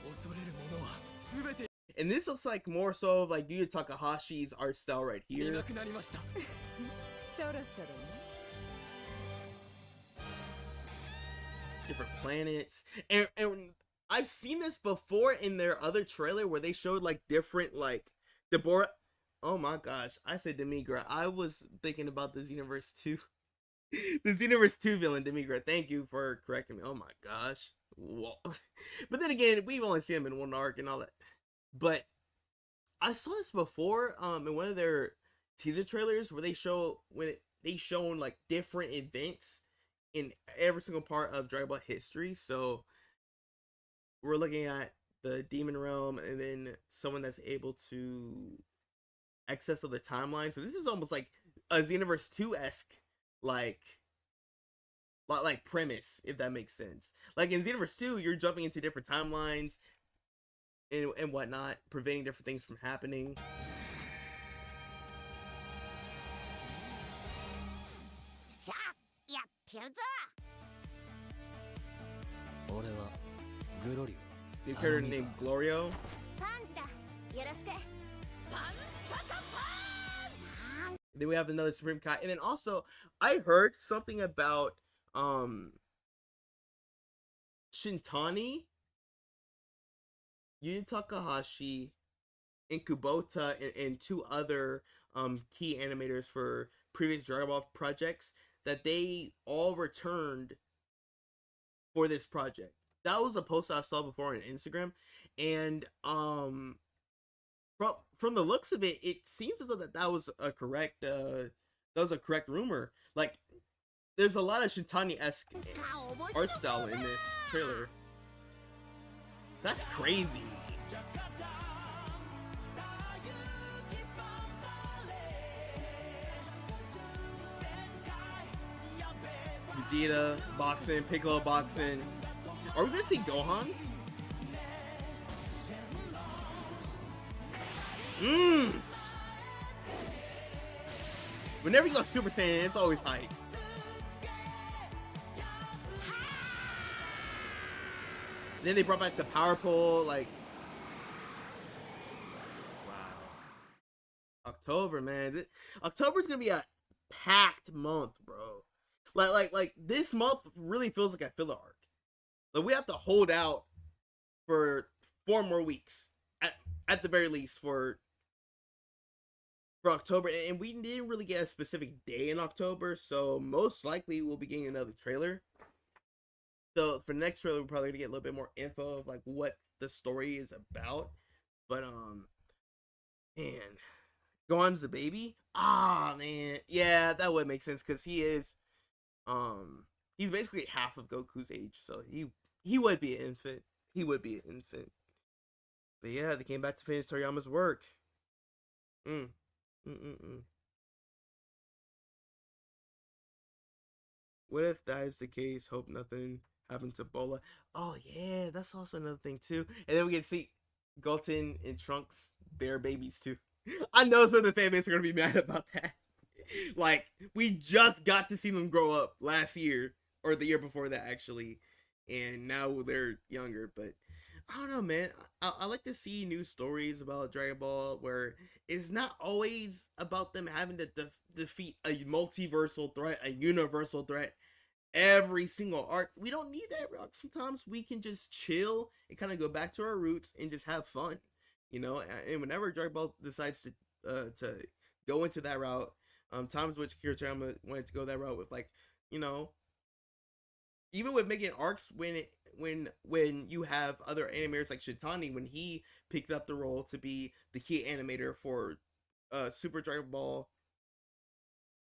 恐れる者は全て And this looks like more so of like Yu Takahashi's art style right い here. なくなりました そろそろね Different planets. And I've seen this before in their other trailer where they showed like different like Deborah. Oh my gosh, I said Demigra. I was thinking about this universe 2. This universe 2 villain Demigra. Thank you for correcting me. Oh my gosh. Whoa. But then again, we've only seen him in one arc and all that. But I saw this before in one of their teaser trailers where they shown like different events in every single part of Dragon Ball history. So we're looking at the demon realm and then someone that's able to access other timelines. So this is almost like a Xenoverse 2-esque like premise, if that makes sense. Like in Xenoverse 2, you're jumping into different timelines and whatnot, preventing different things from happening. さあやってやるぞ 俺はグロリ New character named Glorio. パンジだよろしくパンパカパン Then we have another Supreme Kai. And then also, I heard something about Shintani, Yu Takahashi, and Kubota, and two other key animators for previous Dragon Ball projects, that they all returned for this project. That was a post I saw before on Instagram, and from the looks of it, it seems as though that was a correct rumor. Like, there's a lot of Shintani-esque art style in this trailer. So that's crazy. Vegeta boxing, Piccolo boxing. Are we gonna see Gohan? Whenever you go Super Saiyan, it's always hype. Then they brought back the power pole, like, wow. October, man. October's gonna be a packed month, bro. Like this month really feels like a filler arc. Like we have to hold out for 4 more weeks at the very least for October, and we didn't really get a specific day in October, so most likely we'll be getting another trailer. So for the next trailer, we're probably gonna get a little bit more info of like what the story is about. But man, Gohan's the baby. Ah, man, yeah, that would make sense because he is, he's basically half of Goku's age, so he would be an infant. He would be an infant. But yeah, they came back to finish Toriyama's work. What if that is the case? Hope nothing happened to Bola. Oh yeah, that's also another thing too. And then we get to see Goten and Trunks, their babies too. I know some of the fan base are gonna be mad about that. Like, we just got to see them grow up last year, or the year before that actually, and now they're younger. But I don't know, man. I like to see new stories about Dragon Ball where it's not always about them having to defeat a multiversal threat, a universal threat every single arc. We don't need that arc. Sometimes we can just chill and kind of go back to our roots and just have fun, you know. And whenever Dragon Ball decides to go into that route, times which Akira Toriyama wanted to go that route with, like, you know, even with making arcs when you have other animators like Shintani, when he picked up the role to be the key animator for Super Dragon Ball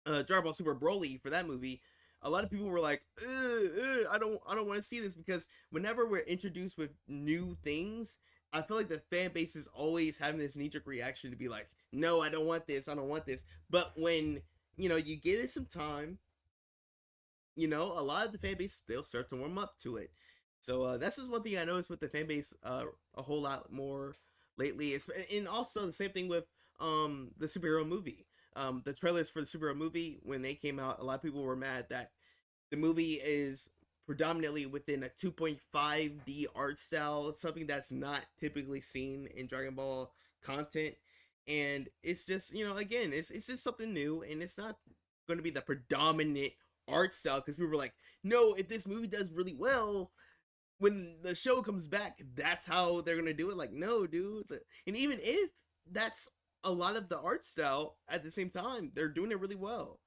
Super Broly for that movie, a lot of people were like, I don't want to see this, because whenever we're introduced with new things, I feel like the fan base is always having this knee-jerk reaction to be like, no, I don't want this, I don't want this. But when, you know, you give it some time, you know, a lot of the fan base, they'll start to warm up to it. So that's just one thing I noticed with the fan base a whole lot more lately. And also the same thing with the superhero movie. The trailers for the superhero movie, when they came out, a lot of people were mad that the movie is predominantly within a 2.5D art style, something that's not typically seen in Dragon Ball content. And it's just, again, it's just something new, and it's not going to be the predominant art style, because people were like, no, if this movie does really well, when the show comes back, that's how they're gonna do it. Like, no, dude. And even if that's a lot of the art style, at the same time, they're doing it really well.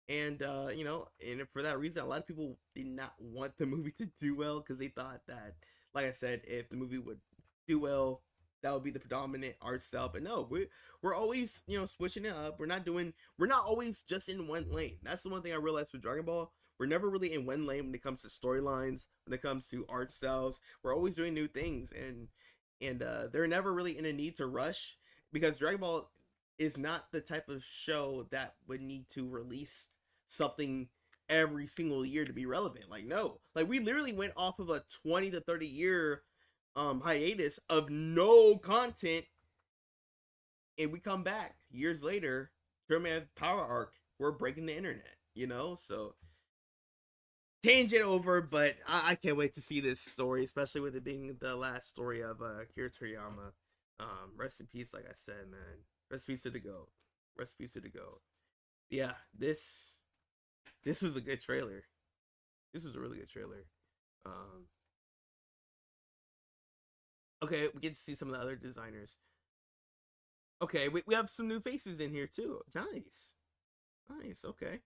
And and for that reason, a lot of people did not want the movie to do well, because they thought that, like I said, if the movie would do well, that would be the predominant art style. But no, we're always switching it up. We're not always just in one lane. That's the one thing I realized with Dragon Ball. We're never really in one lane when it comes to storylines, when it comes to art styles. We're always doing new things, and they're never really in a need to rush, because Dragon Ball is not the type of show that would need to release something every single year to be relevant. Like, no, like we literally went off of a 20 to 30 year hiatus of no content, and we come back years later, Superman Power Arc, we're breaking the internet, so tangent over. But I can't wait to see this story, especially with it being the last story of Akira Toriyama. Rest in peace, like I said, man. Rest in peace to the GOAT. Rest in peace to the GOAT. Yeah, this was a good trailer. This was a really good trailer. Okay, we get to see some of the other designers. Okay, we have some new faces in here too. Nice. Nice, okay.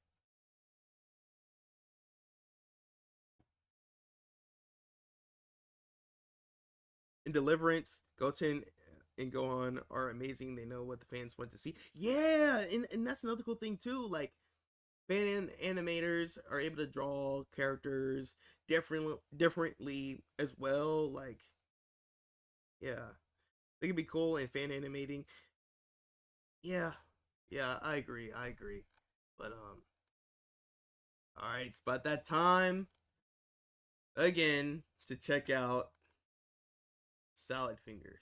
In Deliverance, Goten and Gohan are amazing. They know what the fans want to see. Yeah, and that's another cool thing too. Like, animators are able to draw characters differently as well. Like, yeah, they can be cool in fan animating. Yeah, I agree. But all right, it's about that time again to check out Salad Fingers.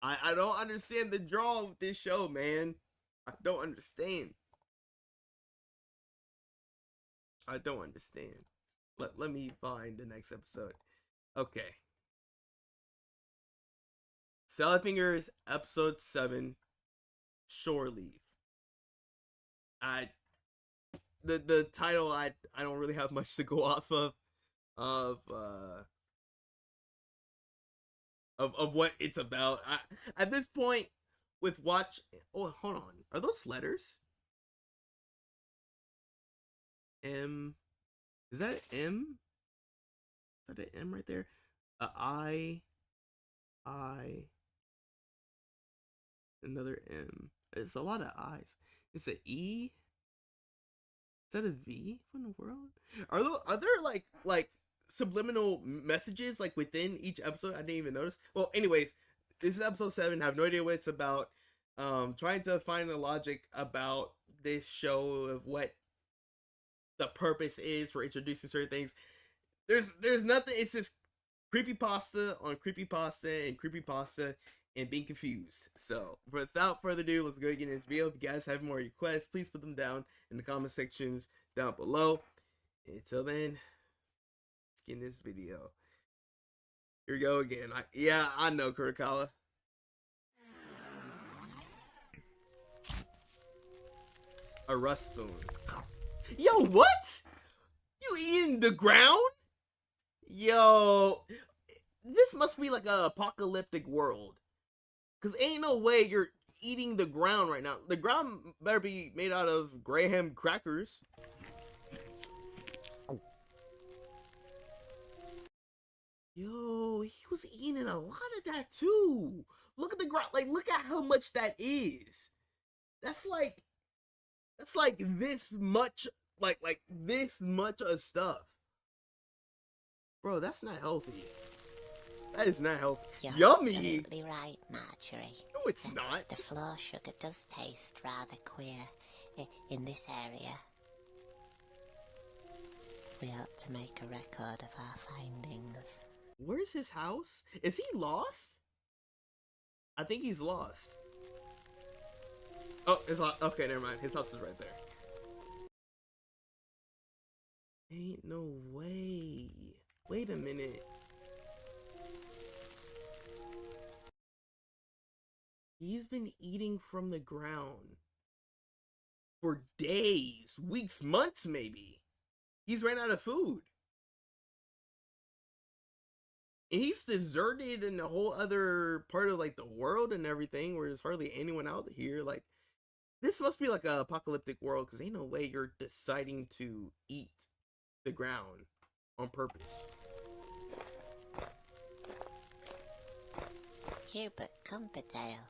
I don't understand the draw of this show, man. I don't understand. Let me find the next episode. Okay. Salad Fingers, episode 7, Shore Leave. The title, I don't really have much to go off of what it's about. At this point, with watch. Oh, hold on. Are those letters? M. Is that an M? Is that an M right there? I. Another M. It's a lot of I's. It's an E. Is that a V? What in the world? Are there like subliminal messages like within each episode? I didn't even notice. Well, anyways, this is episode 7. I have no idea what it's about. Trying to find the logic about this show of what the purpose is for introducing certain things. There's nothing. It's just creepypasta on creepypasta and creepypasta and being confused. So without further ado, let's go get into this video. If you guys have more requests, please put them down in the comment sections down below. Until then, let's get in this video. Here we go again. I know, Kurakawa. A rust spoon. Yo, what? You eating the ground? Yo, this must be like a apocalyptic world. Cause ain't no way you're eating the ground right now. The ground better be made out of graham crackers. Yo, he was eating a lot of that too. Look at the ground. Like, look at how much that is. That's like this much. Like this much of stuff. Bro, that's not healthy. That is not healthy. You're Yummy. absolutely right, Marjorie. No, it's not. The floor sugar does taste rather queer in this area. We ought to make a record of our findings. Where's his house? Is he lost? I think he's lost. Oh, his house. Okay, never mind. His house is right there. Ain't no way. Wait a minute. He's been eating from the ground for days, weeks, months, maybe. He's ran out of food. And he's deserted in a whole other part of like the world and everything where there's hardly anyone out here. Like, this must be like an apocalyptic world because ain't no way you're deciding to eat the ground on purpose. Hubert Cumperdale,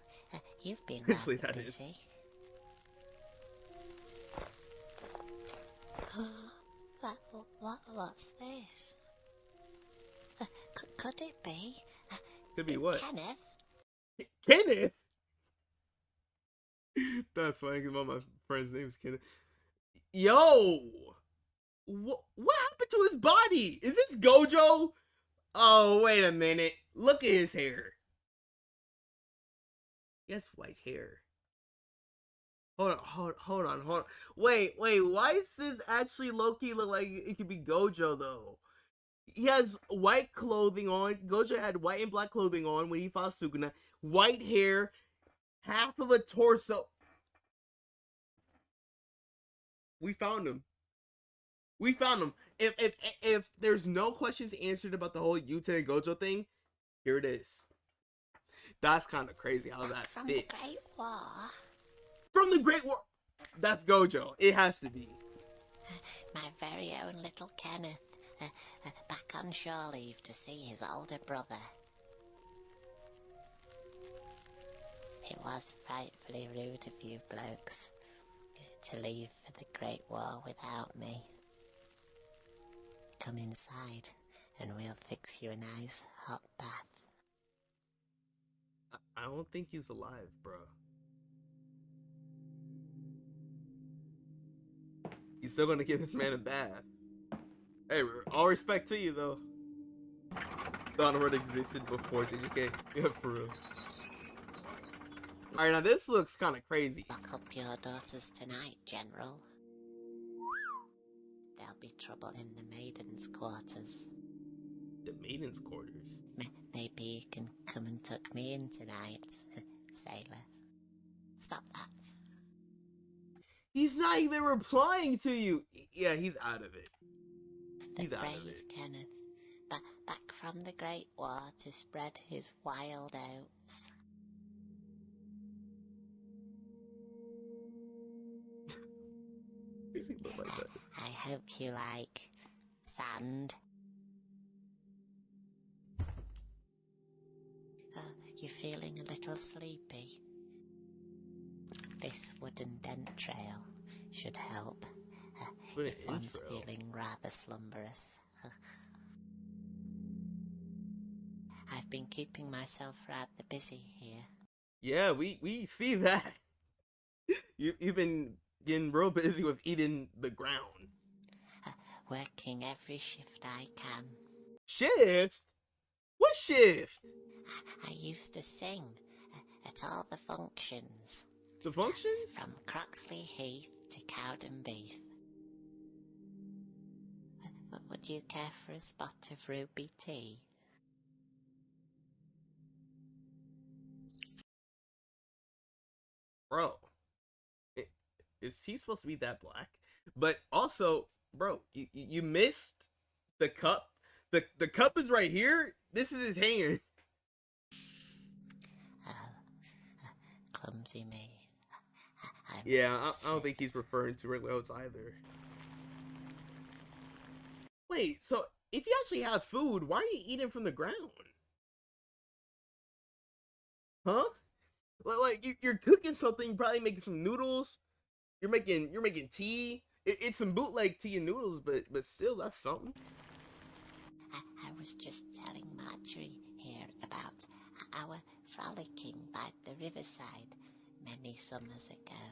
you've been Actually, rather that is. busy. What's this? Could it be? Could be what? Kenneth? Kenneth? That's funny because one of my friend's name is Kenneth. Yo! What happened to his body? Is this Gojo? Oh, wait a minute. Look at his hair. He has white hair. Hold on. Wait, why does this actually low-key look like it could be Gojo, though? He has white clothing on. Gojo had white and black clothing on when he fought Sukuna. White hair, half of a torso. We found him. If there's no questions answered about the whole Yuta and Gojo thing, here it is. That's kind of crazy how that From fits. the Great War? From the Great War. That's Gojo. It has to be. My very own little Kenneth, back on shore leave to see his older brother. It was frightfully rude of you blokes to leave for the Great War without me. Come inside and we'll fix you a nice hot bath. I don't think he's alive, bro. He's still gonna give this man a bath. Hey, all respect to you, though. Thought existed before JJK. Yeah, for real. Alright, now this looks kind of crazy. Lock up your daughters tonight, General. There'll be trouble in the maidens' quarters. The maidens' quarters? Maybe you can come and tuck me in tonight, sailor. Stop that. He's not even replying to you. Yeah, he's out of it. He's The out of brave it. Kenneth, back from the Great War to spread his wild oats. Does he look like that? I hope you like sand. You feeling a little sleepy? This wooden dent trail should help Wooden if one's intro. feeling rather slumberous. I've been keeping myself rather busy here. Yeah, we see that. You've been getting real busy with eating the ground. Working every shift I can. Shift? What shift? I used to sing at all the functions. The functions? From Croxley Heath to Cowdenbeath. Would you care for a spot of ruby tea? Bro, is he supposed to be that black? But also, bro, you missed the cup. The cup is right here. This is his hanger. Clumsy me. Yeah, I don't think he's referring to regular oats either. Wait, so if you actually have food, why are you eating from the ground? Huh? Like you're cooking something, probably making some noodles. You're making tea. It's some bootleg tea and noodles, but still, that's something. I was just telling Marjorie here about our frolicking by the riverside many summers ago.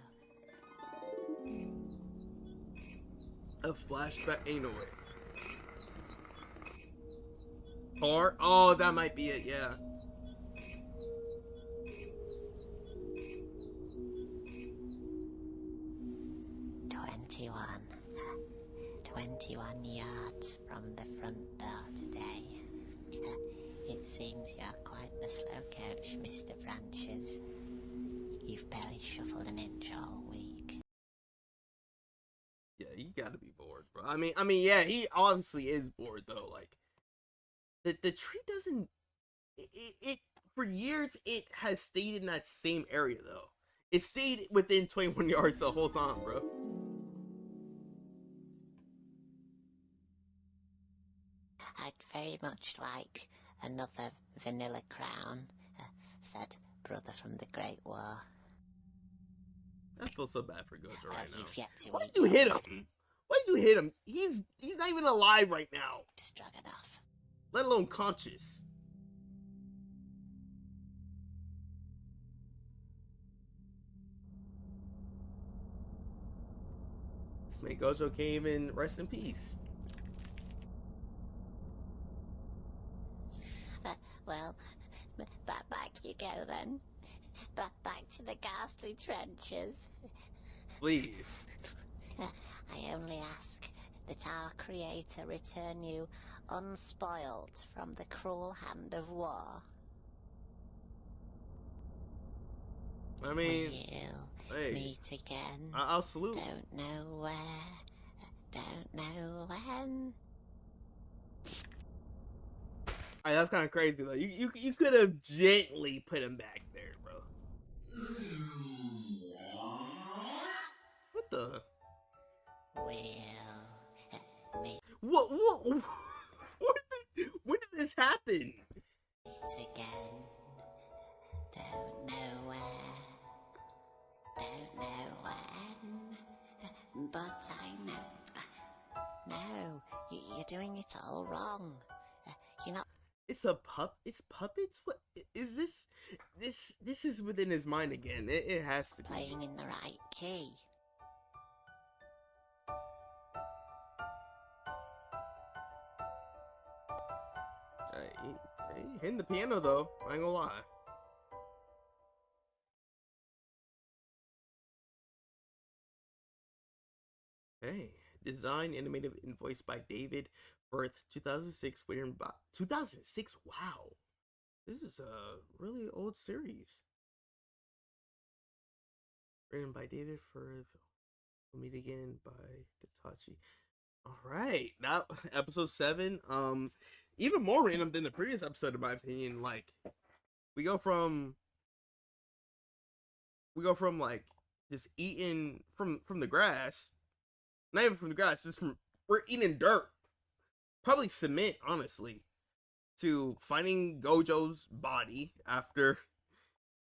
A flashback? Ain't no way. Car? Oh, that might be it, yeah. 21. 21 yards from the front door today. It seems you're quite the slow coach, Mr. Branches. You've barely shuffled an inch all week. Yeah, you gotta be bored, bro. I mean, yeah, he obviously is bored though. Like, the tree doesn't. It for years it has stayed in that same area though. It stayed within 21 yards the whole time, bro. I'd very much like another vanilla crown, said Brother from the Great War. I feel so bad for Gojo right now. You've yet to Why'd eat you your hit him? Why'd you hit him? He's not even alive right now. stroganoff. Let alone conscious. This man Gojo can't even rest in peace. Well, back you go then. Back to the ghastly trenches. Please. I only ask that our Creator return you unspoilt from the cruel hand of war. I mean, We'll hey, meet again. I'll salute. Don't know where, don't know when. Alright, that's kind of crazy though. You could have gently put him back there, bro. What the? We'll meet What? When did this happen? again. Don't know where, don't know when, but I know. No, you're doing it all wrong. You're not It's puppets. What is this? This is within his mind again. It has to be. playing in the right key. He hitting the piano though. I ain't gonna lie. Hey, designed, animated, and voiced by David Firth, 2006. Written by 2006. Wow, this is a really old series. Written by David Firth. We'll meet again by Hitachi. All right, now episode 7. Even more random than the previous episode, in my opinion. Like, we go from like just eating from the grass, not even from the grass, just from we're eating dirt, probably cement, honestly, to finding Gojo's body after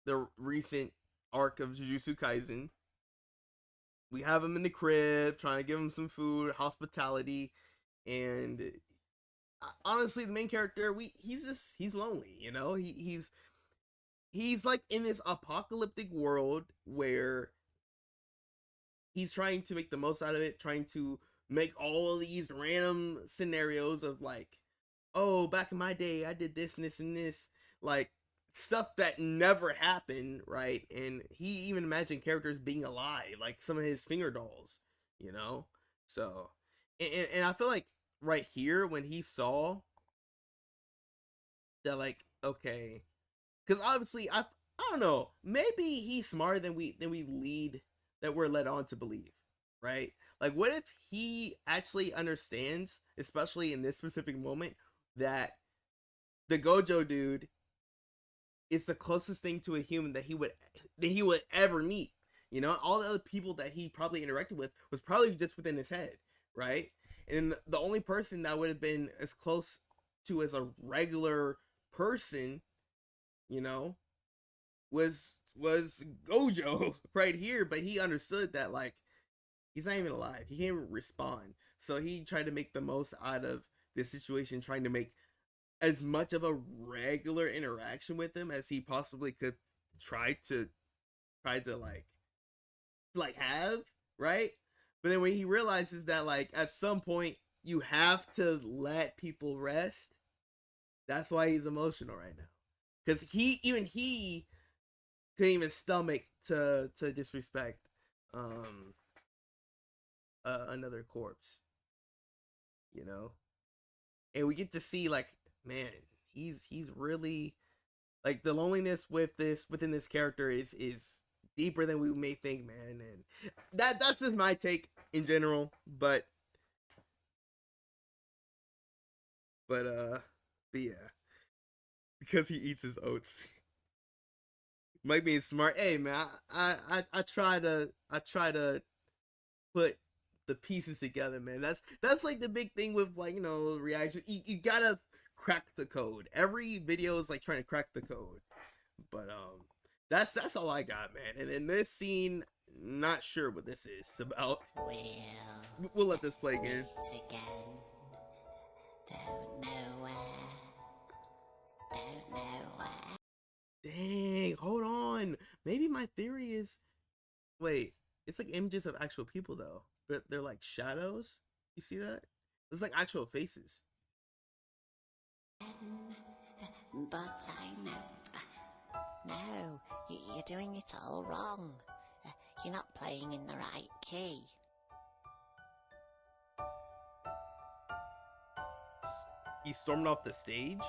the recent arc of Jujutsu Kaisen. We have him in the crib, trying to give him some food, hospitality, and honestly, the main character, he's lonely, you know? He's like in this apocalyptic world where he's trying to make the most out of it, trying to make all of these random scenarios of like, oh, back in my day, I did this and this and this, like stuff that never happened, right? And he even imagined characters being alive, like some of his finger dolls, you know? So, and I feel like right here when he saw that, like, okay, because obviously I don't know, maybe he's smarter than we're led on to believe, right? Like, what if he actually understands, especially in this specific moment, that the Gojo dude is the closest thing to a human that he would ever meet, you know? All the other people that he probably interacted with was probably just within his head, right? And the only person that would have been as close to as a regular person, you know, was Gojo right here. But he understood that, like, he's not even alive. He can't even respond. So he tried to make the most out of this situation, trying to make as much of a regular interaction with him as he possibly could try to like have, right? But then when he realizes that, like, at some point you have to let people rest, that's why he's emotional right now. Because he couldn't even stomach to disrespect another corpse, you know. And we get to see like, man, he's really like the loneliness within this character is deeper than we may think, man. And that's just my take in general, but yeah, because he eats his oats. Mike being smart. Hey man, I try to put the pieces together, man. That's like the big thing with, like, you know, reaction. You gotta crack the code. Every video is like trying to crack the code. But that's all I got, man. And in this scene, not sure what this is about. We'll let this play again. Meet again. Don't know where. Don't know where. Dang, hold on. Maybe my theory is, wait, it's like images of actual people though, but they're like shadows. You see that? It's like actual faces. But I know. No, you're doing it all wrong. You're not playing in the right key. He stormed off the stage.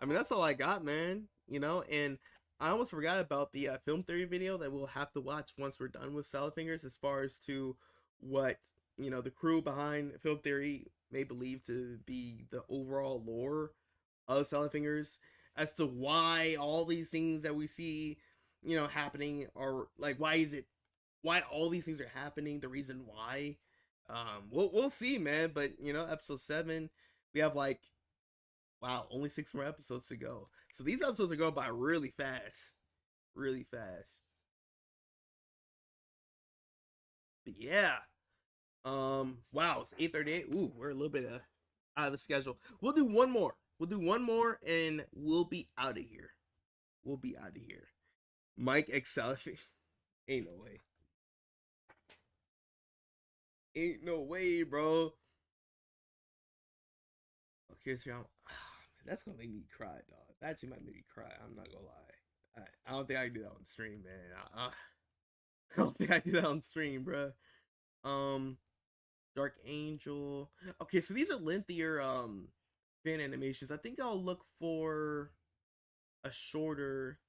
I mean, that's all I got, man. You know, and I almost forgot about the film theory video that we'll have to watch once we're done with Salad Fingers, as far as to what, you know, the crew behind film theory may believe to be the overall lore of Salad Fingers, as to why all these things that we see, you know, happening are like, why all these things are happening, the reason why. We'll see, man. But you know, episode 7, we have like, wow, only 6 more episodes to go. So these episodes are going by really fast. Really fast. But yeah. Wow, it's 8:38. Ooh, we're a little bit out of the schedule. We'll do one more. And we'll be out of here. Mike Excel. Ain't no way. Ain't no way, bro. Okay, so that's gonna make me cry, dog. That actually might make me cry. I'm not gonna lie. I don't think I can do that on stream, man. I don't think I can do that on stream, bro. Dark Angel. Okay, so these are lengthier fan animations. I think I'll look for a shorter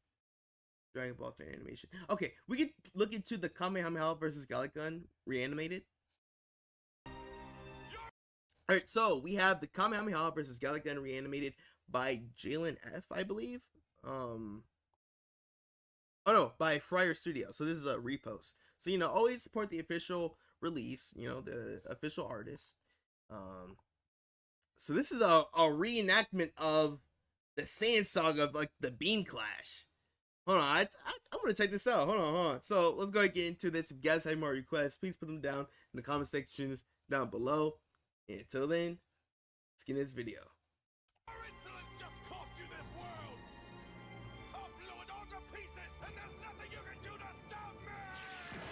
Dragon Ball fan animation. Okay, we could look into the Kamehameha versus Gun reanimated. Alright, so we have the Kamehameha versus Gun reanimated by Jalen F, I believe. Oh no, by Fryer Studio. So this is a repost. So, you know, always support the official release, you know, the official artist. So this is a reenactment of the Sand Saga of like the Beam Clash. Hold on, I want to check this out. Hold on. So let's go ahead and get into this. If you guys have more requests, please put them down in the comment sections down below. And until then, let's get in this video. Our insolence just cost you this world. I'll blow it all to pieces, and there's nothing you can do to stop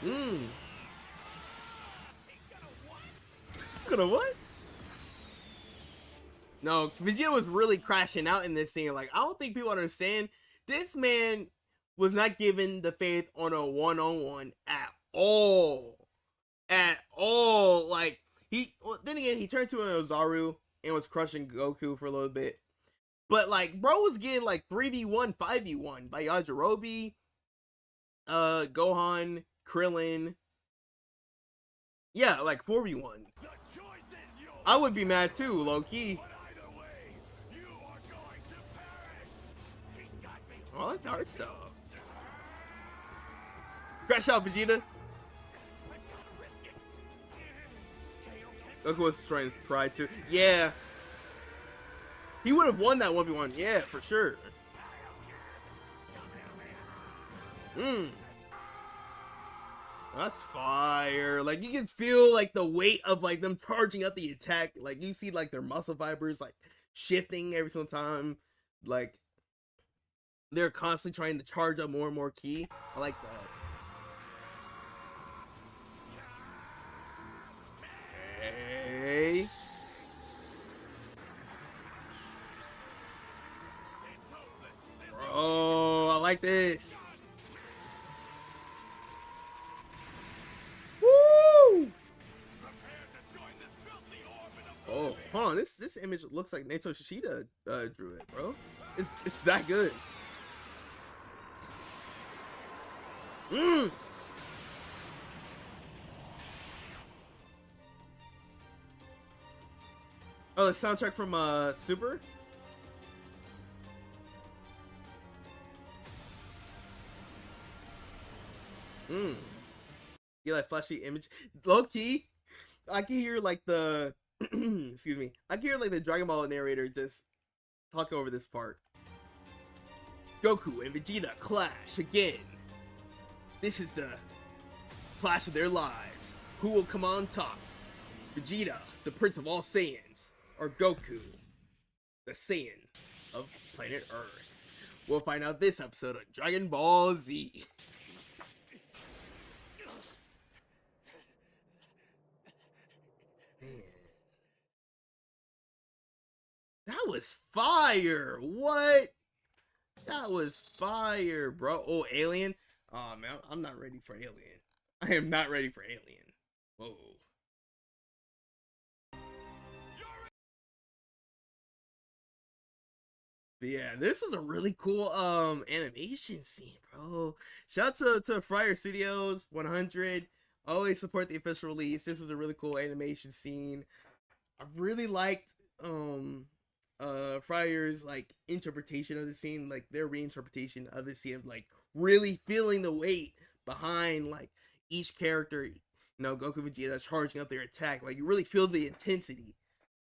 me. He's gonna what? Gonna what? No, Vegeta was really crashing out in this scene. Like, I don't think people understand. This man was not given the faith on a one-on-one at all. At all. Like, then again, he turned to an Ozaru and was crushing Goku for a little bit. But, like, bro was getting, like, 3v1, 5v1 by Yajirobe, Gohan, Krillin. Yeah, like, 4v1. I would be mad too, low-key. Oh, I like the art style. Crash out, Vegeta. Goku was destroying his pride too. Yeah. He would have won that 1v1. Yeah, for sure. That's fire. Like, you can feel like the weight of like them charging up the attack. Like, you see like their muscle fibers like shifting every single time. Like, they're constantly trying to charge up more and more ki. I like that. Hey. Bro, I like this. on, this image looks like Naito Shishida drew it, bro. It's that good. Oh, the soundtrack from Super. You like flashy image, low key. I can hear like the excuse me. I can hear like the Dragon Ball narrator just talking over this part. Goku and Vegeta clash again. This is the clash of their lives. Who will come on top? Vegeta, the Prince of all Saiyans, or Goku, the Saiyan of planet Earth? We'll find out this episode of Dragon Ball Z. Man. That was fire! What? That was fire, bro. Oh, Alien? Oh, man, I'm not ready for Alien. I am not ready for Alien. Whoa. But yeah, this was a really cool animation scene, bro. Shout out to Fryer Studios 100. Always support the official release. This was a really cool animation scene. I really liked Fryer's like interpretation of the scene, like their reinterpretation of the scene, like really feeling the weight behind like each character, you know, Goku, Vegeta charging up their attack. Like you really feel the intensity,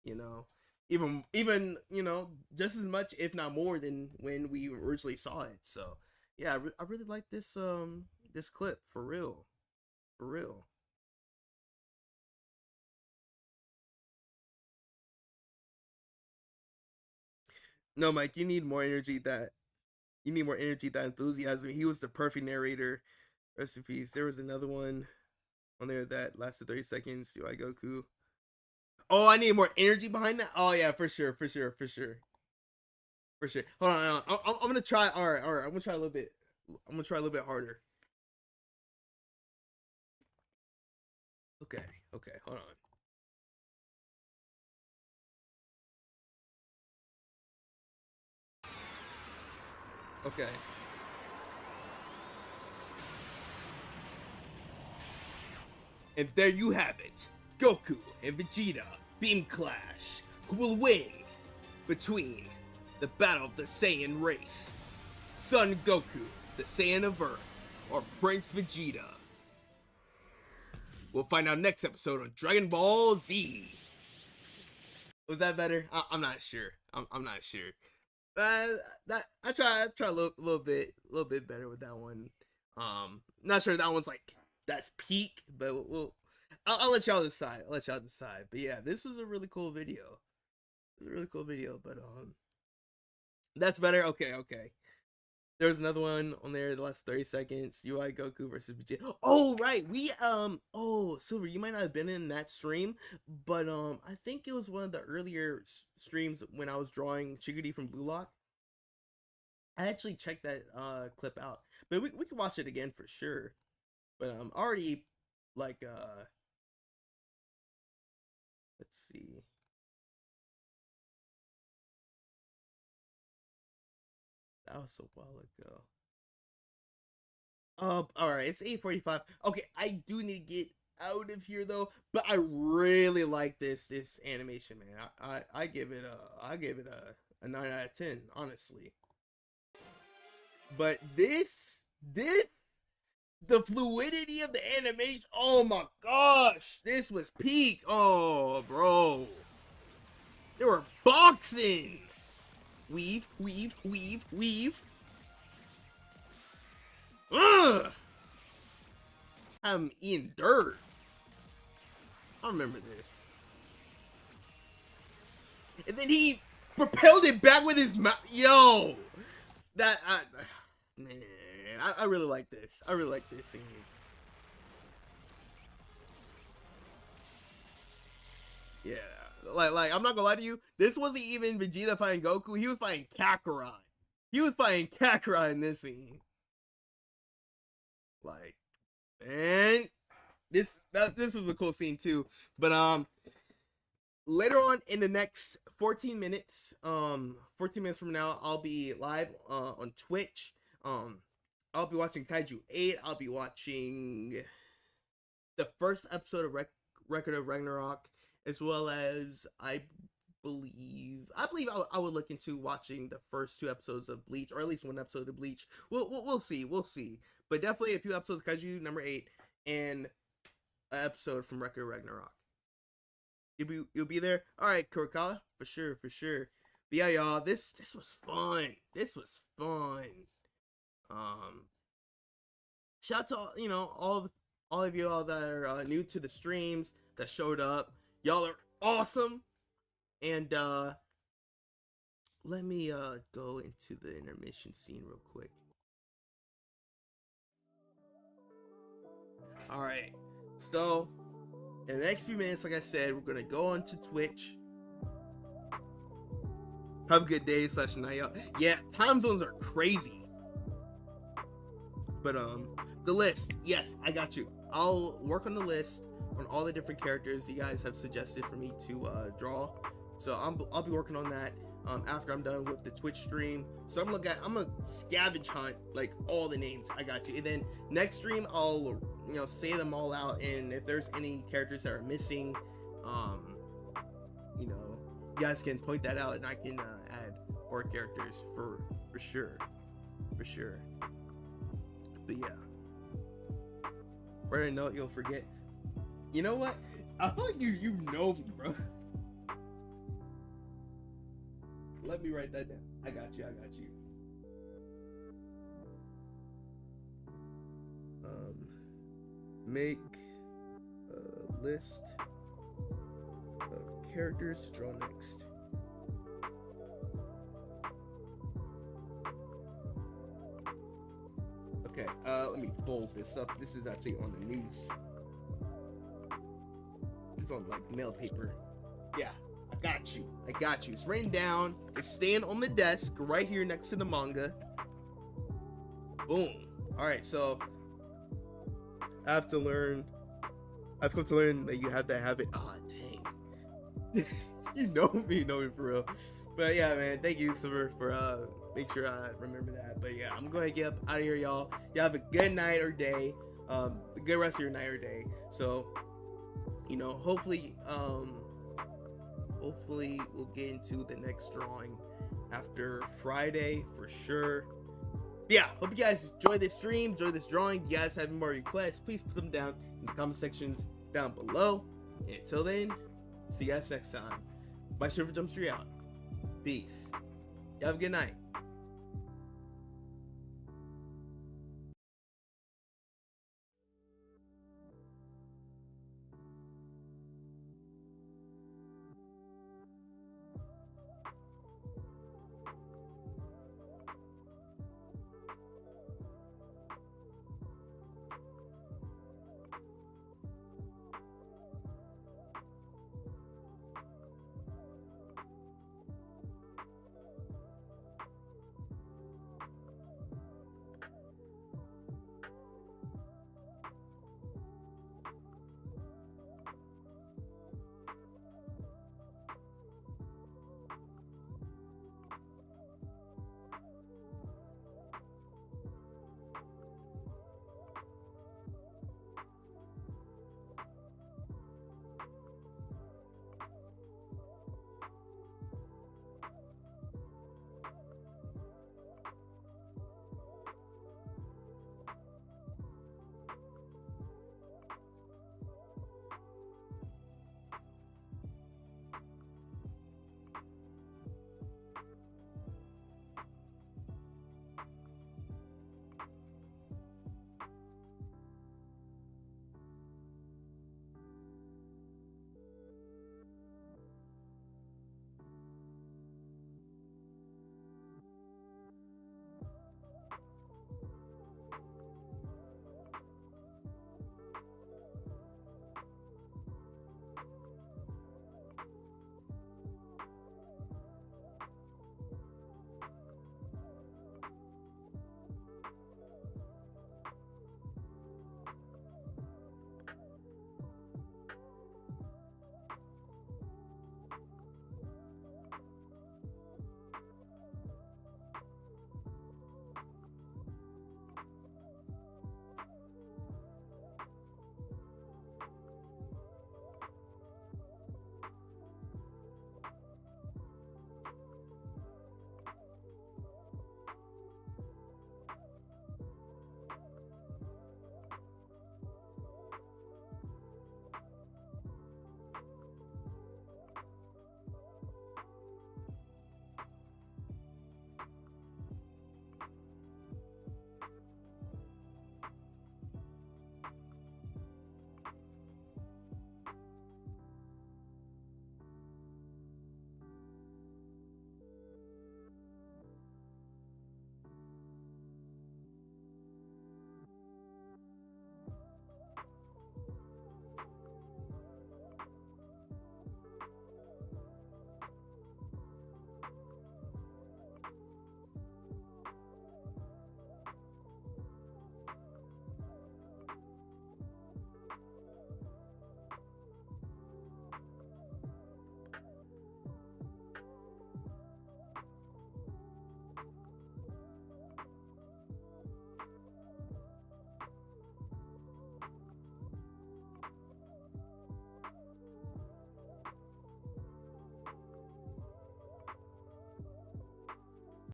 you know, even you know, just as much if not more than when we originally saw it. So yeah, I really like this this clip, for real. No, Mike, you need more energy. That enthusiasm. He was the perfect narrator. Rest in peace. There was another one on there that lasted 30 seconds. UI Goku. Oh, I need more energy behind that. Oh yeah, for sure. Hold on. I'm gonna try. All right. I'm gonna try a little bit. I'm gonna try a little bit harder. Okay. Hold on. Okay. And there you have it. Goku and Vegeta Beam Clash. Who will win between the battle of the Saiyan race? Son Goku, the Saiyan of Earth, or Prince Vegeta? We'll find out next episode on Dragon Ball Z. Was that better? I'm not sure. I'm not sure. That I try a little bit better with that one. Not sure that one's like that's peak, but I'll let y'all decide. But yeah, this is a really cool video. But that's better. Okay. There's another one on there. The last 30 seconds. UI Goku versus Vegeta. Oh right, we Oh, Silver, you might not have been in that stream, but I think it was one of the earlier streams when I was drawing Chigiri from Blue Lock. I actually checked that clip out, but we can watch it again for sure. But I'm already like let's see. That was a while ago. All right, it's 8:45. Okay, I do need to get out of here though, but I really like this animation, man. I give it a 9 out of 10, honestly. But this the fluidity of the animation, oh my gosh, this was peak. Oh, bro. They were boxing. Weave. Ugh! I'm eating dirt. I remember this. And then he propelled it back with his mouth. Yo! Man, I really like this. I really like this scene. Yeah. Like, I'm not gonna lie to you. This wasn't even Vegeta fighting Goku. He was fighting Kakarot. In this scene. Like, man, this was a cool scene too. But later on in the next 14 minutes, 14 minutes from now, I'll be live on Twitch. I'll be watching Kaiju 8. I'll be watching the first episode of Record of Ragnarok, as well as I believe I would look into watching the first 2 episodes of Bleach, or at least 1 episode of Bleach. We'll see, but definitely a few episodes of Kaiju number 8 and an episode from Record of Ragnarok. You'll be there. All right, Kurokawa, for sure. But yeah, y'all, this was fun. Shout out to all of you all that are new to the streams that showed up. Y'all are awesome. And let me go into the intermission scene real quick. All right, so in the next few minutes, like I said, we're gonna go onto Twitch. Have a good day / night, y'all. Yeah, time zones are crazy. But the list, yes, I got you. I'll work on the list on all the different characters you guys have suggested for me to draw. So I'll be working on that after I'm done with the Twitch stream. So I'm gonna scavenge hunt like all the names. I got you. And then next stream I'll say them all out, and if there's any characters that are missing, you guys can point that out, and I can add more characters for sure. But yeah, write a note you'll forget. You know what? I feel like you know me, bro. Let me write that down. I got you. Make a list of characters to draw next. Okay, let me fold this up. This is actually on the news. It's on like mail paper. Yeah, I got you. It's written down. It's staying on the desk right here next to the manga. Boom. All right, so I've come to learn that you have that habit. Ah, dang. you know me for real. But yeah, man, thank you so much for make sure I remember that. But yeah, I'm going to get up out of here, y'all. Y'all have a good night or day. A good rest of your night or day. So, hopefully we'll get into the next drawing after Friday for sure. Yeah, hope you guys enjoy this stream, enjoy this drawing. If you guys have any more requests, please put them down in the comment sections down below. And until then, see you guys next time. My Shiver Jump Street out. Peace. You have a good night.